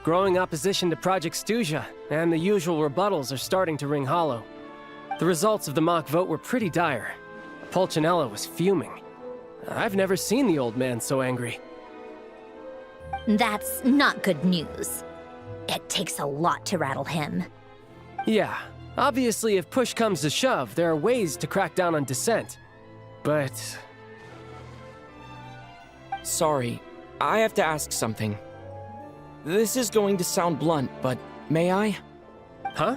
Growing opposition to Project Stuzha, and the usual rebuttals are starting to ring hollow. The results of the mock vote were pretty dire. Pulcinella was fuming. I've never seen the old man so angry. That's not good news. It takes a lot to rattle him. Yeah, obviously if push comes to shove, there are ways to crack down on dissent. But... Sorry, I have to ask something. This is going to sound blunt, but may I? Huh?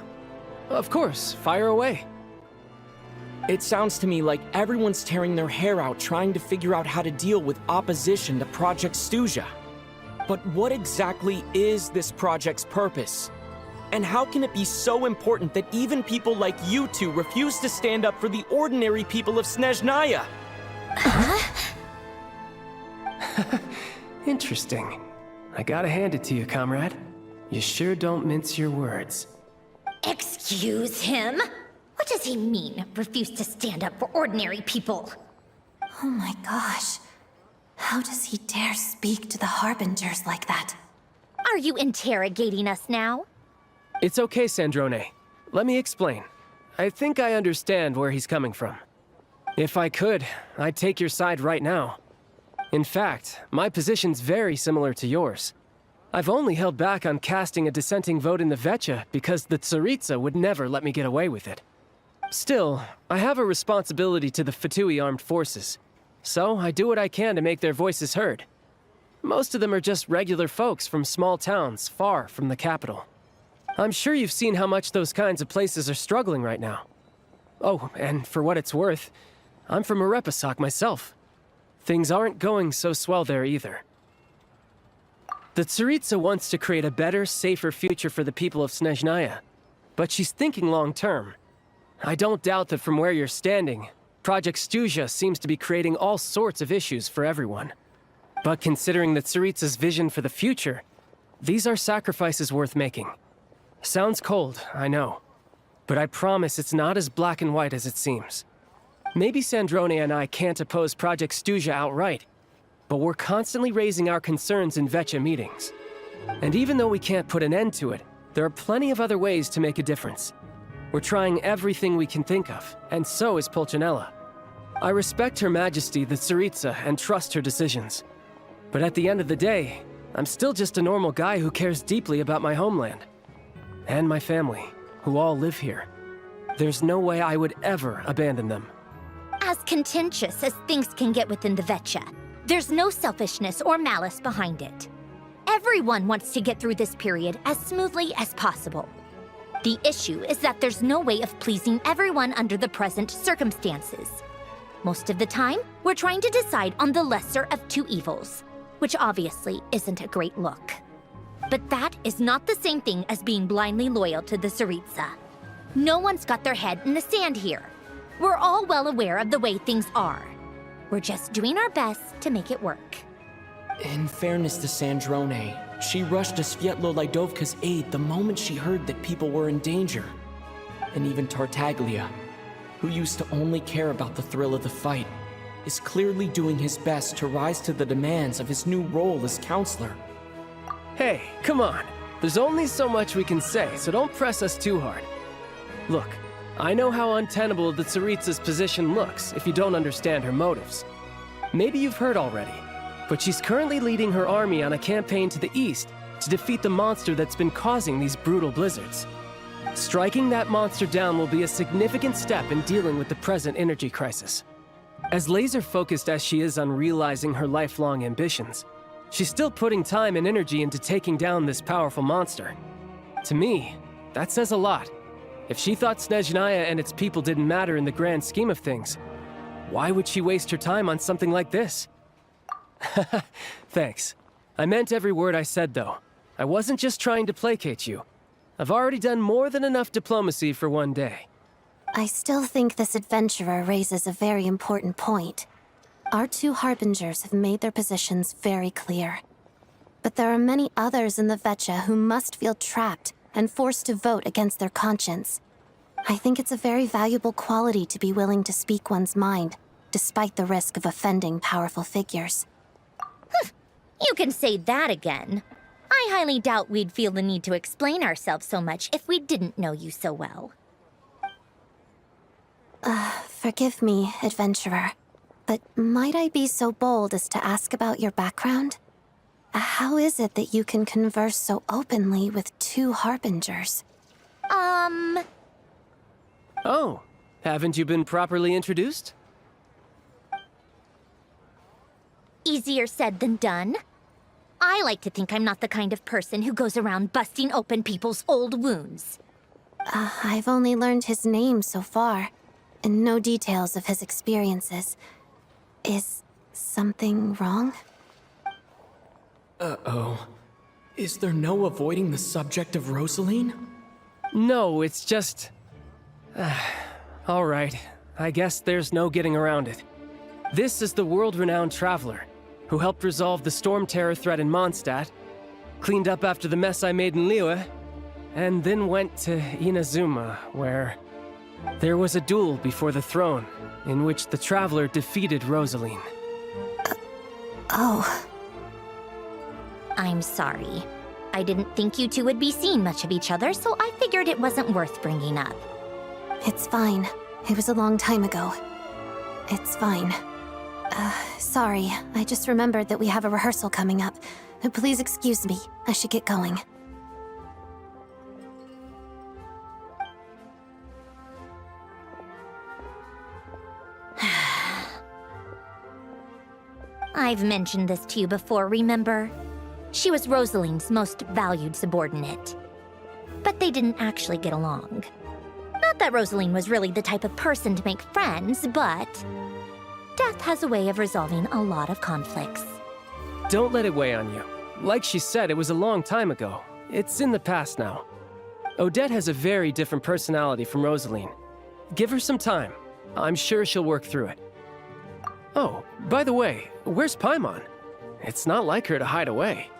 Of course, fire away. It sounds to me like everyone's tearing their hair out trying to figure out how to deal with opposition to Project Stuzha. But what exactly is this project's purpose? And how can it be so important that even people like you two refuse to stand up for the ordinary people of Snezhnaya? Interesting. I gotta hand it to you, comrade. You sure don't mince your words. Excuse him? What does he mean, refuse to stand up for ordinary people? Oh my gosh. How does he dare speak to the Harbingers like that? Are you interrogating us now? It's okay, Sandrone. Let me explain. I think I understand where he's coming from. If I could, I'd take your side right now. In fact, my position's very similar to yours. I've only held back on casting a dissenting vote in the Veche because the Tsaritsa would never let me get away with it. Still, I have a responsibility to the Fatui armed forces, so I do what I can to make their voices heard. Most of them are just regular folks from small towns far from the capital. I'm sure you've seen how much those kinds of places are struggling right now. Oh, and for what it's worth, I'm from Arepasak myself. Things aren't going so swell there either. The Tsaritsa wants to create a better, safer future for the people of Snezhnaya, but she's thinking long-term. I don't doubt that from where you're standing, Project Stuzha seems to be creating all sorts of issues for everyone. But considering the Tsaritsa's vision for the future, these are sacrifices worth making. Sounds cold, I know, but I promise it's not as black and white as it seems. Maybe Sandrone and I can't oppose Project Stuzha outright, but we're constantly raising our concerns in Veche meetings. And even though we can't put an end to it, there are plenty of other ways to make a difference. We're trying everything we can think of, and so is Pulcinella. I respect Her Majesty, the Tsaritsa, and trust her decisions. But at the end of the day, I'm still just a normal guy who cares deeply about my homeland. And my family, who all live here. There's no way I would ever abandon them. As contentious as things can get within the Veche, there's no selfishness or malice behind it. Everyone wants to get through this period as smoothly as possible. The issue is that there's no way of pleasing everyone under the present circumstances. Most of the time, we're trying to decide on the lesser of two evils, which obviously isn't a great look. But that is not the same thing as being blindly loyal to the Tsaritsa. No one's got their head in the sand here. We're all well aware of the way things are. We're just doing our best to make it work. In fairness to Sandrone, she rushed to Sviatlo-Lajdovka's aid the moment she heard that people were in danger. And even Tartaglia, who used to only care about the thrill of the fight, is clearly doing his best to rise to the demands of his new role as counselor. Hey, come on. There's only so much we can say, so don't press us too hard. Look, I know how untenable the Tsaritsa's position looks if you don't understand her motives. Maybe you've heard already, but she's currently leading her army on a campaign to the east to defeat the monster that's been causing these brutal blizzards. Striking that monster down will be a significant step in dealing with the present energy crisis. As laser-focused as she is on realizing her lifelong ambitions, she's still putting time and energy into taking down this powerful monster. To me, that says a lot. If she thought Snezhnaya and its people didn't matter in the grand scheme of things, why would she waste her time on something like this? Thanks. I meant every word I said, though. I wasn't just trying to placate you. I've already done more than enough diplomacy for one day. I still think this adventurer raises a very important point. Our two harbingers have made their positions very clear. But there are many others in the Veche who must feel trapped and forced to vote against their conscience. I think it's a very valuable quality to be willing to speak one's mind, despite the risk of offending powerful figures. You can say that again. I highly doubt we'd feel the need to explain ourselves so much if we didn't know you so well. Forgive me, adventurer, but might I be so bold as to ask about your background? How is it that you can converse so openly with two harbingers? Oh, haven't you been properly introduced? Easier said than done. I like to think I'm not the kind of person who goes around busting open people's old wounds. I've only learned his name so far, and no details of his experiences. Is something wrong? Uh-oh. Is there no avoiding the subject of Rosaline? No, it's just... all right. I guess there's no getting around it. This is the world-renowned traveler, who helped resolve the storm terror threat in Mondstadt, cleaned up after the mess I made in Liyue, and then went to Inazuma, where there was a duel before the throne, in which the traveler defeated Rosaline. Oh. I'm sorry. I didn't think you two would be seeing much of each other, so I figured it wasn't worth bringing up. It's fine. It was a long time ago. It's fine. Sorry. I just remembered that we have a rehearsal coming up. Please excuse me. I should get going. I've mentioned this to you before, remember? She was Rosaline's most valued subordinate. But they didn't actually get along. Not that Rosaline was really the type of person to make friends, but death has a way of resolving a lot of conflicts. Don't let it weigh on you. Like she said, it was a long time ago. It's in the past now. Odette has a very different personality from Rosaline. Give her some time. I'm sure she'll work through it. Oh, by the way, where's Paimon? It's not like her to hide away.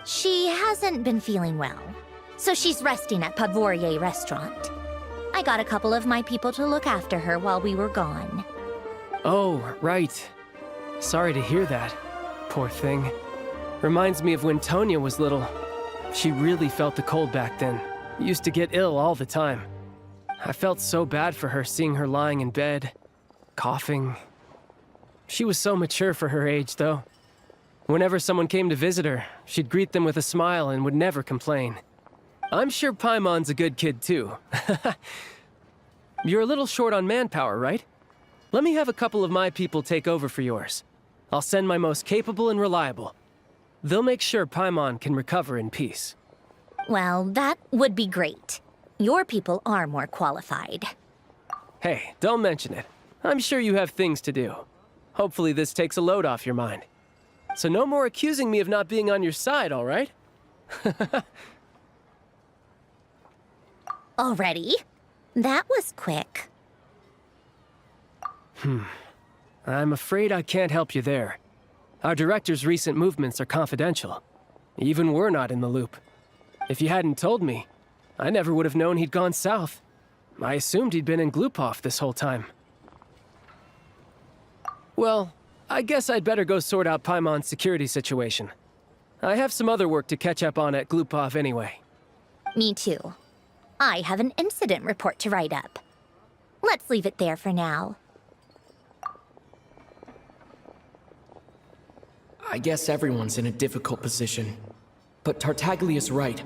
She hasn't been feeling well, so she's resting at Pavorier Restaurant. I got a couple of my people to look after her while we were gone. Oh, right. Sorry to hear that. Poor thing. Reminds me of when Tonya was little. She really felt the cold back then. Used to get ill all the time. I felt so bad for her seeing her lying in bed, coughing. She was so mature for her age, though. Whenever someone came to visit her, she'd greet them with a smile and would never complain. I'm sure Paimon's a good kid, too. You're a little short on manpower, right? Let me have a couple of my people take over for yours. I'll send my most capable and reliable. They'll make sure Paimon can recover in peace. Well, that would be great. Your people are more qualified. Hey, don't mention it. I'm sure you have things to do. Hopefully this takes a load off your mind. So no more accusing me of not being on your side, all right? Already? That was quick. I'm afraid I can't help you there. Our director's recent movements are confidential. Even we're not in the loop. If you hadn't told me, I never would have known he'd gone south. I assumed he'd been in Glupov this whole time. Well, I guess I'd better go sort out Paimon's security situation. I have some other work to catch up on at Glupov anyway. Me too. I have an incident report to write up. Let's leave it there for now. I guess everyone's in a difficult position. But Tartaglia's right.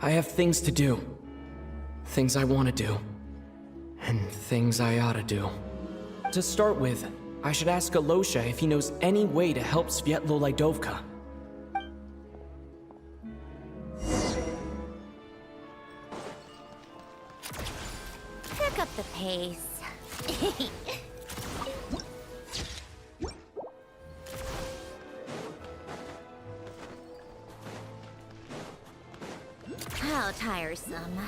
I have things to do. Things I want to do. And things I ought to do. To start with, I should ask Alosha if he knows any way to help Svietlo Lydovka. pace. How tiresome.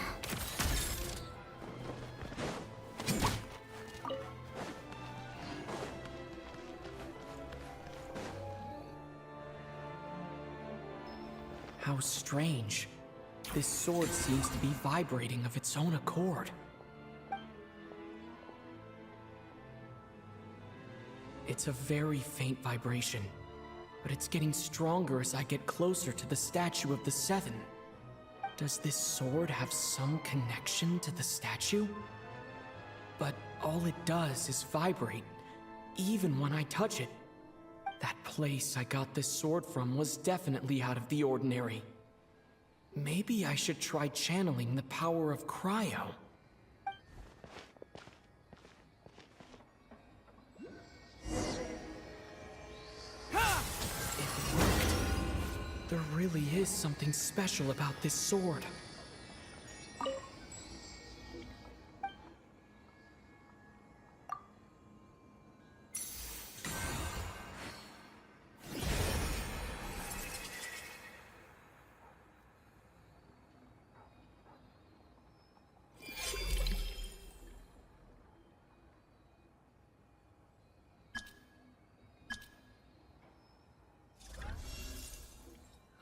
How strange. This sword seems to be vibrating of its own accord. It's a very faint vibration, but it's getting stronger as I get closer to the statue of the Seven. Does this sword have some connection to the statue? But all it does is vibrate, even when I touch it. That place I got this sword from was definitely out of the ordinary. Maybe I should try channeling the power of cryo. It worked. There really is something special about this sword.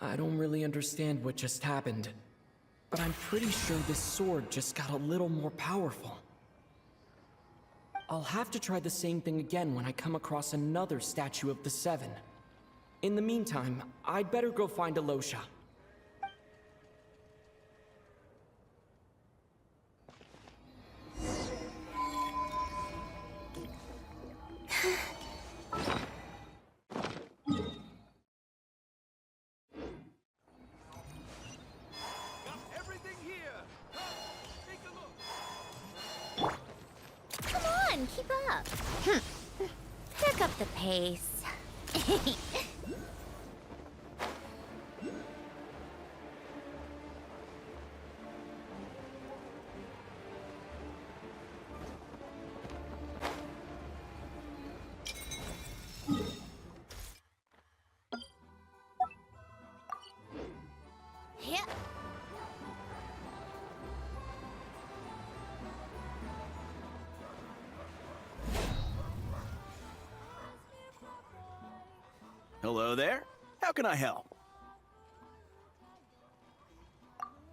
I don't really understand what just happened, but I'm pretty sure this sword just got a little more powerful. I'll have to try the same thing again when I come across another statue of the Seven. In the meantime, I'd better go find Alosha. Keep up. Pick up the pace. Yeah. Hello there. How can I help?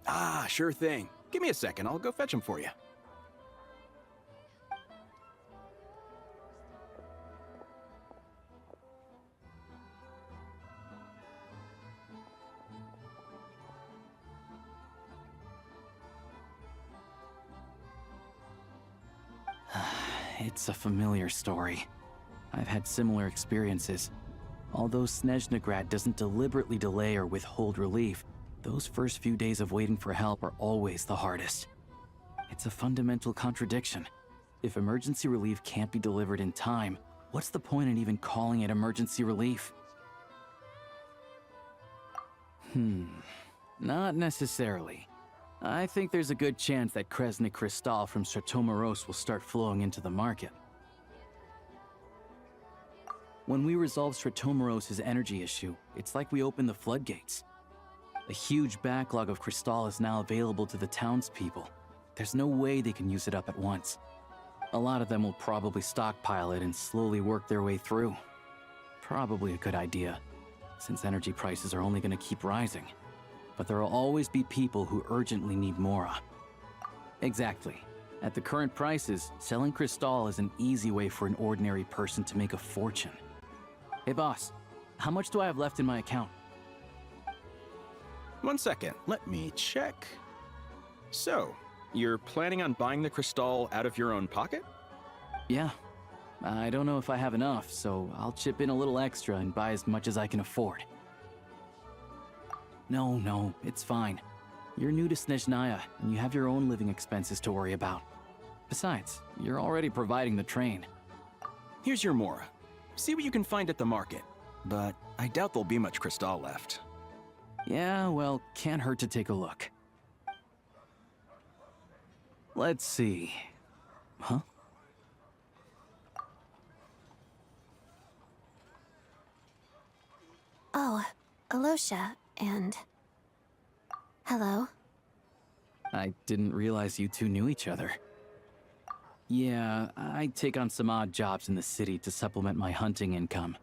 Ah, sure thing. Give me a second. I'll go fetch him for you. It's a familiar story. I've had similar experiences. Although Snezhnograd doesn't deliberately delay or withhold relief, those first few days of waiting for help are always the hardest. It's a fundamental contradiction. If emergency relief can't be delivered in time, what's the point in even calling it emergency relief? Not necessarily. I think there's a good chance that Kresnik Crystal from Sratomaros will start flowing into the market. When we resolve Sratomaros' energy issue, it's like we open the floodgates. A huge backlog of crystal is now available to the townspeople. There's no way they can use it up at once. A lot of them will probably stockpile it and slowly work their way through. Probably a good idea, since energy prices are only going to keep rising. But there will always be people who urgently need Mora. Exactly. At the current prices, selling crystal is an easy way for an ordinary person to make a fortune. Hey boss, how much do I have left in my account? 1 second, let me check. So, you're planning on buying the crystal out of your own pocket? Yeah. I don't know if I have enough, so I'll chip in a little extra and buy as much as I can afford. No, it's fine. You're new to Snezhnaya, and you have your own living expenses to worry about. Besides, you're already providing the train. Here's your Mora. See what you can find at the market, but I doubt there'll be much crystal left. Yeah, well, can't hurt to take a look. Let's see. Huh? Oh, Alosha, and... Hello. I didn't realize you two knew each other. Yeah, I take on some odd jobs in the city to supplement my hunting income.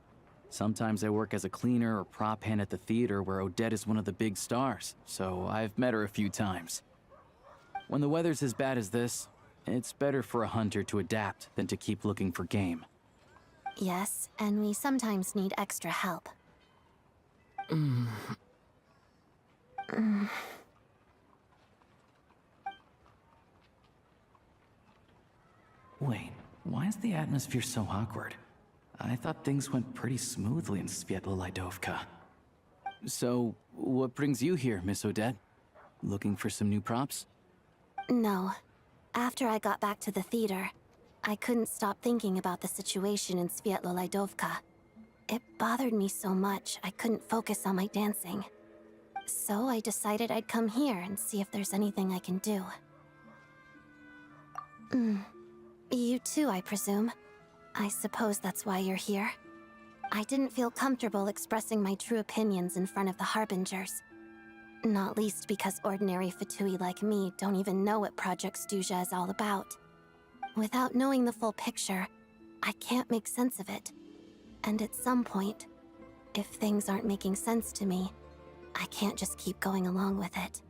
Sometimes I work as a cleaner or prop hand at the theater where Odette is one of the big stars, so I've met her a few times. When the weather's as bad as this, it's better for a hunter to adapt than to keep looking for game. Yes, and we sometimes need extra help. Wait, why is the atmosphere so awkward? I thought things went pretty smoothly in Svietlolaidovka. So, what brings you here, Miss Odette? Looking for some new props? No. After I got back to the theater, I couldn't stop thinking about the situation in Svietlolaidovka. It bothered me so much, I couldn't focus on my dancing. So I decided I'd come here and see if there's anything I can do. You too, I presume. I suppose that's why you're here. I didn't feel comfortable expressing my true opinions in front of the Harbingers. Not least because ordinary Fatui like me don't even know what Project Stuzha is all about. Without knowing the full picture, I can't make sense of it. And at some point, if things aren't making sense to me, I can't just keep going along with it.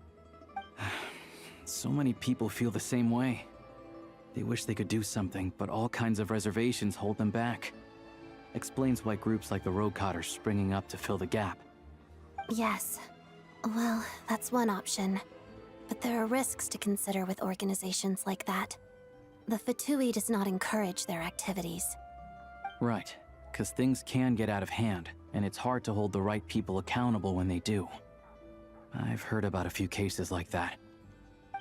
So many people feel the same way. They wish they could do something, but all kinds of reservations hold them back. Explains why groups like the Rokot are springing up to fill the gap. Yes. Well, that's one option. But there are risks to consider with organizations like that. The Fatui does not encourage their activities. Right, because things can get out of hand, and it's hard to hold the right people accountable when they do. I've heard about a few cases like that.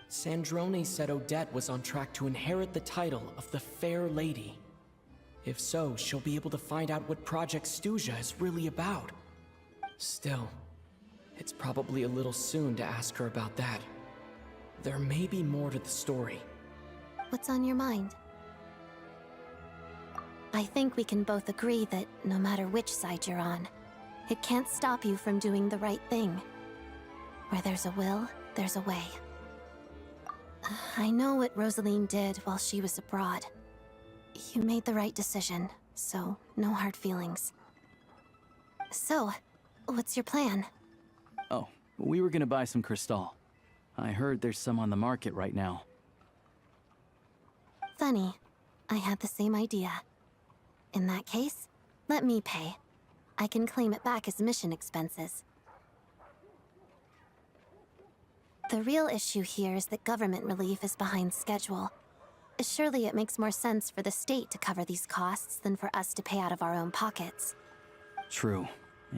Sandrone said Odette was on track to inherit the title of the Fair Lady. If so, she'll be able to find out what Project Stuzha is really about. Still, it's probably a little soon to ask her about that. There may be more to the story. What's on your mind? I think we can both agree that no matter which side you're on, it can't stop you from doing the right thing. Where there's a will, there's a way. I know what Rosaline did while she was abroad. You made the right decision, so no hard feelings. So, what's your plan? Oh, we were gonna buy some crystal. I heard there's some on the market right now. Funny. I had the same idea. In that case, let me pay. I can claim it back as mission expenses. The real issue here is that government relief is behind schedule. Surely it makes more sense for the state to cover these costs than for us to pay out of our own pockets. True.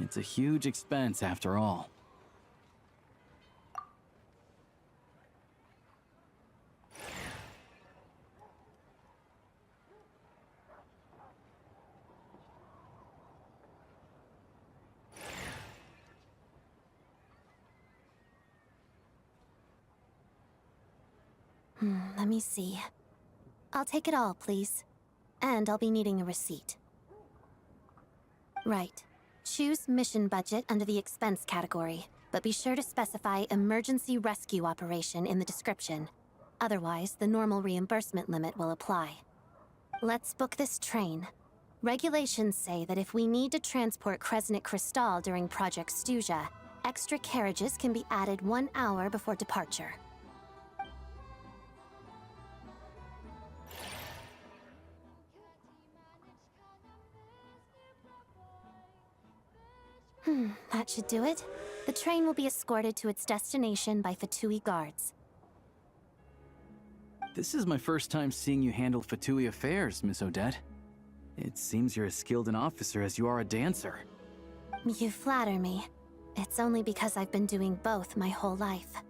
It's a huge expense after all. Let me see. I'll take it all, please. And I'll be needing a receipt. Right. Choose mission budget under the expense category, but be sure to specify emergency rescue operation in the description. Otherwise, the normal reimbursement limit will apply. Let's book this train. Regulations say that if we need to transport Kresnik Crystal during Project Stuzha, extra carriages can be added 1 hour before departure. That should do it. The train will be escorted to its destination by Fatui guards. This is my first time seeing you handle Fatui affairs, Miss Odette. It seems you're as skilled an officer as you are a dancer. You flatter me. It's only because I've been doing both my whole life.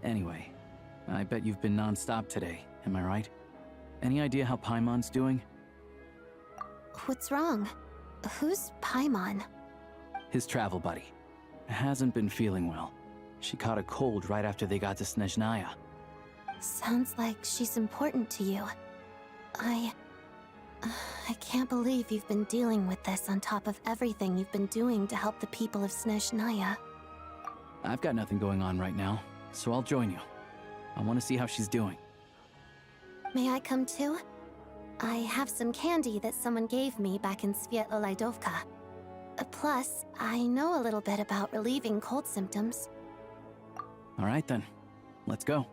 Anyway, I bet you've been non-stop today, am I right? Any idea how Paimon's doing? What's wrong? Who's Paimon? His travel buddy. Hasn't been feeling well. She caught a cold right after they got to Snezhnaya. Sounds like she's important to you. I can't believe you've been dealing with this on top of everything you've been doing to help the people of Snezhnaya. I've got nothing going on right now, so I'll join you. I want to see how she's doing. May I come too? I have some candy that someone gave me back in Svietlolaidovka. Plus, I know a little bit about relieving cold symptoms. All right then, let's go.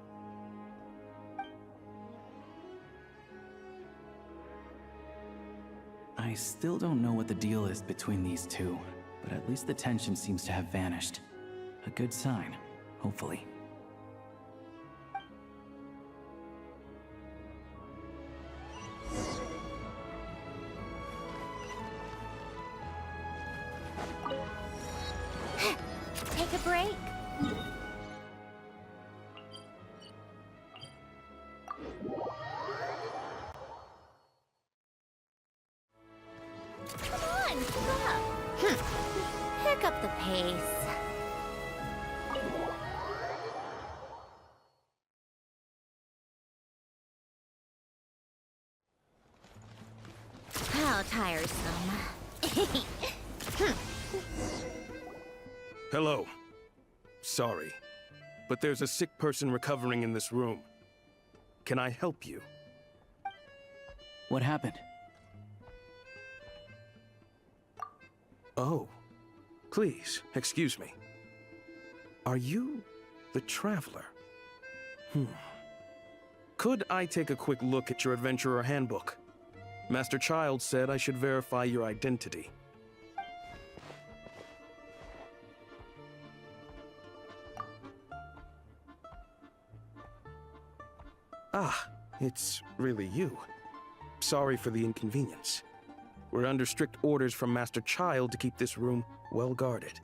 I still don't know what the deal is between these two, but at least the tension seems to have vanished. A good sign, hopefully. Take a break. Come on, keep up. Pick up the pace. How tiresome. Hello. Sorry, but there's a sick person recovering in this room. Can I help you? What happened? Oh, please, excuse me. Are you the Traveler? Could I take a quick look at your Adventurer Handbook? Master Childe said I should verify your identity. Ah, it's really you. Sorry for the inconvenience. We're under strict orders from Master Childe to keep this room well guarded.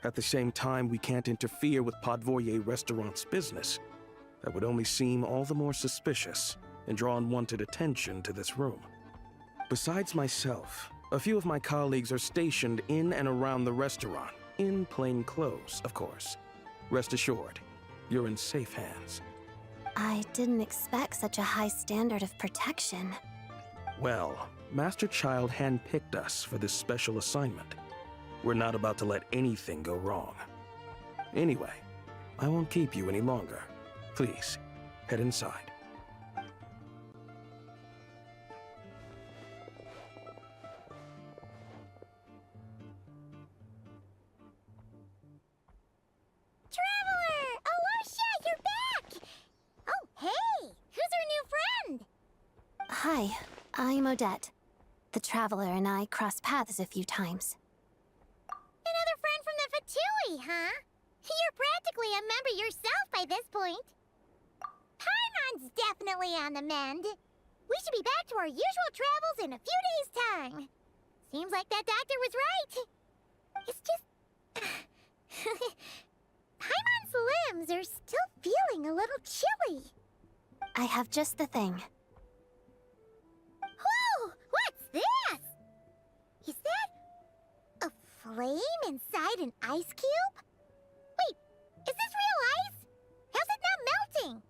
At the same time, we can't interfere with Podvoye Restaurant's business. That would only seem all the more suspicious and draw unwanted attention to this room. Besides myself, a few of my colleagues are stationed in and around the restaurant, in plain clothes, of course. Rest assured, you're in safe hands. I didn't expect such a high standard of protection. Well, Master Childe handpicked us for this special assignment. We're not about to let anything go wrong. Anyway, I won't keep you any longer. Please, head inside. Traveler! Alosha, you're back! Oh, hey! Who's our new friend? Hi, I'm Odette. The Traveler and I crossed paths a few times. Another friend from the Fatui, huh? You're practically a member yourself by this point. Paimon's definitely on the mend. We should be back to our usual travels in a few days' time. Seems like that doctor was right. It's just... Paimon's limbs are still feeling a little chilly. I have just the thing. Whoa! What's this? Is that a flame inside an ice cube? Wait, is this real ice? How's it not melting?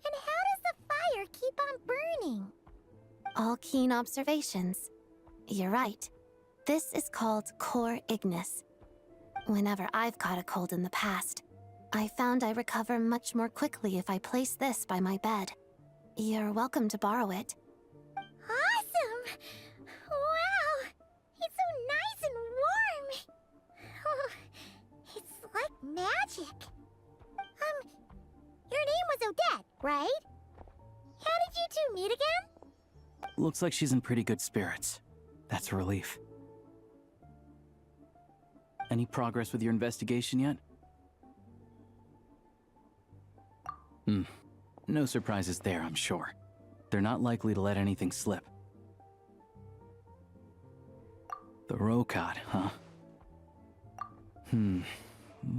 And how does the fire keep on burning? All keen observations. You're right. This is called Cor Ignis. Whenever I've caught a cold in the past, I found I recover much more quickly if I place this by my bed. You're welcome to borrow it. Awesome! Wow! It's so nice and warm! Oh, it's like magic. Your name was Odette, right? How did you two meet again? Looks like she's in pretty good spirits. That's a relief. Any progress with your investigation yet? No surprises there, I'm sure. They're not likely to let anything slip. The Rokad, huh?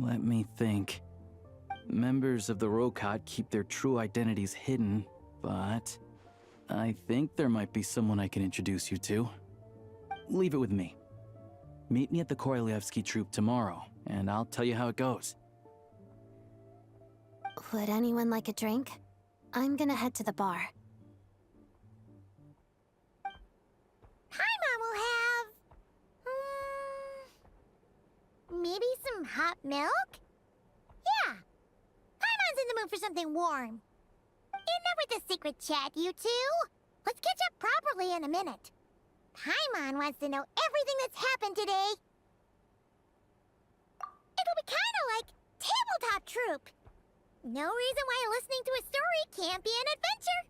Let me think. Members of the Rokat keep their true identities hidden, but I think there might be someone I can introduce you to. Leave it with me. Meet me at the Korolyevsky troop tomorrow, and I'll tell you how it goes. Would anyone like a drink? I'm gonna head to the bar. Paimon will have... maybe some hot milk? Yeah. Paimon's in the mood for something warm. Enough with the secret chat, you two. Let's catch up properly in a minute. Paimon wants to know everything that's happened today. It'll be kind of like tabletop troop. No reason why listening to a story can't be an adventure.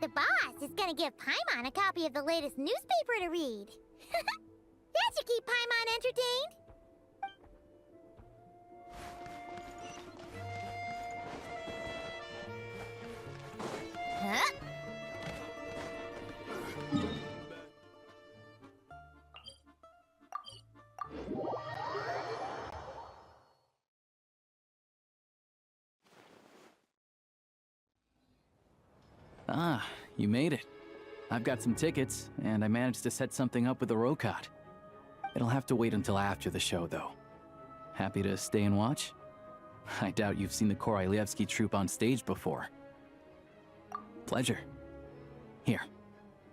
The boss is gonna give Paimon a copy of the latest newspaper to read. That should keep Paimon entertained. Huh? Ah, you made it. I've got some tickets, and I managed to set something up with the Rokat. It'll have to wait until after the show, though. Happy to stay and watch? I doubt you've seen the Korolyevsky troupe on stage before. Pleasure. Here,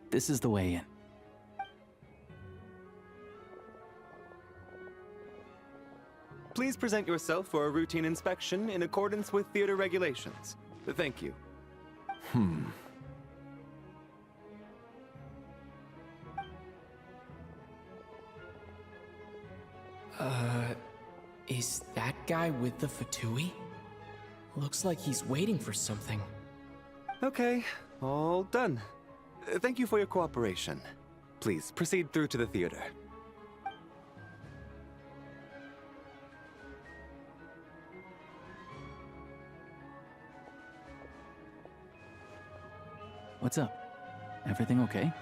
this is the way in. Please present yourself for a routine inspection in accordance with theater regulations. Thank you. Is that guy with the Fatui? Looks like he's waiting for something. Okay, all done. Thank you for your cooperation. Please proceed through to the theater. What's up? Everything okay?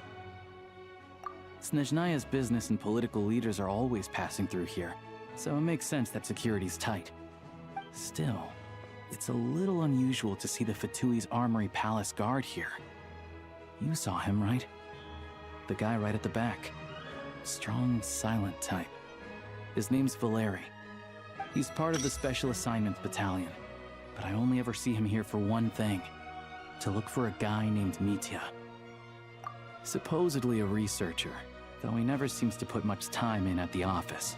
Snezhnaya's business and political leaders are always passing through here, so it makes sense that security's tight. Still, it's a little unusual to see the Fatui's Armory Palace guard here. You saw him, right? The guy right at the back. Strong, silent type. His name's Valeri. He's part of the Special Assignments Battalion, but I only ever see him here for one thing. To look for a guy named Mitya. Supposedly a researcher, though he never seems to put much time in at the office.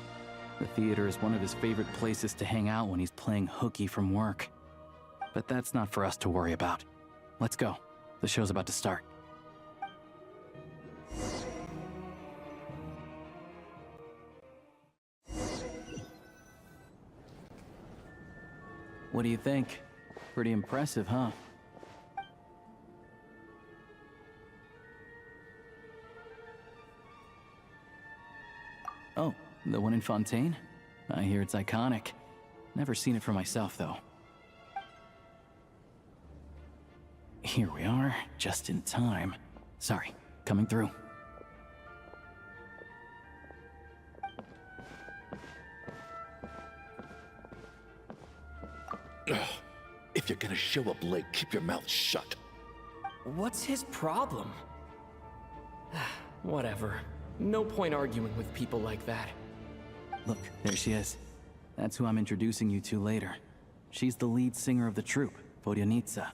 The theater is one of his favorite places to hang out when he's playing hooky from work. But that's not for us to worry about. Let's go. The show's about to start. What do you think? Pretty impressive, huh? Oh, the one in Fontaine? I hear it's iconic. Never seen it for myself, though. Here we are, just in time. Sorry, coming through. If you're gonna show up late, keep your mouth shut. What's his problem? Whatever. No point arguing with people like that. Look, there she is. That's who I'm introducing you to later. She's the lead singer of the troupe, Vodyanitsa.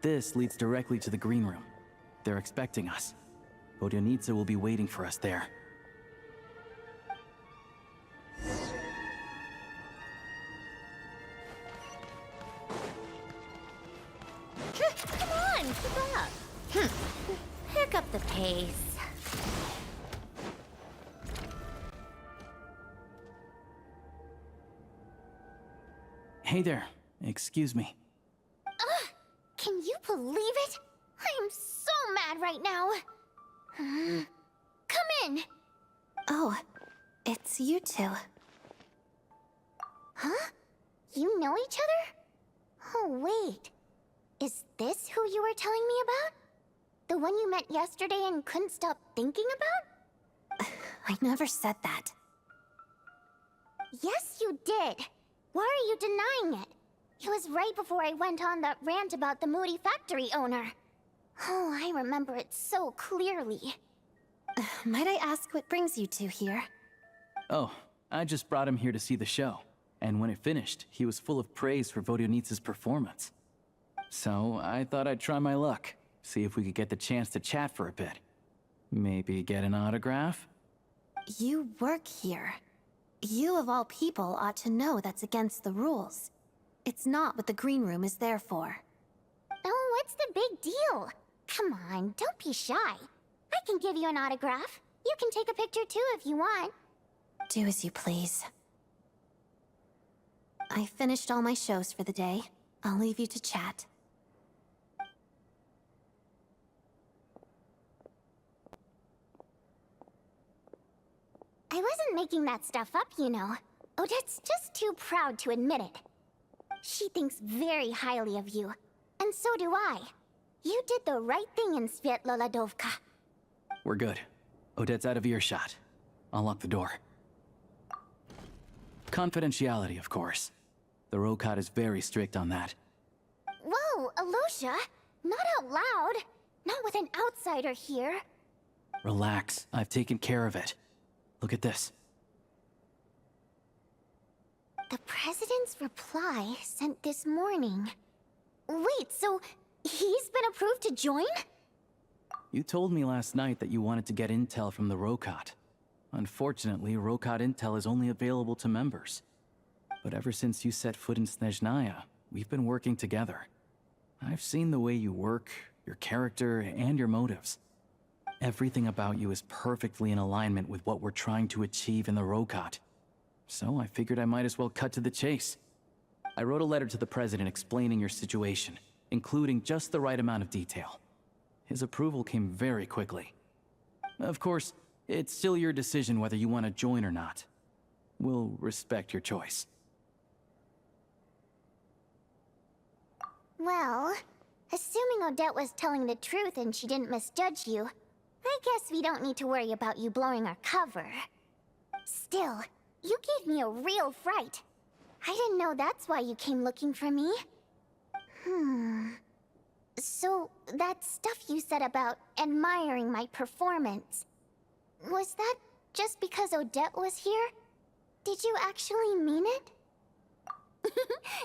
this leads directly to the green room. They're expecting us. Vodyanitsa will be waiting for us there. Come on, keep up. Pick up the pace. Hey there. Excuse me. Can you believe it? I'm so mad right now. Come in. Oh, it's you two. Huh? You know each other? Oh, wait. Is this who you were telling me about? The one you met yesterday and couldn't stop thinking about? I never said that. Yes, you did. Why are you denying it? It was right before I went on that rant about the moody factory owner. Oh, I remember it so clearly. Might I ask what brings you two here? Oh, I just brought him here to see the show. And when it finished, he was full of praise for Vodyanitsa's performance. So I thought I'd try my luck, see if we could get the chance to chat for a bit. Maybe get an autograph? You work here. You of all people ought to know that's against the rules. It's not what the green room is there for. Oh, what's the big deal? Come on, don't be shy. I can give you an autograph. You can take a picture too if you want. Do as you please. I finished all my shows for the day. I'll leave you to chat. I wasn't making that stuff up, you know. Odette's just too proud to admit it. She thinks very highly of you, and so do I. You did the right thing in Svietloladovka. We're good. Odette's out of earshot. I'll lock the door. Confidentiality, of course. The Rokot is very strict on that. Whoa, Alosha! Not out loud! Not with an outsider here! Relax, I've taken care of it. Look at this. The President's reply sent this morning. Wait, so he's been approved to join? You told me last night that you wanted to get intel from the Rokot. Unfortunately, Rokot intel is only available to members. But ever since you set foot in Snezhnaya, we've been working together. I've seen the way you work, your character, and your motives. Everything about you is perfectly in alignment with what we're trying to achieve in the Rokot. So I figured I might as well cut to the chase. I wrote a letter to the President explaining your situation, including just the right amount of detail. His approval came very quickly. Of course, it's still your decision whether you want to join or not. We'll respect your choice. Well, assuming Odette was telling the truth and she didn't misjudge you, I guess we don't need to worry about you blowing our cover. Still, you gave me a real fright. I didn't know that's why you came looking for me. So, that stuff you said about admiring my performance, was that just because Odette was here? Did you actually mean it?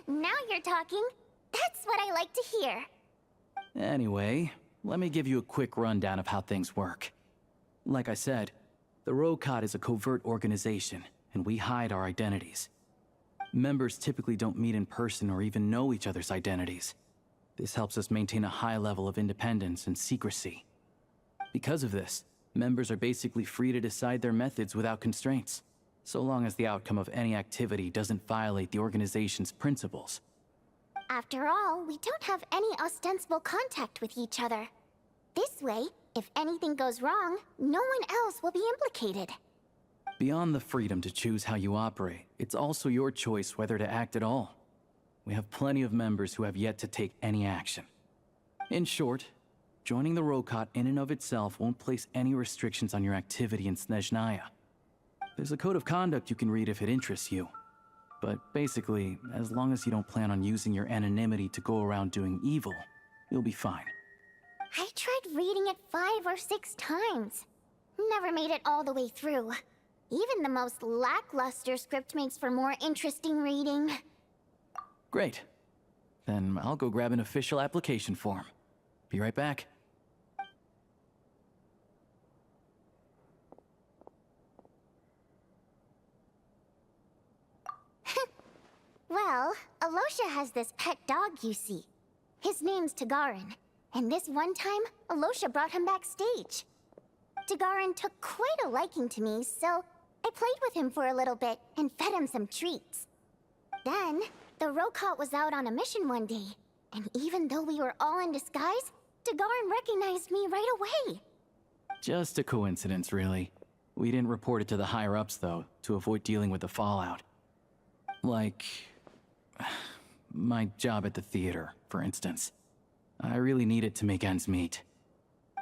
Now you're talking. That's what I like to hear. Anyway, let me give you a quick rundown of how things work. Like I said, the Rokot is a covert organization, and we hide our identities. Members typically don't meet in person or even know each other's identities. This helps us maintain a high level of independence and secrecy. Because of this, members are basically free to decide their methods without constraints, so long as the outcome of any activity doesn't violate the organization's principles. After all, we don't have any ostensible contact with each other. This way, if anything goes wrong, no one else will be implicated. Beyond the freedom to choose how you operate, it's also your choice whether to act at all. We have plenty of members who have yet to take any action. In short, joining the Rokot in and of itself won't place any restrictions on your activity in Snezhnaya. There's a code of conduct you can read if it interests you. But basically, as long as you don't plan on using your anonymity to go around doing evil, you'll be fine. I tried reading it 5 or 6 times. Never made it all the way through. Even the most lackluster script makes for more interesting reading. Great. Then I'll go grab an official application form. Be right back. Well, Alosha has this pet dog, you see. His name's Tagarin, and this one time, Alosha brought him backstage. Tagarin took quite a liking to me, so I played with him for a little bit and fed him some treats. Then, the Rokot was out on a mission one day, and even though we were all in disguise, Tagarin recognized me right away. Just a coincidence, really. We didn't report it to the higher-ups, though, to avoid dealing with the fallout. Like... my job at the theater, for instance. I really needed to make ends meet.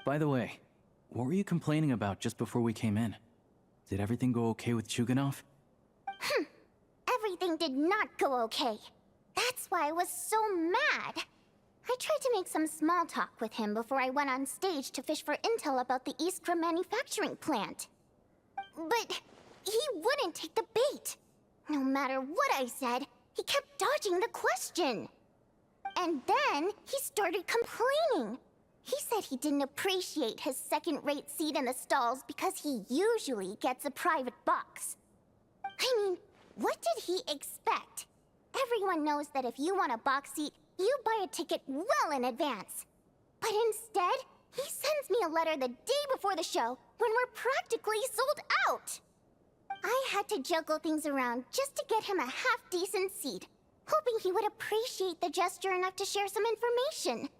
By the way, what were you complaining about just before we came in? Did everything go okay with Chuganov? Everything did not go okay. That's why I was so mad. I tried to make some small talk with him before I went on stage to fish for intel about the Iskra manufacturing plant. But he wouldn't take the bait. No matter what I said, he kept dodging the question. And then he started complaining. He said he didn't appreciate his second-rate seat in the stalls because he usually gets a private box. I mean, what did he expect? Everyone knows that if you want a box seat, you buy a ticket well in advance. But instead, he sends me a letter the day before the show when we're practically sold out. I had to juggle things around just to get him a half-decent seat, hoping he would appreciate the gesture enough to share some information.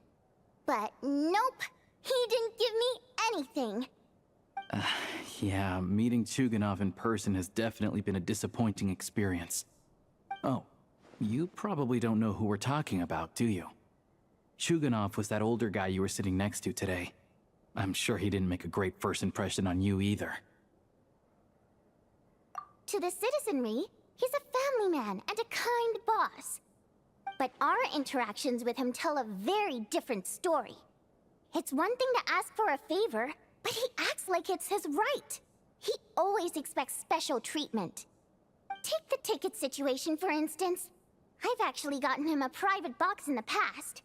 But nope, he didn't give me anything. Yeah, meeting Chuganov in person has definitely been a disappointing experience. Oh, you probably don't know who we're talking about, do you? Chuganov was that older guy you were sitting next to today. I'm sure he didn't make a great first impression on you either. To the citizenry, he's a family man and a kind boss. But our interactions with him tell a very different story. It's one thing to ask for a favor, but he acts like it's his right. He always expects special treatment. Take the ticket situation, for instance. I've actually gotten him a private box in the past.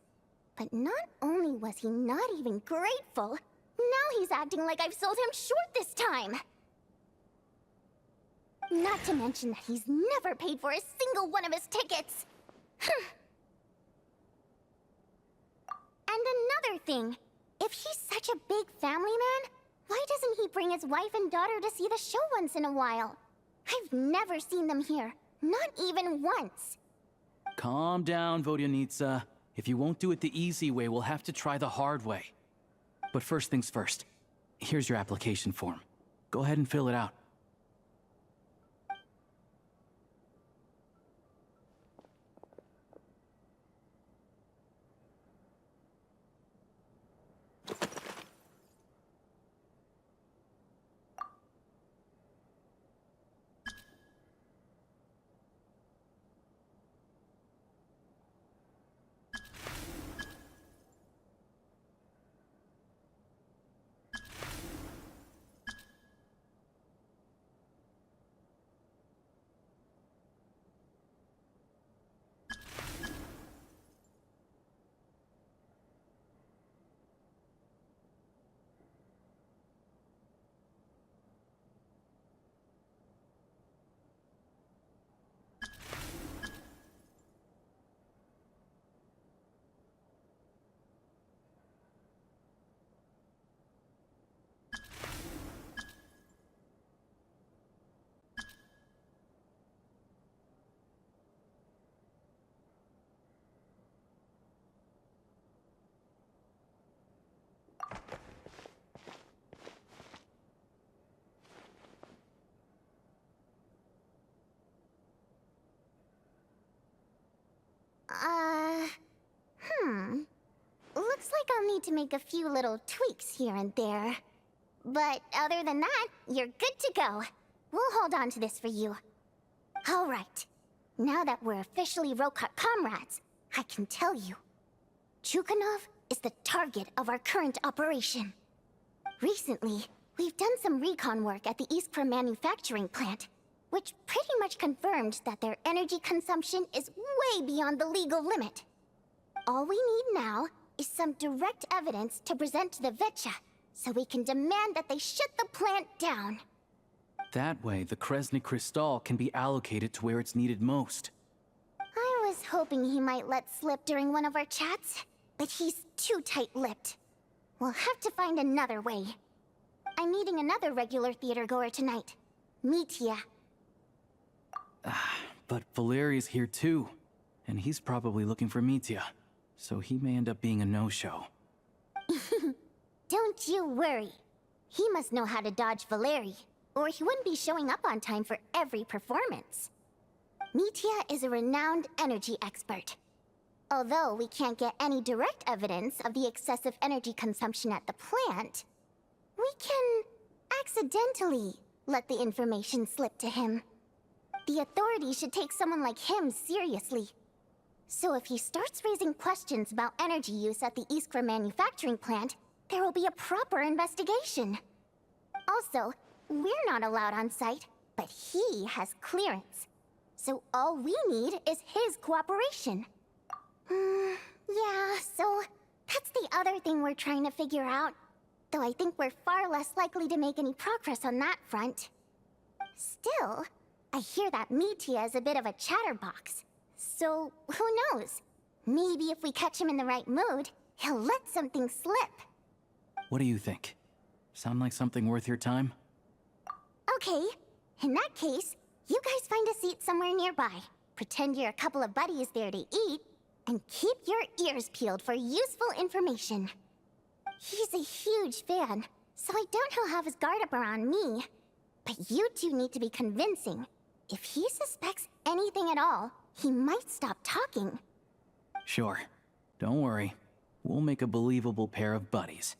But not only was he not even grateful, now he's acting like I've sold him short this time. Not to mention that he's never paid for a single one of his tickets. And another thing, if he's such a big family man, why doesn't he bring his wife and daughter to see the show once in a while? I've never seen them here, not even once. Calm down, Vodyanitsa. If you won't do it the easy way, we'll have to try the hard way. But first things first. Here's your application form. Go ahead and fill it out. Looks like I'll need to make a few little tweaks here and there. But other than that, you're good to go. We'll hold on to this for you. All right. Now that we're officially Rokot comrades, I can tell you. Chuganov is the target of our current operation. Recently, we've done some recon work at the Iskra manufacturing plant, which pretty much confirmed that their energy consumption is way beyond the legal limit. All we need now is some direct evidence to present to the Veche, so we can demand that they shut the plant down. That way, the Kresnik Crystal can be allocated to where it's needed most. I was hoping he might let slip during one of our chats, but he's too tight-lipped. We'll have to find another way. I'm meeting another regular theater-goer tonight, Mitya. But Valeri's here too, and he's probably looking for Mitya, so he may end up being a no-show. Don't you worry. He must know how to dodge Valeri, or he wouldn't be showing up on time for every performance. Mitya is a renowned energy expert. Although we can't get any direct evidence of the excessive energy consumption at the plant, we can accidentally let the information slip to him. The authorities should take someone like him seriously. So if he starts raising questions about energy use at the Iskra manufacturing plant, there will be a proper investigation. Also, we're not allowed on site, but he has clearance. So all we need is his cooperation. Yeah, so that's the other thing we're trying to figure out. Though I think we're far less likely to make any progress on that front. Still, I hear that Mitya is a bit of a chatterbox. So, who knows? Maybe if we catch him in the right mood, he'll let something slip. What do you think? Sound like something worth your time? Okay, in that case, you guys find a seat somewhere nearby. Pretend you're a couple of buddies there to eat, and keep your ears peeled for useful information. He's a huge fan, so I doubt he'll have his guard up around me. But you two need to be convincing. If he suspects anything at all, he might stop talking. Sure. Don't worry. We'll make a believable pair of buddies.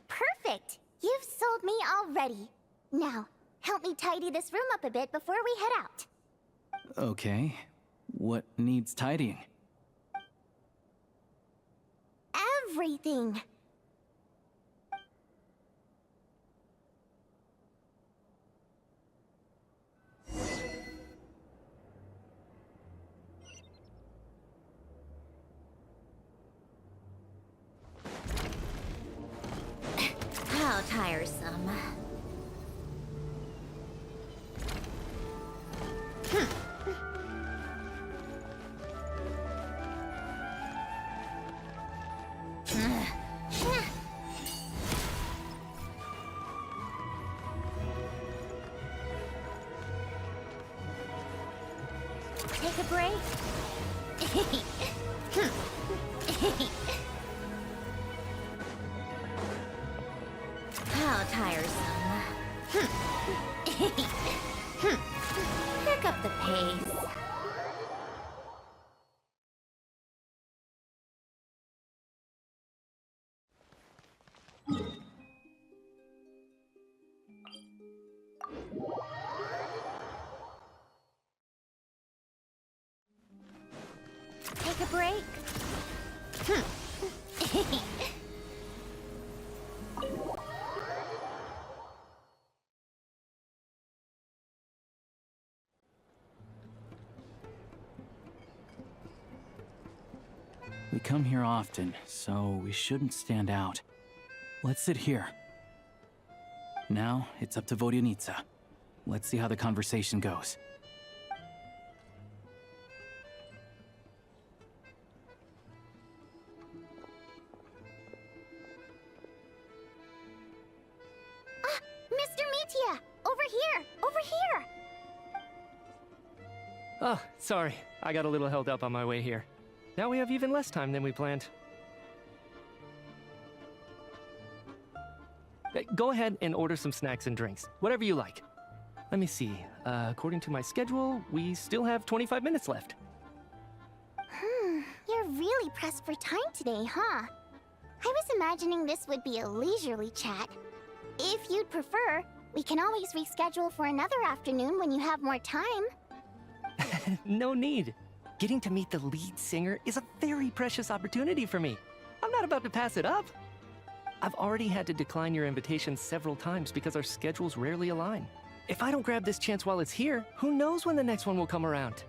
Perfect! You've sold me already. Now, help me tidy this room up a bit before we head out. Okay. What needs tidying? Everything! How tiresome. Take a break? How tiresome. Pick up the pace. Take a break? We come here often, so we shouldn't stand out. Let's sit here. Now, it's up to Vodyanitsa. Let's see how the conversation goes. Mr. Mitya! Over here! Over here! Oh, sorry. I got a little held up on my way here. Now we have even less time than we planned. Go ahead and order some snacks and drinks. Whatever you like. Let me see. According to my schedule, we still have 25 minutes left. You're really pressed for time today, huh? I was imagining this would be a leisurely chat. If you'd prefer, we can always reschedule for another afternoon when you have more time. No need. Getting to meet the lead singer is a very precious opportunity for me. I'm not about to pass it up. I've already had to decline your invitation several times because our schedules rarely align. If I don't grab this chance while it's here, who knows when the next one will come around?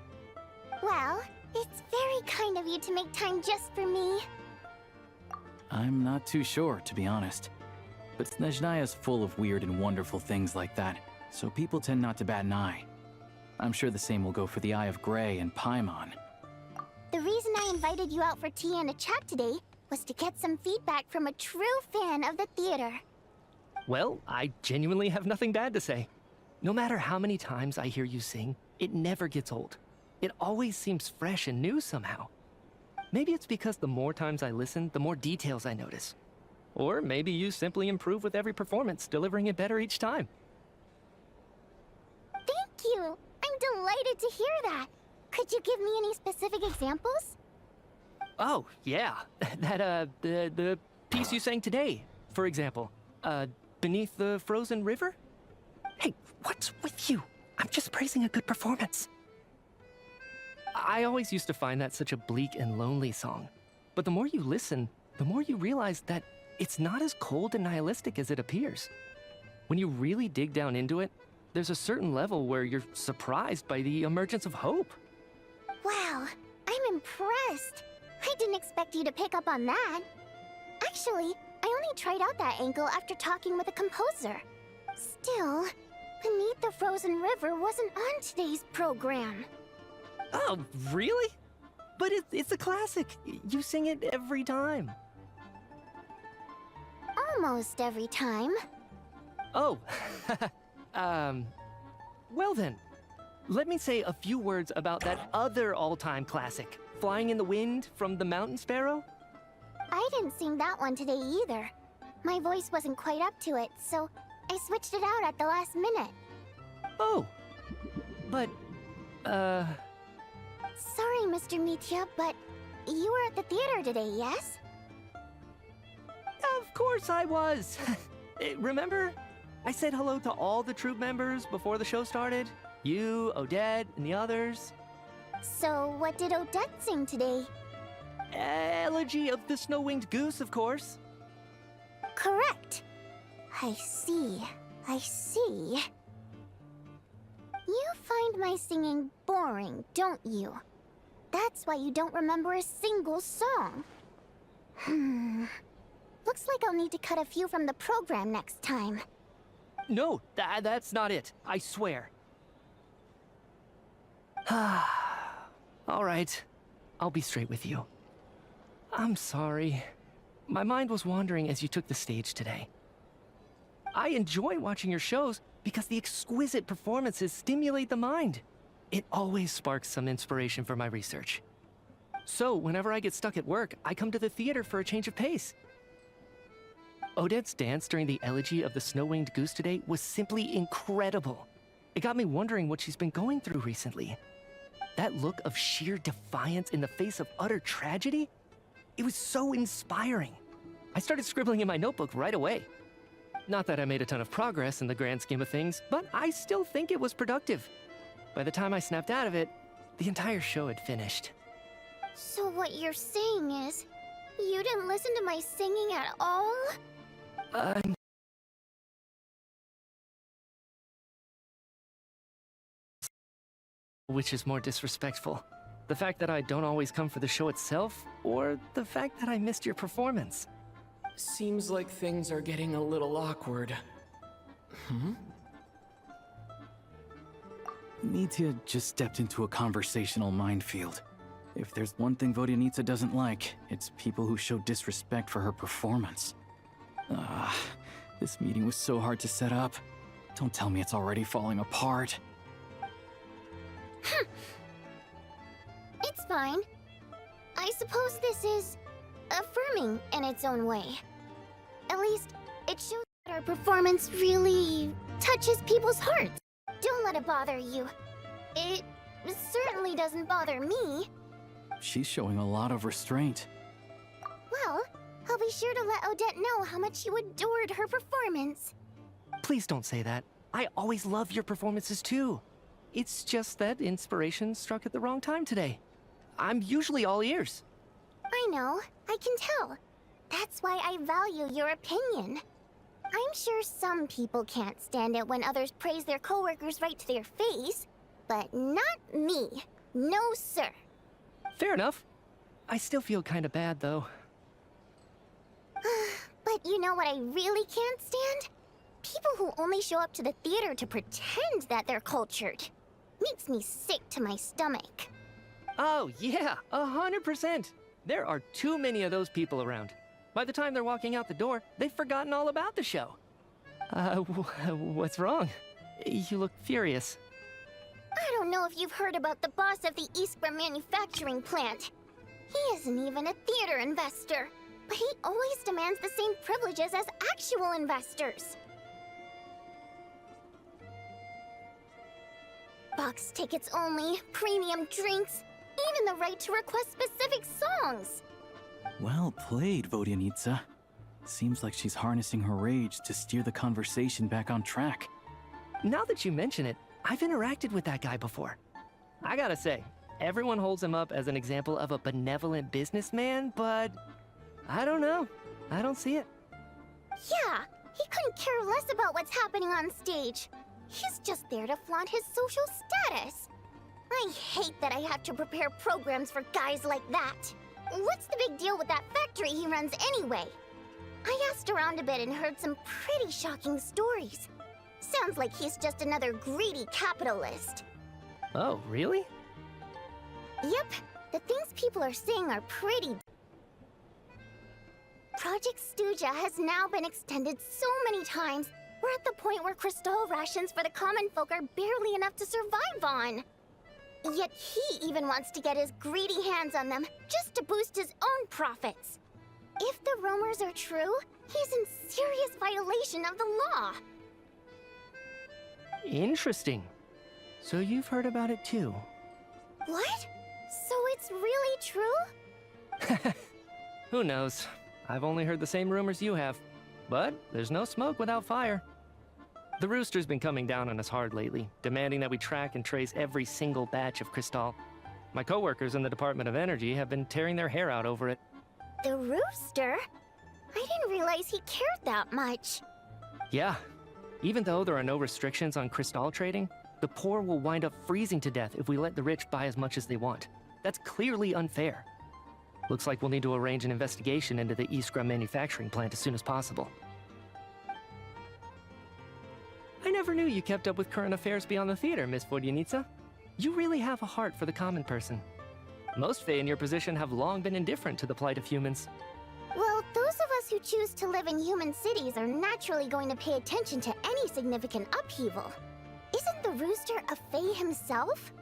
Well, It's very kind of you to make time just for me. I'm not too sure, to be honest. But Snezhnaya's full of weird and wonderful things like that, so people tend not to bat an eye. I'm sure the same will go for the Eye of Grey and Paimon. The reason I invited you out for tea and a chat today was to get some feedback from a true fan of the theater. Well, I genuinely have nothing bad to say. No matter how many times I hear you sing, it never gets old. It always seems fresh and new somehow. Maybe it's because the more times I listen, the more details I notice. Or maybe you simply improve with every performance, delivering it better each time. Thank you! I'm delighted to hear that! Could you give me any specific examples? Oh, yeah. The piece you sang today, for example. Beneath the Frozen River? Hey, what's with you? I'm just praising a good performance. I always used to find that such a bleak and lonely song. But the more you listen, the more you realize that it's not as cold and nihilistic as it appears. When you really dig down into it, there's a certain level where you're surprised by the emergence of hope. Wow, I'm impressed. I didn't expect you to pick up on that. Actually, I only tried out that angle after talking with a composer. Still, Beneath the Frozen River wasn't on today's program. Oh, really? But it's a classic. You sing it every time. Almost every time. Oh, well then. Let me say a few words about that other all-time classic, Flying in the Wind from the Mountain Sparrow. I didn't sing that one today either. My voice wasn't quite up to it, so I switched it out at the last minute. Oh, but, Sorry, Mr. Mitya, but you were at the theater today, yes? Of course I was. Remember? I said hello to all the troupe members before the show started. You, Odette, and the others. So, what did Odette sing today? Elegy of the Snow-Winged Goose, of course. Correct. I see. I see. You find my singing boring, don't you? That's why you don't remember a single song. Looks like I'll need to cut a few from the program next time. No, that's not it. I swear. All right. I'll be straight with you. I'm sorry. My mind was wandering as you took the stage today. I enjoy watching your shows because the exquisite performances stimulate the mind. It always sparks some inspiration for my research. So, whenever I get stuck at work, I come to the theater for a change of pace. Odette's dance during the Elegy of the Snow-Winged Goose today was simply incredible. It got me wondering what she's been going through recently. That look of sheer defiance in the face of utter tragedy? It was so inspiring. I started scribbling in my notebook right away. Not that I made a ton of progress in the grand scheme of things, but I still think it was productive. By the time I snapped out of it, the entire show had finished. So what you're saying is, you didn't listen to my singing at all? Which is more disrespectful? The fact that I don't always come for the show itself, or the fact that I missed your performance? Seems like things are getting a little awkward. Mitya just stepped into a conversational minefield. If there's one thing Vodyanitsa doesn't like, it's people who show disrespect for her performance. This meeting was so hard to set up. Don't tell me it's already falling apart. It's fine. I suppose this is affirming in its own way. At least, it shows that our performance really touches people's hearts. Don't let it bother you. It certainly doesn't bother me. She's showing a lot of restraint. Well, I'll be sure to let Odette know how much you adored her performance. Please don't say that. I always love your performances too. It's just that inspiration struck at the wrong time today. I'm usually all ears. I know, I can tell. That's why I value your opinion. I'm sure some people can't stand it when others praise their coworkers right to their face, but not me. No, sir. Fair enough. I still feel kinda bad, though. But you know what I really can't stand? People who only show up to the theater to pretend that they're cultured. Makes me sick to my stomach. Oh, yeah, 100%. There are too many of those people around. By the time they're walking out the door, they've forgotten all about the show. What's wrong? You look furious. I don't know if you've heard about the boss of the Iskra manufacturing plant. He isn't even a theater investor, but he always demands the same privileges as actual investors. Box tickets only, premium drinks, even the right to request specific songs. Well played, Vodyanitsa. Seems like she's harnessing her rage to steer the conversation back on track. Now that you mention it, I've interacted with that guy before. I gotta say, everyone holds him up as an example of a benevolent businessman, but I don't know. I don't see it. Yeah, he couldn't care less about what's happening on stage. He's just there to flaunt his social status. I hate that I have to prepare programs for guys like that. What's the big deal with that factory he runs anyway? I asked around a bit and heard some pretty shocking stories. Sounds like he's just another greedy capitalist. Oh, really? Yep, the things people are saying are pretty... Project Stuja has now been extended so many times, we're at the point where crystal rations for the common folk are barely enough to survive on. Yet he even wants to get his greedy hands on them just to boost his own profits. If the rumors are true, he's in serious violation of the law. Interesting. So you've heard about it too? What? So it's really true? Who knows? I've only heard the same rumors you have. But there's no smoke without fire. The Rooster's been coming down on us hard lately, demanding that we track and trace every single batch of Crystal. My coworkers in the Department of Energy have been tearing their hair out over it. The Rooster? I didn't realize he cared that much. Yeah. Even though there are no restrictions on Crystal trading, the poor will wind up freezing to death if we let the rich buy as much as they want. That's clearly unfair. Looks like we'll need to arrange an investigation into the Iskra manufacturing plant as soon as possible. I never knew you kept up with current affairs beyond the theater, Miss Vodyanitsa. You really have a heart for the common person. Most Fae in your position have long been indifferent to the plight of humans. Well, those of us who choose to live in human cities are naturally going to pay attention to any significant upheaval. Isn't the Rooster a Fae himself?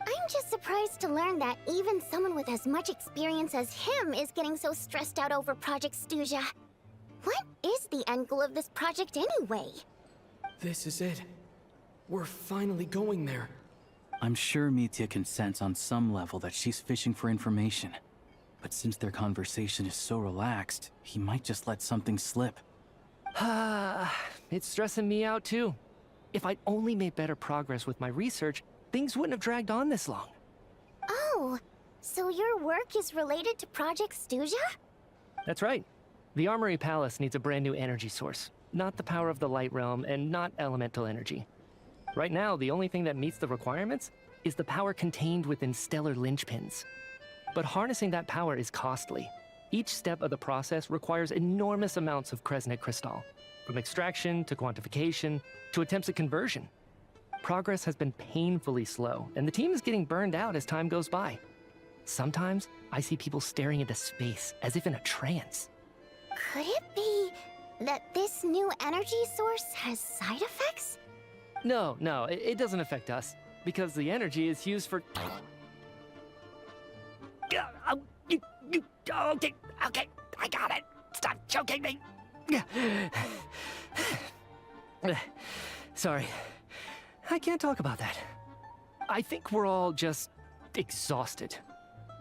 I'm just surprised to learn that even someone with as much experience as him is getting so stressed out over Project Stuja. What is the end goal of this project anyway? This is it. We're finally going there. I'm sure Mitya can sense on some level that she's fishing for information. But since their conversation is so relaxed, he might just let something slip. It's stressing me out too. If I'd only made better progress with my research, things wouldn't have dragged on this long. Oh, so your work is related to Project Stuja? That's right. The Armory Palace needs a brand new energy source. Not the power of the Light Realm, and not elemental energy. Right now, the only thing that meets the requirements is the power contained within stellar linchpins. But harnessing that power is costly. Each step of the process requires enormous amounts of Kresnik crystal, from extraction to quantification to attempts at conversion. Progress has been painfully slow, and the team is getting burned out as time goes by. Sometimes, I see people staring into space as if in a trance. Could it be that this new energy source has side effects? No, it doesn't affect us, because the energy is used for... Okay, I got it. Stop choking me. Sorry, I can't talk about that. I think we're all just exhausted.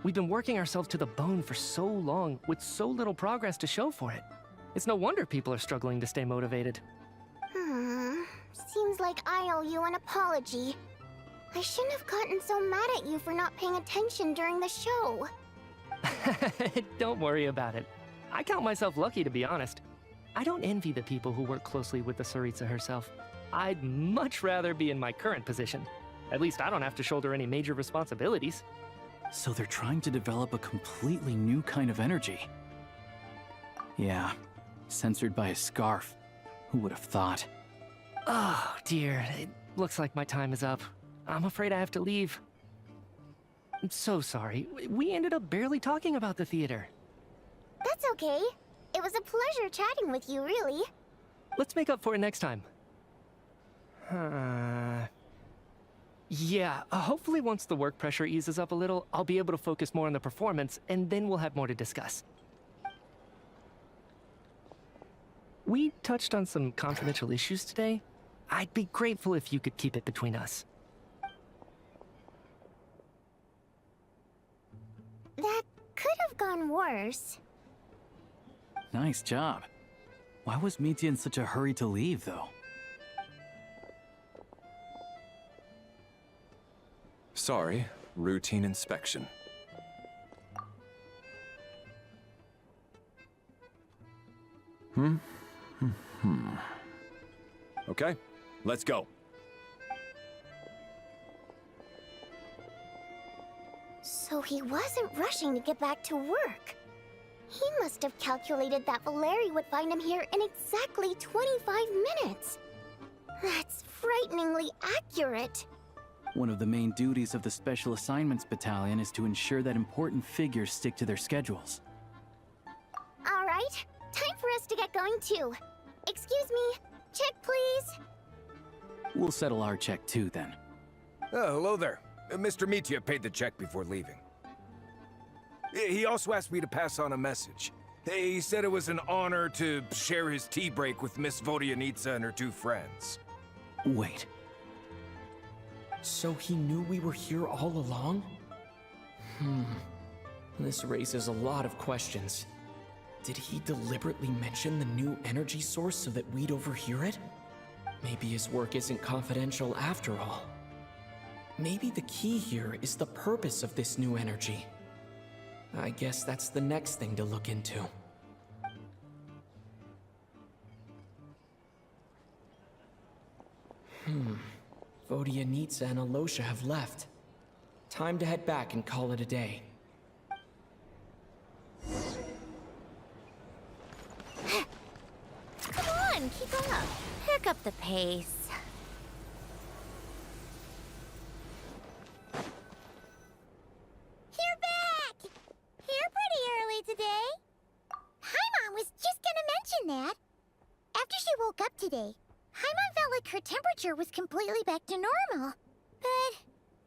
We've been working ourselves to the bone for so long with so little progress to show for it. It's no wonder people are struggling to stay motivated. Seems like I owe you an apology. I shouldn't have gotten so mad at you for not paying attention during the show. Don't worry about it. I count myself lucky, to be honest. I don't envy the people who work closely with the Tsaritsa herself. I'd much rather be in my current position. At least I don't have to shoulder any major responsibilities. So they're trying to develop a completely new kind of energy. Yeah, censored by a scarf. Who would have thought? Oh, dear. It looks like my time is up. I'm afraid I have to leave. I'm so sorry. We ended up barely talking about the theater. That's okay. It was a pleasure chatting with you, really. Let's make up for it next time. Yeah, hopefully once the work pressure eases up a little, I'll be able to focus more on the performance, and then we'll have more to discuss. We touched on some confidential issues today. I'd be grateful if you could keep it between us. That could have gone worse. Nice job. Why was Mitya in such a hurry to leave, though? Sorry, routine inspection. Okay, let's go. So he wasn't rushing to get back to work. He must have calculated that Valeri would find him here in exactly 25 minutes. That's frighteningly accurate. One of the main duties of the Special Assignments Battalion is to ensure that important figures stick to their schedules. All right, time for us to get going too. Excuse me, check please. We'll settle our check too, then. Hello there. Mr. Mitya paid the check before leaving. He also asked me to pass on a message. He said it was an honor to share his tea break with Miss Vodyanitsa and her two friends. Wait. So he knew we were here all along? This raises a lot of questions. Did he deliberately mention the new energy source so that we'd overhear it? Maybe his work isn't confidential after all. Maybe the key here is the purpose of this new energy. I guess that's the next thing to look into. Vodyanitsa and Alosha have left. Time to head back and call it a day. Come on, keep up. Pick up the pace. You're back! Here pretty early today. Paimon was just gonna mention that. After she woke up today, Paimon felt like her temperature was completely back to normal. But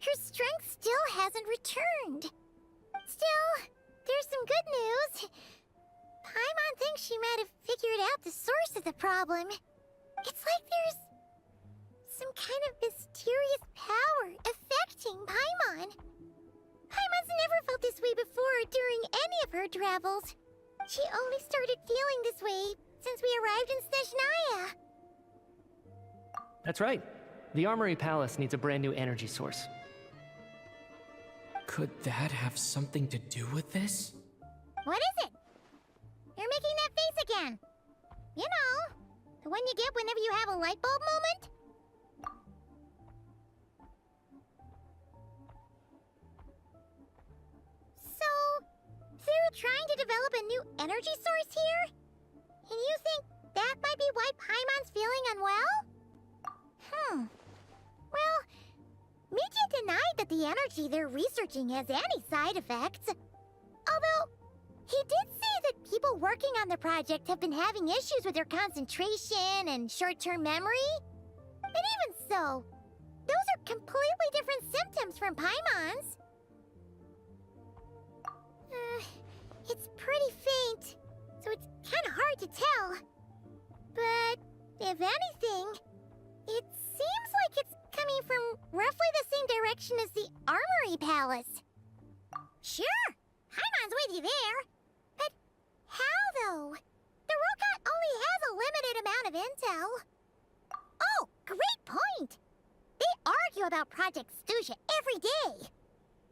her strength still hasn't returned. Still, there's some good news. Paimon thinks she might have figured out the source of the problem. It's like there's some kind of mysterious power affecting Paimon. Paimon's never felt this way before during any of her travels. She only started feeling this way since we arrived in Snezhnaya. That's right. The Armory Palace needs a brand new energy source. Could that have something to do with this? What is it? You're making that face again. You know, the one you get whenever you have a light bulb moment? So, they're trying to develop a new energy source here? And you think that might be why Paimon's feeling unwell? Well, Mitya denied that the energy they're researching has any side effects. Although, he did say that people working on the project have been having issues with their concentration and short-term memory. But even so, those are completely different symptoms from Paimon's. It's pretty faint, so it's kind of hard to tell. But if anything, it seems like it's coming from roughly the same direction as the Armory Palace. Sure, Paimon's with you there. But how, though? The robot only has a limited amount of intel. Oh, great point! They argue about Project Stuzha every day.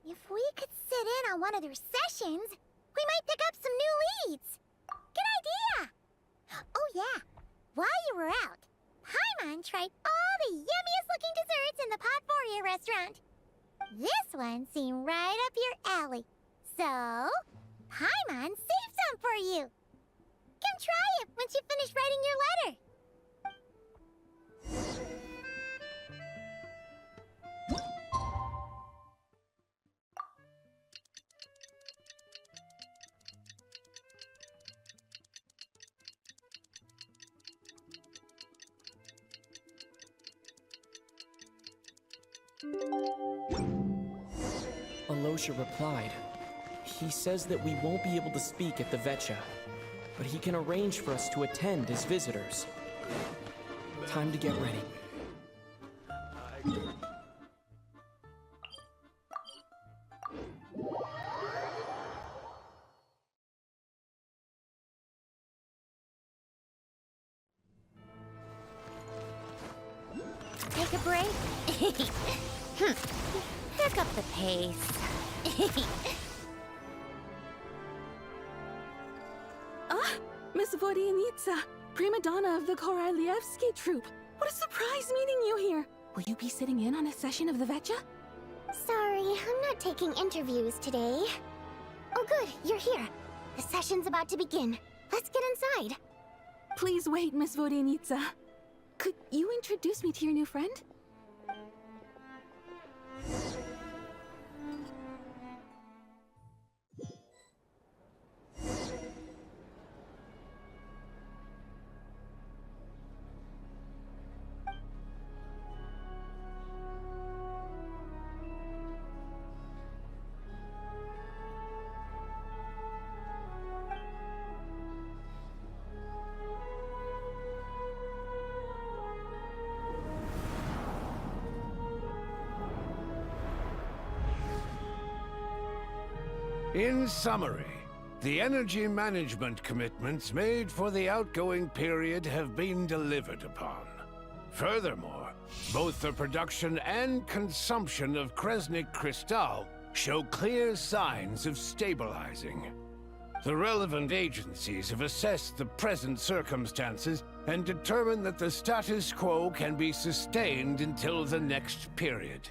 If we could sit in on one of their sessions, we might pick up some new leads. Good idea! Oh yeah, while you were out, Paimon tried all the yummiest looking desserts in the Potvoria restaurant. This one seemed right up your alley. So, Paimon saved some for you. Come try it once you finish writing your letter. Alosha replied. He says that we won't be able to speak at the Veche, but he can arrange for us to attend as visitors. Time to get ready. Take a break? Pick up the pace. Miss Vodyanitsa, prima donna of the Korolievsky troupe. What a surprise meeting you here. Will you be sitting in on a session of the Veche? Sorry, I'm not taking interviews today. Oh good, you're here. The session's about to begin. Let's get inside. Please wait, Miss Vodyanitsa. Could you introduce me to your new friend? In summary, the energy management commitments made for the outgoing period have been delivered upon. Furthermore, both the production and consumption of Kresnik Crystal show clear signs of stabilizing. The relevant agencies have assessed the present circumstances and determined that the status quo can be sustained until the next period.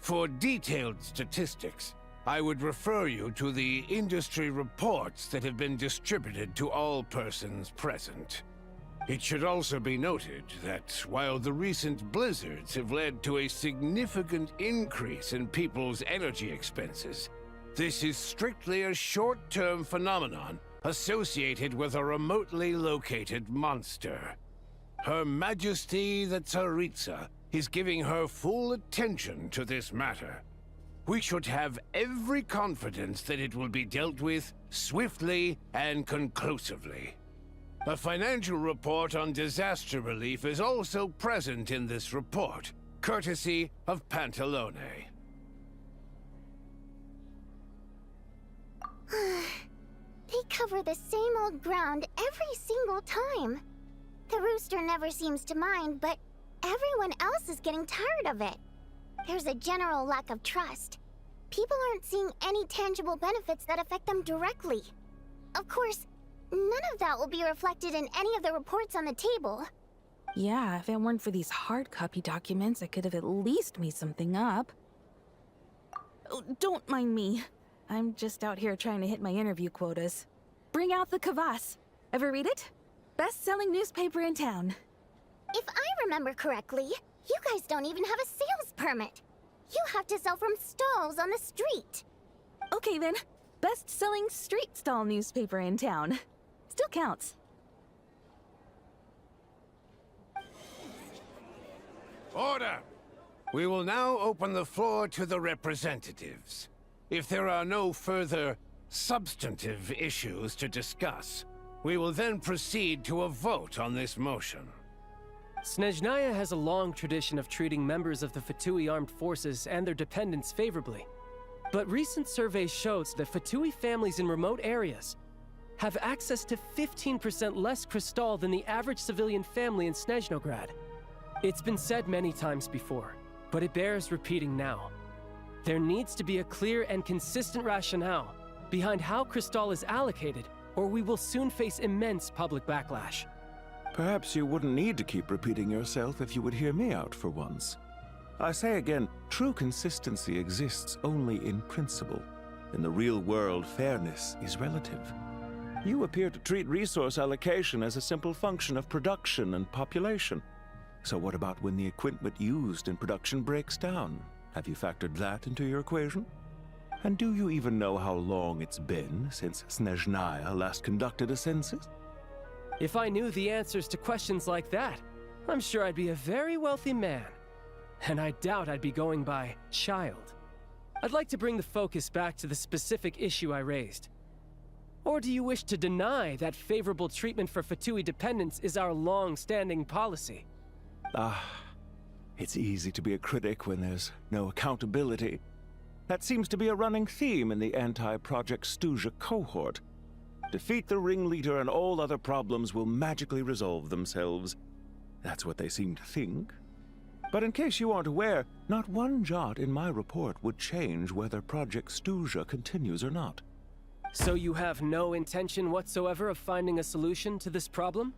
For detailed statistics, I would refer you to the industry reports that have been distributed to all persons present. It should also be noted that while the recent blizzards have led to a significant increase in people's energy expenses, this is strictly a short-term phenomenon associated with a remotely located monster. Her Majesty the Tsaritsa is giving her full attention to this matter. We should have every confidence that it will be dealt with swiftly and conclusively. A financial report on disaster relief is also present in this report, courtesy of Pantalone. They cover the same old ground every single time. The rooster never seems to mind, but everyone else is getting tired of it. There's a general lack of trust. People aren't seeing any tangible benefits that affect them directly. Of course, none of that will be reflected in any of the reports on the table. Yeah, if it weren't for these hard copy documents, I could have at least made something up. Oh, don't mind me. I'm just out here trying to hit my interview quotas. Bring out the kvass. Ever read it? Best-selling newspaper in town. If I remember correctly, you guys don't even have a sales permit. You have to sell from stalls on the street. Okay then, best-selling street stall newspaper in town. Still counts. Order! We will now open the floor to the representatives. If there are no further substantive issues to discuss, we will then proceed to a vote on this motion. Snezhnaya has a long tradition of treating members of the Fatui armed forces and their dependents favorably. But recent surveys shows that Fatui families in remote areas have access to 15% less crystal than the average civilian family in Snezhnograd. It's been said many times before, but it bears repeating now. There needs to be a clear and consistent rationale behind how crystal is allocated, or we will soon face immense public backlash. Perhaps you wouldn't need to keep repeating yourself if you would hear me out for once. I say again, true consistency exists only in principle. In the real world, fairness is relative. You appear to treat resource allocation as a simple function of production and population. So what about when the equipment used in production breaks down? Have you factored that into your equation? And do you even know how long it's been since Snezhnaya last conducted a census? If I knew the answers to questions like that, I'm sure I'd be a very wealthy man. And I doubt I'd be going by Childe. I'd like to bring the focus back to the specific issue I raised. Or do you wish to deny that favorable treatment for Fatui dependents is our long-standing policy? It's easy to be a critic when there's no accountability. That seems to be a running theme in the anti-Project Stuja cohort. Defeat the ringleader and all other problems will magically resolve themselves. That's what they seem to think. But in case you aren't aware, not one jot in my report would change whether Project Stuja continues or not. So you have no intention whatsoever of finding a solution to this problem?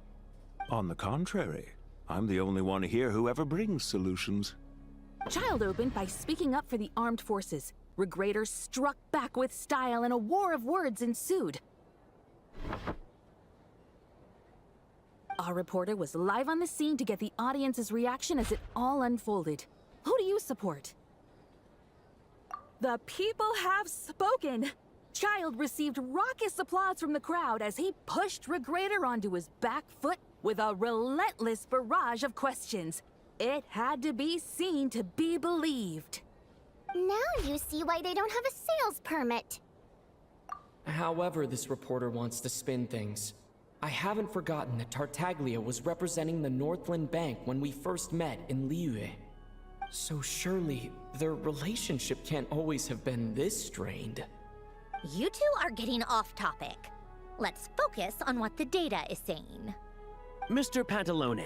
On the contrary, I'm the only one here who ever brings solutions. Childe opened by speaking up for the armed forces. Regraders struck back with style and a war of words ensued. Our reporter was live on the scene to get the audience's reaction as it all unfolded. Who do you support? The people have spoken! Childe received raucous applause from the crowd as he pushed Regrader onto his back foot with a relentless barrage of questions. It had to be seen to be believed. Now you see why they don't have a sales permit. However this reporter wants to spin things, I haven't forgotten that Tartaglia was representing the Northland Bank when we first met in Liyue. So surely, their relationship can't always have been this strained. You two are getting off topic. Let's focus on what the data is saying. Mr. Pantalone,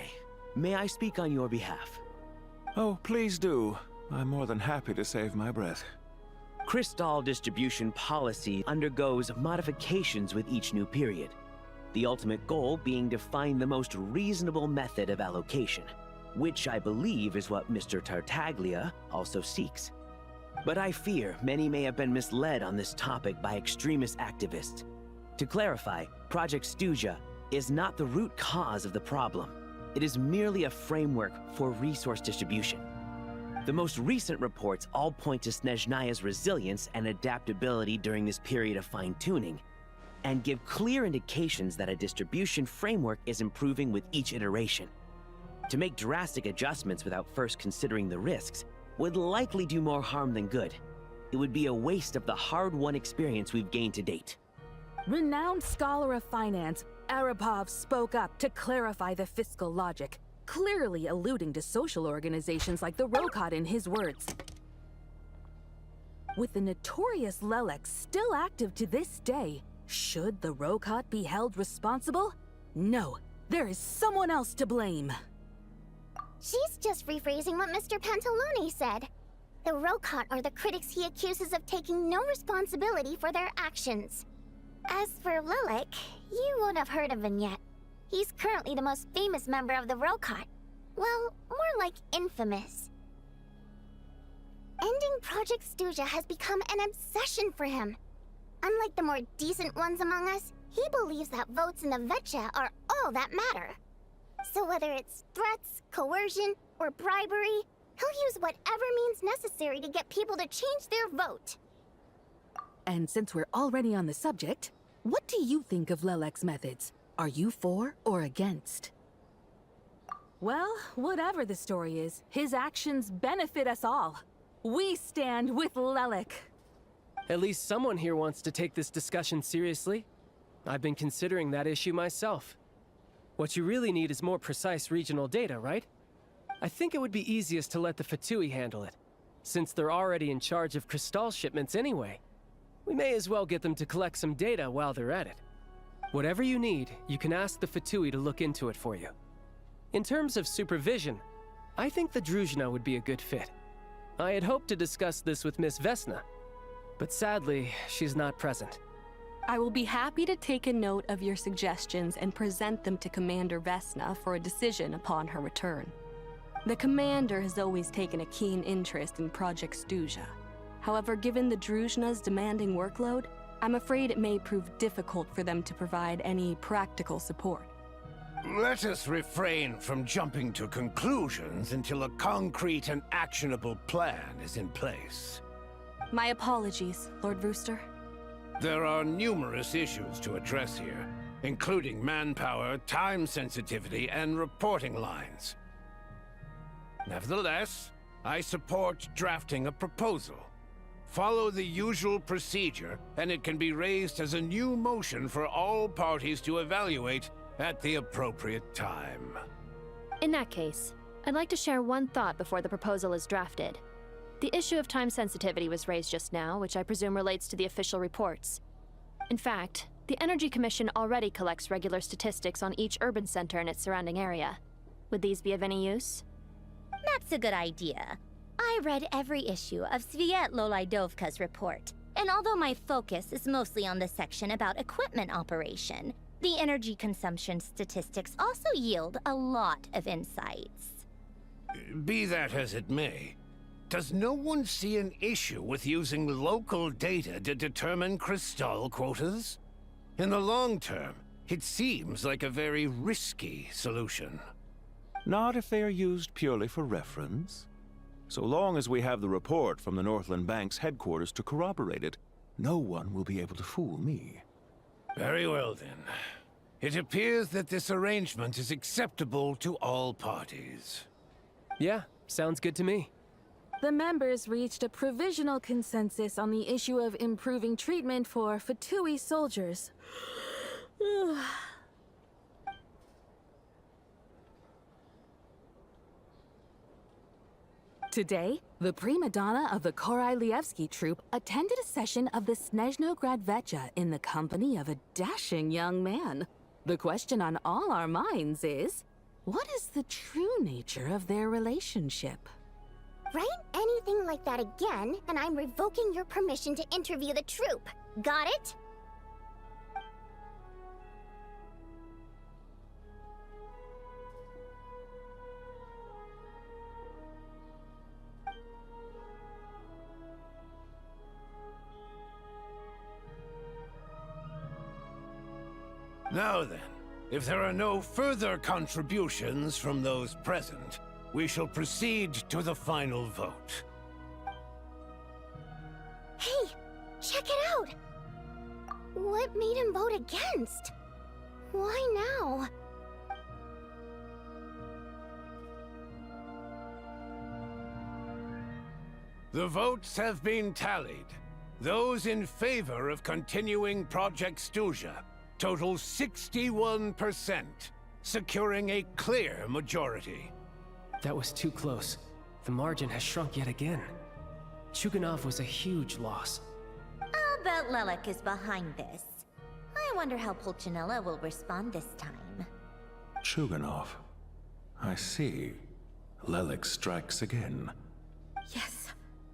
may I speak on your behalf? Oh, please do. I'm more than happy to save my breath. Crystal distribution policy undergoes modifications with each new period. The ultimate goal being to find the most reasonable method of allocation, which I believe is what Mr. Tartaglia also seeks. But I fear many may have been misled on this topic by extremist activists. To clarify, Project Stuja is not the root cause of the problem. It is merely a framework for resource distribution. The most recent reports all point to Snezhnaya's resilience and adaptability during this period of fine-tuning, and give clear indications that a distribution framework is improving with each iteration. To make drastic adjustments without first considering the risks would likely do more harm than good. It would be a waste of the hard-won experience we've gained to date. Renowned scholar of finance, Arapov spoke up to clarify the fiscal logic, clearly alluding to social organizations like the Rokot in his words. With the notorious Lelex still active to this day, should the Rokot be held responsible? No, there is someone else to blame. She's just rephrasing what Mr. Pantalone said. The Rokot are the critics he accuses of taking no responsibility for their actions. As for Lilik, you won't have heard of him yet. He's currently the most famous member of the Rokot. Well, more like infamous. Ending Project Stuja has become an obsession for him. Unlike the more decent ones among us, he believes that votes in the Veche are all that matter. So whether it's threats, coercion, or bribery, he'll use whatever means necessary to get people to change their vote. And since we're already on the subject, what do you think of Lelek's methods? Are you for or against? Well, whatever the story is, his actions benefit us all. We stand with Lelek. At least someone here wants to take this discussion seriously. I've been considering that issue myself. What you really need is more precise regional data, right? I think it would be easiest to let the Fatui handle it, since they're already in charge of Crystal shipments anyway. We may as well get them to collect some data while they're at it. Whatever you need, you can ask the Fatui to look into it for you. In terms of supervision, I think the Druzhna would be a good fit. I had hoped to discuss this with Miss Vesna, but sadly, she's not present. I will be happy to take a note of your suggestions and present them to Commander Vesna for a decision upon her return. The commander has always taken a keen interest in Project Stuzha. However, given the Druzhna's demanding workload, I'm afraid it may prove difficult for them to provide any practical support. Let us refrain from jumping to conclusions until a concrete and actionable plan is in place. My apologies, Lord Rooster. There are numerous issues to address here, including manpower, time sensitivity, and reporting lines. Nevertheless, I support drafting a proposal. Follow the usual procedure, and it can be raised as a new motion for all parties to evaluate at the appropriate time. In that case, I'd like to share one thought before the proposal is drafted. The issue of time sensitivity was raised just now, which I presume relates to the official reports. In fact, the Energy Commission already collects regular statistics on each urban center and its surrounding area. Would these be of any use? That's a good idea. I read every issue of Sviet-Lolaidovka's report, and although my focus is mostly on the section about equipment operation, the energy consumption statistics also yield a lot of insights. Be that as it may, does no one see an issue with using local data to determine crystal quotas? In the long term, it seems like a very risky solution. Not if they are used purely for reference. So long as we have the report from the Northland Bank's headquarters to corroborate it, no one will be able to fool me. Very well then. It appears that this arrangement is acceptable to all parties. Yeah, sounds good to me. The members reached a provisional consensus on the issue of improving treatment for Fatui soldiers. Today, the prima donna of the Korailievsky troupe attended a session of the Snezhnograd Veche in the company of a dashing young man. The question on all our minds is, what is the true nature of their relationship? Write anything like that again, and I'm revoking your permission to interview the troupe. Got it? Now then, if there are no further contributions from those present, we shall proceed to the final vote. Hey, check it out! What made him vote against? Why now? The votes have been tallied. Those in favor of continuing Project Stuzha total 61%, securing a clear majority. That was too close. The margin has shrunk yet again. Chuganov was a huge loss. I'll bet Lelek is behind this. I wonder how Pulcinella will respond this time. Chuganov. I see. Lelek strikes again. Yes,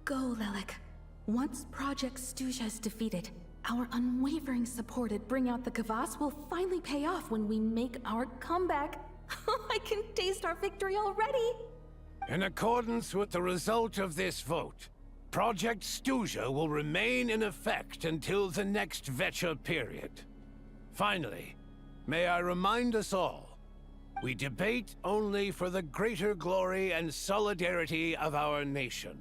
go, Lelek. Once Project Stuzha is defeated, our unwavering support at Bring Out the Kvass will finally pay off when we make our comeback. I can taste our victory already! In accordance with the result of this vote, Project Stuzha will remain in effect until the next Veche period. Finally, may I remind us all, we debate only for the greater glory and solidarity of our nation.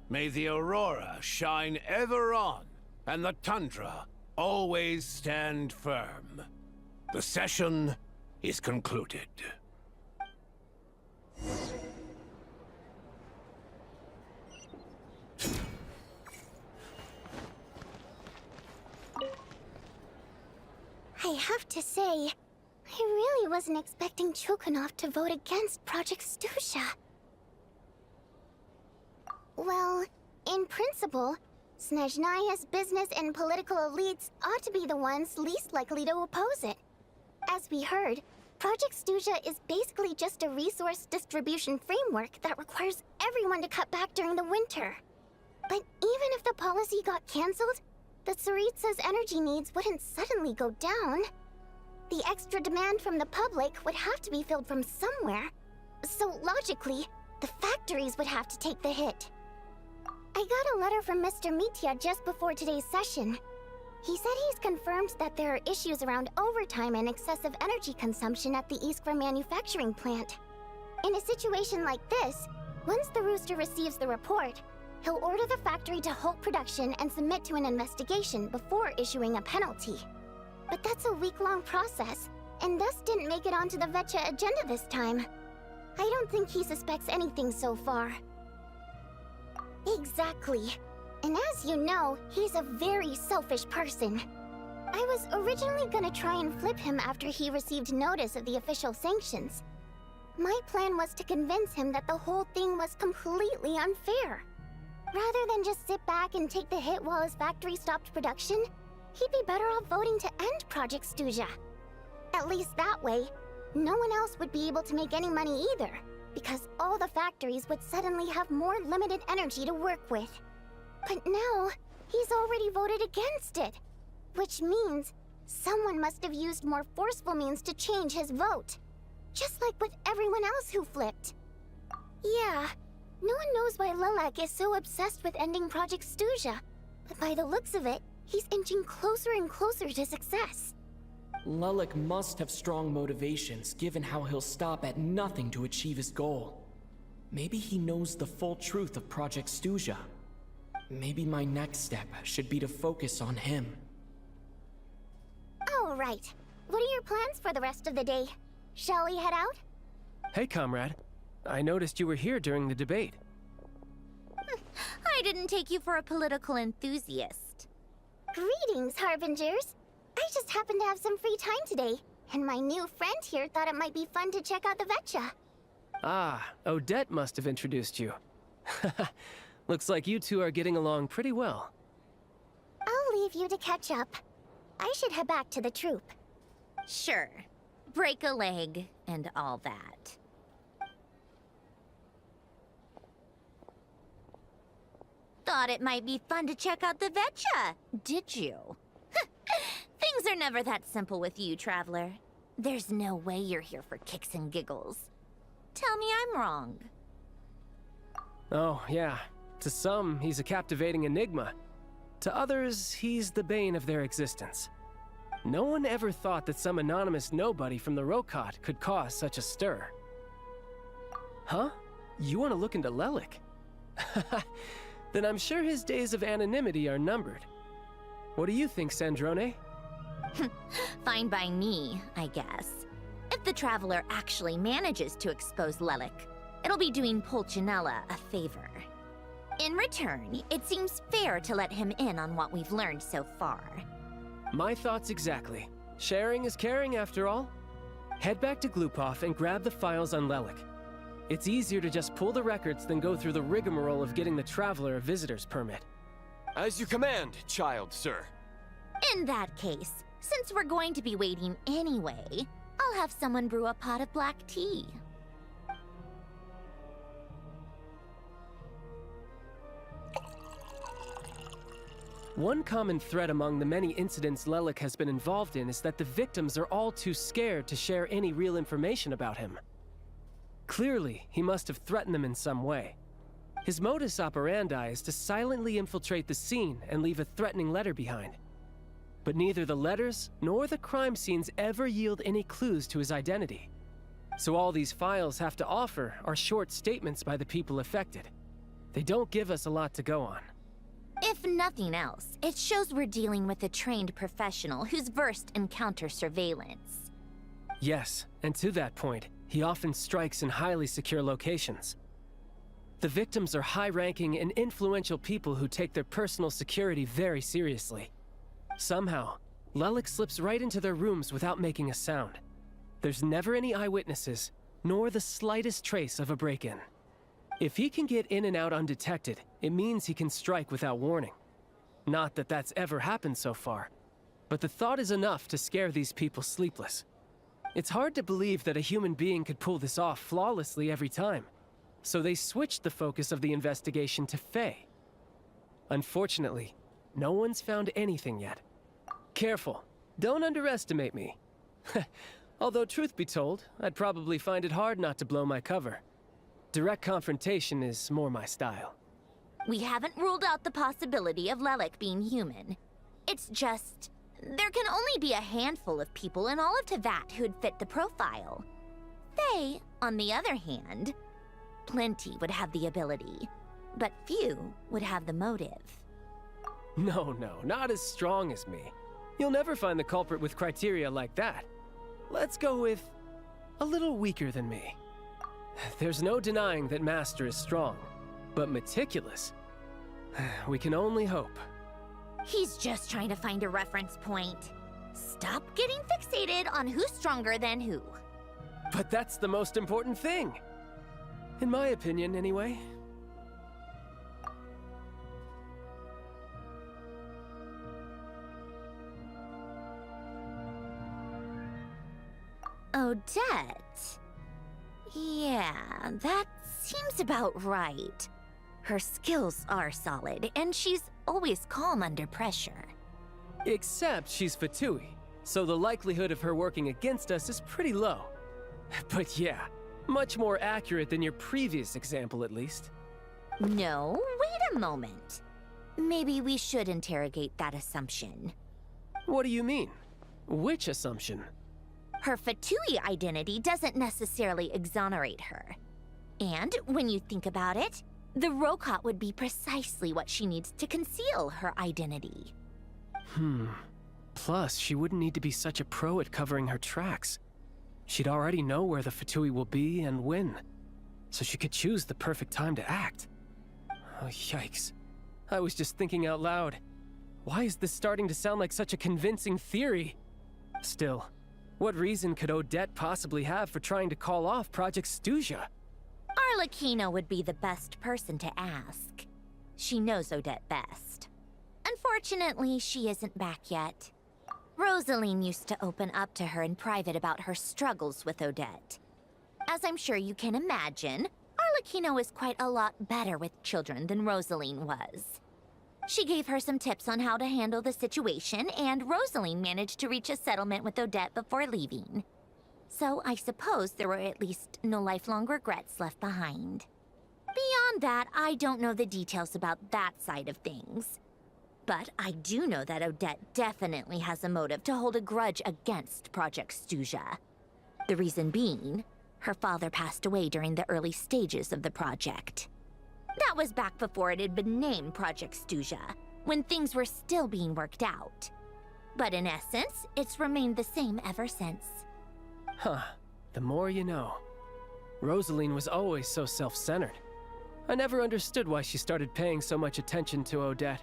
May the Aurora shine ever on, and the Tundra always stand firm. The session is concluded. I have to say, I really wasn't expecting Chuganov to vote against Project Stuzha. Well, in principle, Snezhnaya's business and political elites ought to be the ones least likely to oppose it. As we heard, Project Stuzha is basically just a resource distribution framework that requires everyone to cut back during the winter. But even if the policy got cancelled, the Tsaritsa's energy needs wouldn't suddenly go down. The extra demand from the public would have to be filled from somewhere, So logically, the factories would have to take the hit. I got a letter from Mr. Mitya just before today's session. He said he's confirmed that there are issues around overtime and excessive energy consumption at the Iskra manufacturing plant. In a situation like this, once the Rooster receives the report, he'll order the factory to halt production and submit to an investigation before issuing a penalty. But that's a week-long process, and thus didn't make it onto the Veche agenda this time. I don't think he suspects anything so far. Exactly. And as you know, he's a very selfish person. I was originally gonna try and flip him after he received notice of the official sanctions. My plan was to convince him that the whole thing was completely unfair. Rather than just sit back and take the hit while his factory stopped production, he'd be better off voting to end Project Stuja. At least that way, no one else would be able to make any money either, because all the factories would suddenly have more limited energy to work with. But now, he's already voted against it, which means someone must have used more forceful means to change his vote. Just like with everyone else who flipped. Yeah, no one knows why Lilac is so obsessed with ending Project Stuja, but by the looks of it, he's inching closer and closer to success. Lilac must have strong motivations, given how he'll stop at nothing to achieve his goal. Maybe he knows the full truth of Project Stuja. Maybe my next step should be to focus on him. All right. What are your plans for the rest of the day? Shall we head out? Hey, comrade. I noticed you were here during the debate. I didn't take you for a political enthusiast. Greetings, Harbingers. I just happened to have some free time today, and my new friend here thought it might be fun to check out the Veche. Ah, Odette must have introduced you. Looks like you two are getting along pretty well. I'll leave you to catch up. I should head back to the troop. Sure. Break a leg and all that. Thought it might be fun to check out the Veche, did you? Things are never that simple with you, Traveler. There's no way you're here for kicks and giggles. Tell me I'm wrong. Oh, yeah. To some, he's a captivating enigma. To others, he's the bane of their existence. No one ever thought that some anonymous nobody from the Rokot could cause such a stir. Huh? You want to look into Lelik? Then I'm sure his days of anonymity are numbered. What do you think, Sandrone? Fine by me, I guess. If the Traveler actually manages to expose Lelik, it'll be doing Pulcinella a favor. In return, it seems fair to let him in on what we've learned so far. My thoughts exactly. Sharing is caring, after all. Head back to Glupov and grab the files on Lelik. It's easier to just pull the records than go through the rigmarole of getting the Traveler a visitor's permit. As you command, Childe, sir. In that case, since we're going to be waiting anyway, I'll have someone brew a pot of black tea. One common thread among the many incidents Lelik has been involved in is that the victims are all too scared to share any real information about him. Clearly, he must have threatened them in some way. His modus operandi is to silently infiltrate the scene and leave a threatening letter behind. But neither the letters nor the crime scenes ever yield any clues to his identity. So all these files have to offer are short statements by the people affected. They don't give us a lot to go on. If nothing else, it shows we're dealing with a trained professional who's versed in counter-surveillance. Yes, and to that point, he often strikes in highly secure locations. The victims are high-ranking and influential people who take their personal security very seriously. Somehow, Lelik slips right into their rooms without making a sound. There's never any eyewitnesses, nor the slightest trace of a break-in. If he can get in and out undetected, it means he can strike without warning. Not that that's ever happened so far, but the thought is enough to scare these people sleepless. It's hard to believe that a human being could pull this off flawlessly every time, so they switched the focus of the investigation to Faye. Unfortunately, no one's found anything yet. Careful, don't underestimate me. Although, truth be told, I'd probably find it hard not to blow my cover. Direct confrontation is more my style. We haven't ruled out the possibility of Lelek being human. It's just, there can only be a handful of people in all of Teyvat who'd fit the profile. They, on the other hand, plenty would have the ability, but few would have the motive. No, not as strong as me. You'll never find the culprit with criteria like that. Let's go with a little weaker than me. There's no denying that Master is strong, but meticulous. We can only hope. He's just trying to find a reference point. Stop getting fixated on who's stronger than who. But that's the most important thing. In my opinion, anyway. Odette? Yeah, that seems about right. Her skills are solid, and she's always calm under pressure. Except she's Fatui, so the likelihood of her working against us is pretty low. But yeah, much more accurate than your previous example, at least. No, wait a moment. Maybe we should interrogate that assumption. What do you mean? Which assumption? Her Fatui identity doesn't necessarily exonerate her. And when you think about it, the Rokot would be precisely what she needs to conceal her identity. Plus, she wouldn't need to be such a pro at covering her tracks. She'd already know where the Fatui will be and when, so she could choose the perfect time to act. Oh, yikes. I was just thinking out loud. Why is this starting to sound like such a convincing theory? Still, what reason could Odette possibly have for trying to call off Project Stuzha? Arlecchino would be the best person to ask. She knows Odette best. Unfortunately, she isn't back yet. Rosaline used to open up to her in private about her struggles with Odette. As I'm sure you can imagine, Arlecchino is quite a lot better with children than Rosaline was. She gave her some tips on how to handle the situation, and Rosaline managed to reach a settlement with Odette before leaving. So I suppose there were at least no lifelong regrets left behind. Beyond that, I don't know the details about that side of things. But I do know that Odette definitely has a motive to hold a grudge against Project Stuzha. The reason being, her father passed away during the early stages of the project. That was back before it had been named Project Stuzha, when things were still being worked out. But in essence, it's remained the same ever since. Huh. The more you know. Rosaline was always so self-centered. I never understood why she started paying so much attention to Odette.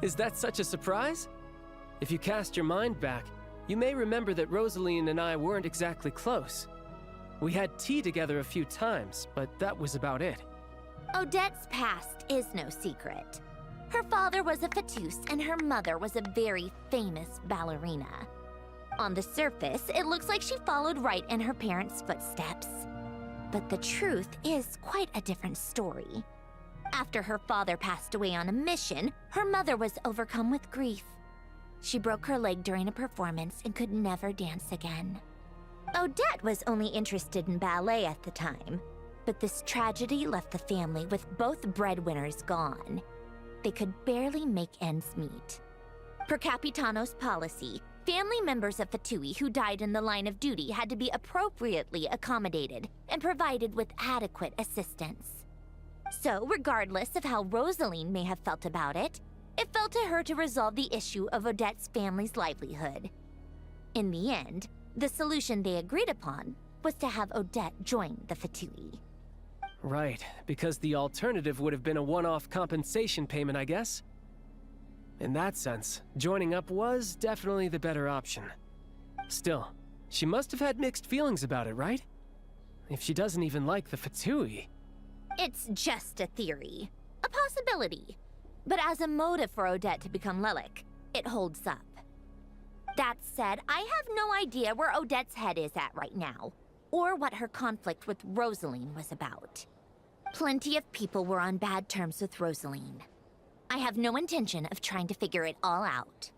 Is that such a surprise? If you cast your mind back, you may remember that Rosaline and I weren't exactly close. We had tea together a few times, but that was about it. Odette's past is no secret. Her father was a Fatus and her mother was a very famous ballerina. On the surface, it looks like she followed right in her parents' footsteps. But the truth is quite a different story. After her father passed away on a mission, her mother was overcome with grief. She broke her leg during a performance and could never dance again. Odette was only interested in ballet at the time, but this tragedy left the family with both breadwinners gone. They could barely make ends meet. Per Capitano's policy, family members of Fatui who died in the line of duty had to be appropriately accommodated and provided with adequate assistance. So, regardless of how Rosaline may have felt about it, it fell to her to resolve the issue of Odette's family's livelihood. In the end, the solution they agreed upon was to have Odette join the Fatui. Right, because the alternative would have been a one-off compensation payment, I guess. In that sense, joining up was definitely the better option. Still, she must have had mixed feelings about it, right? If she doesn't even like the Fatui. It's just a theory, a possibility. But as a motive for Odette to become Lelek, it holds up. That said, I have no idea where Odette's head is at right now, or what her conflict with Rosaline was about. Plenty of people were on bad terms with Rosaline. I have no intention of trying to figure it all out.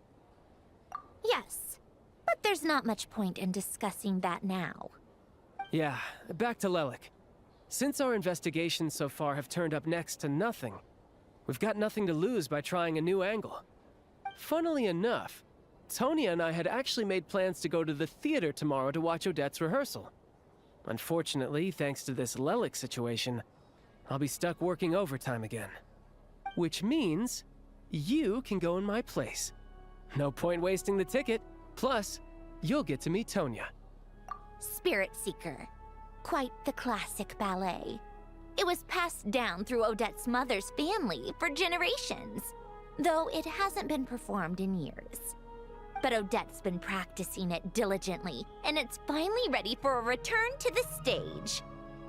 Yes, but there's not much point in discussing that now. Yeah, back to Lelik. Since our investigations so far have turned up next to nothing, we've got nothing to lose by trying a new angle. Funnily enough, Tonya and I had actually made plans to go to the theater tomorrow to watch Odette's rehearsal. Unfortunately, thanks to this Lelik situation, I'll be stuck working overtime again. Which means you can go in my place. No point wasting the ticket. Plus, you'll get to meet Tonya. Spirit Seeker. Quite the classic ballet. It was passed down through Odette's mother's family for generations, though it hasn't been performed in years. But Odette's been practicing it diligently, and it's finally ready for a return to the stage.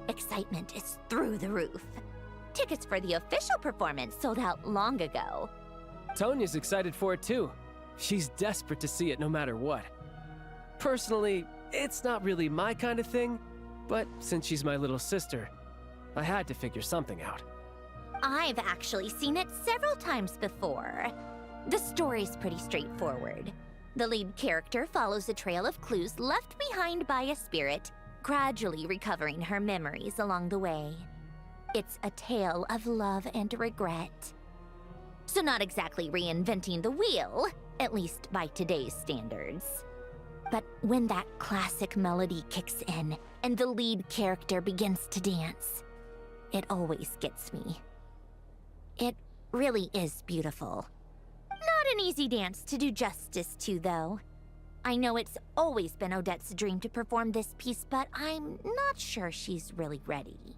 Excitement is through the roof. Tickets for the official performance sold out long ago. Tonya's excited for it too. She's desperate to see it no matter what. Personally, it's not really my kind of thing, but since she's my little sister, I had to figure something out. I've actually seen it several times before. The story's pretty straightforward. The lead character follows a trail of clues left behind by a spirit, gradually recovering her memories along the way. It's a tale of love and regret. So not exactly reinventing the wheel, at least by today's standards. But when that classic melody kicks in and the lead character begins to dance, it always gets me. It really is beautiful. Not an easy dance to do justice to, though. I know it's always been Odette's dream to perform this piece, but I'm not sure she's really ready.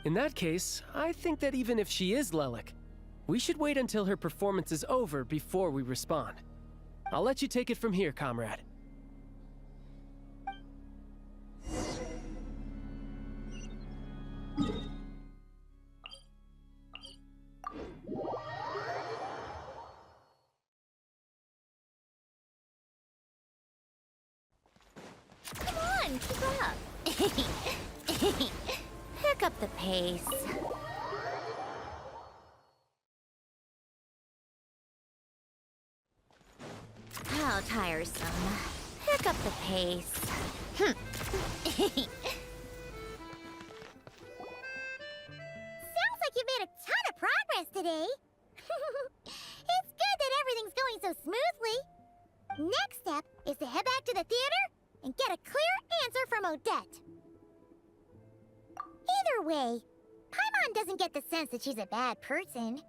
In that case, I think that even if she is Lelik, we should wait until her performance is over before we respond. I'll let you take it from here, comrade. Come on, keep up. Pick up the pace. How tiresome. Pick up the pace. Sounds like you've made a ton of progress today. It's good that everything's going so smoothly. Next step is to head back to the theater and get a clear answer from Odette. Either way, Paimon doesn't get the sense that she's a bad person.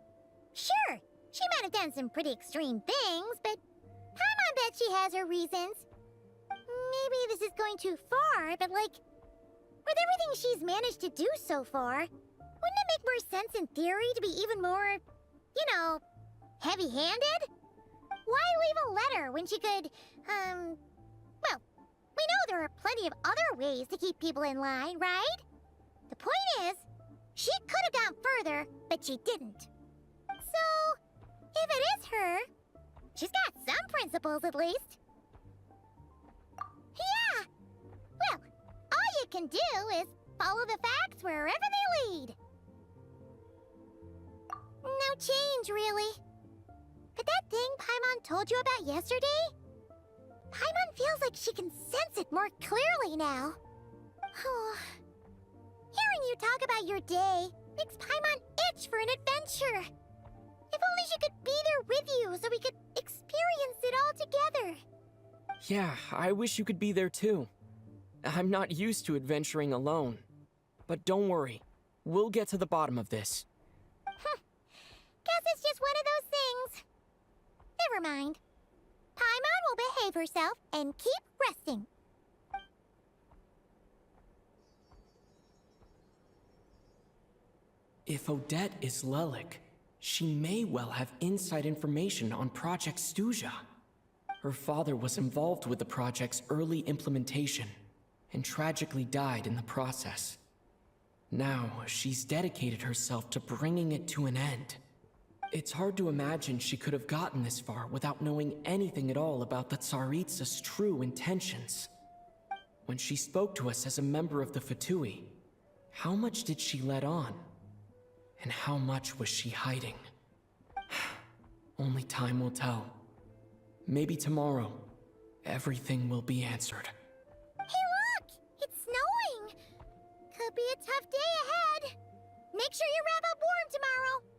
Sure, she might have done some pretty extreme things, but Paimon bet she has her reasons. Maybe this is going too far, but like, with everything she's managed to do so far, wouldn't it make more sense in theory to be even more, you know, heavy-handed? Why leave a letter when she could, well, we know there are plenty of other ways to keep people in line, right? The point is, she could have gone further, but she didn't. So, if it is her, she's got some principles at least. Yeah! Well, all you can do is follow the facts wherever they lead. No change, really. But that thing Paimon told you about yesterday? Paimon feels like she can sense it more clearly now. Hearing you talk about your day makes Paimon itch for an adventure. If only she could be there with you so we could experience it all together. Yeah, I wish you could be there too. I'm not used to adventuring alone. But don't worry, we'll get to the bottom of this. Guess it's just one of those things. Never mind. Paimon will behave herself and keep resting. If Odette is Lelik, she may well have inside information on Project Stuja. Her father was involved with the project's early implementation, and tragically died in the process. Now, she's dedicated herself to bringing it to an end. It's hard to imagine she could have gotten this far without knowing anything at all about the Tsaritsa's true intentions. When she spoke to us as a member of the Fatui, how much did she let on? And how much was she hiding? Only time will tell. Maybe tomorrow, everything will be answered. Hey look! It's snowing! Could be a tough day ahead. Make sure you wrap up warm tomorrow.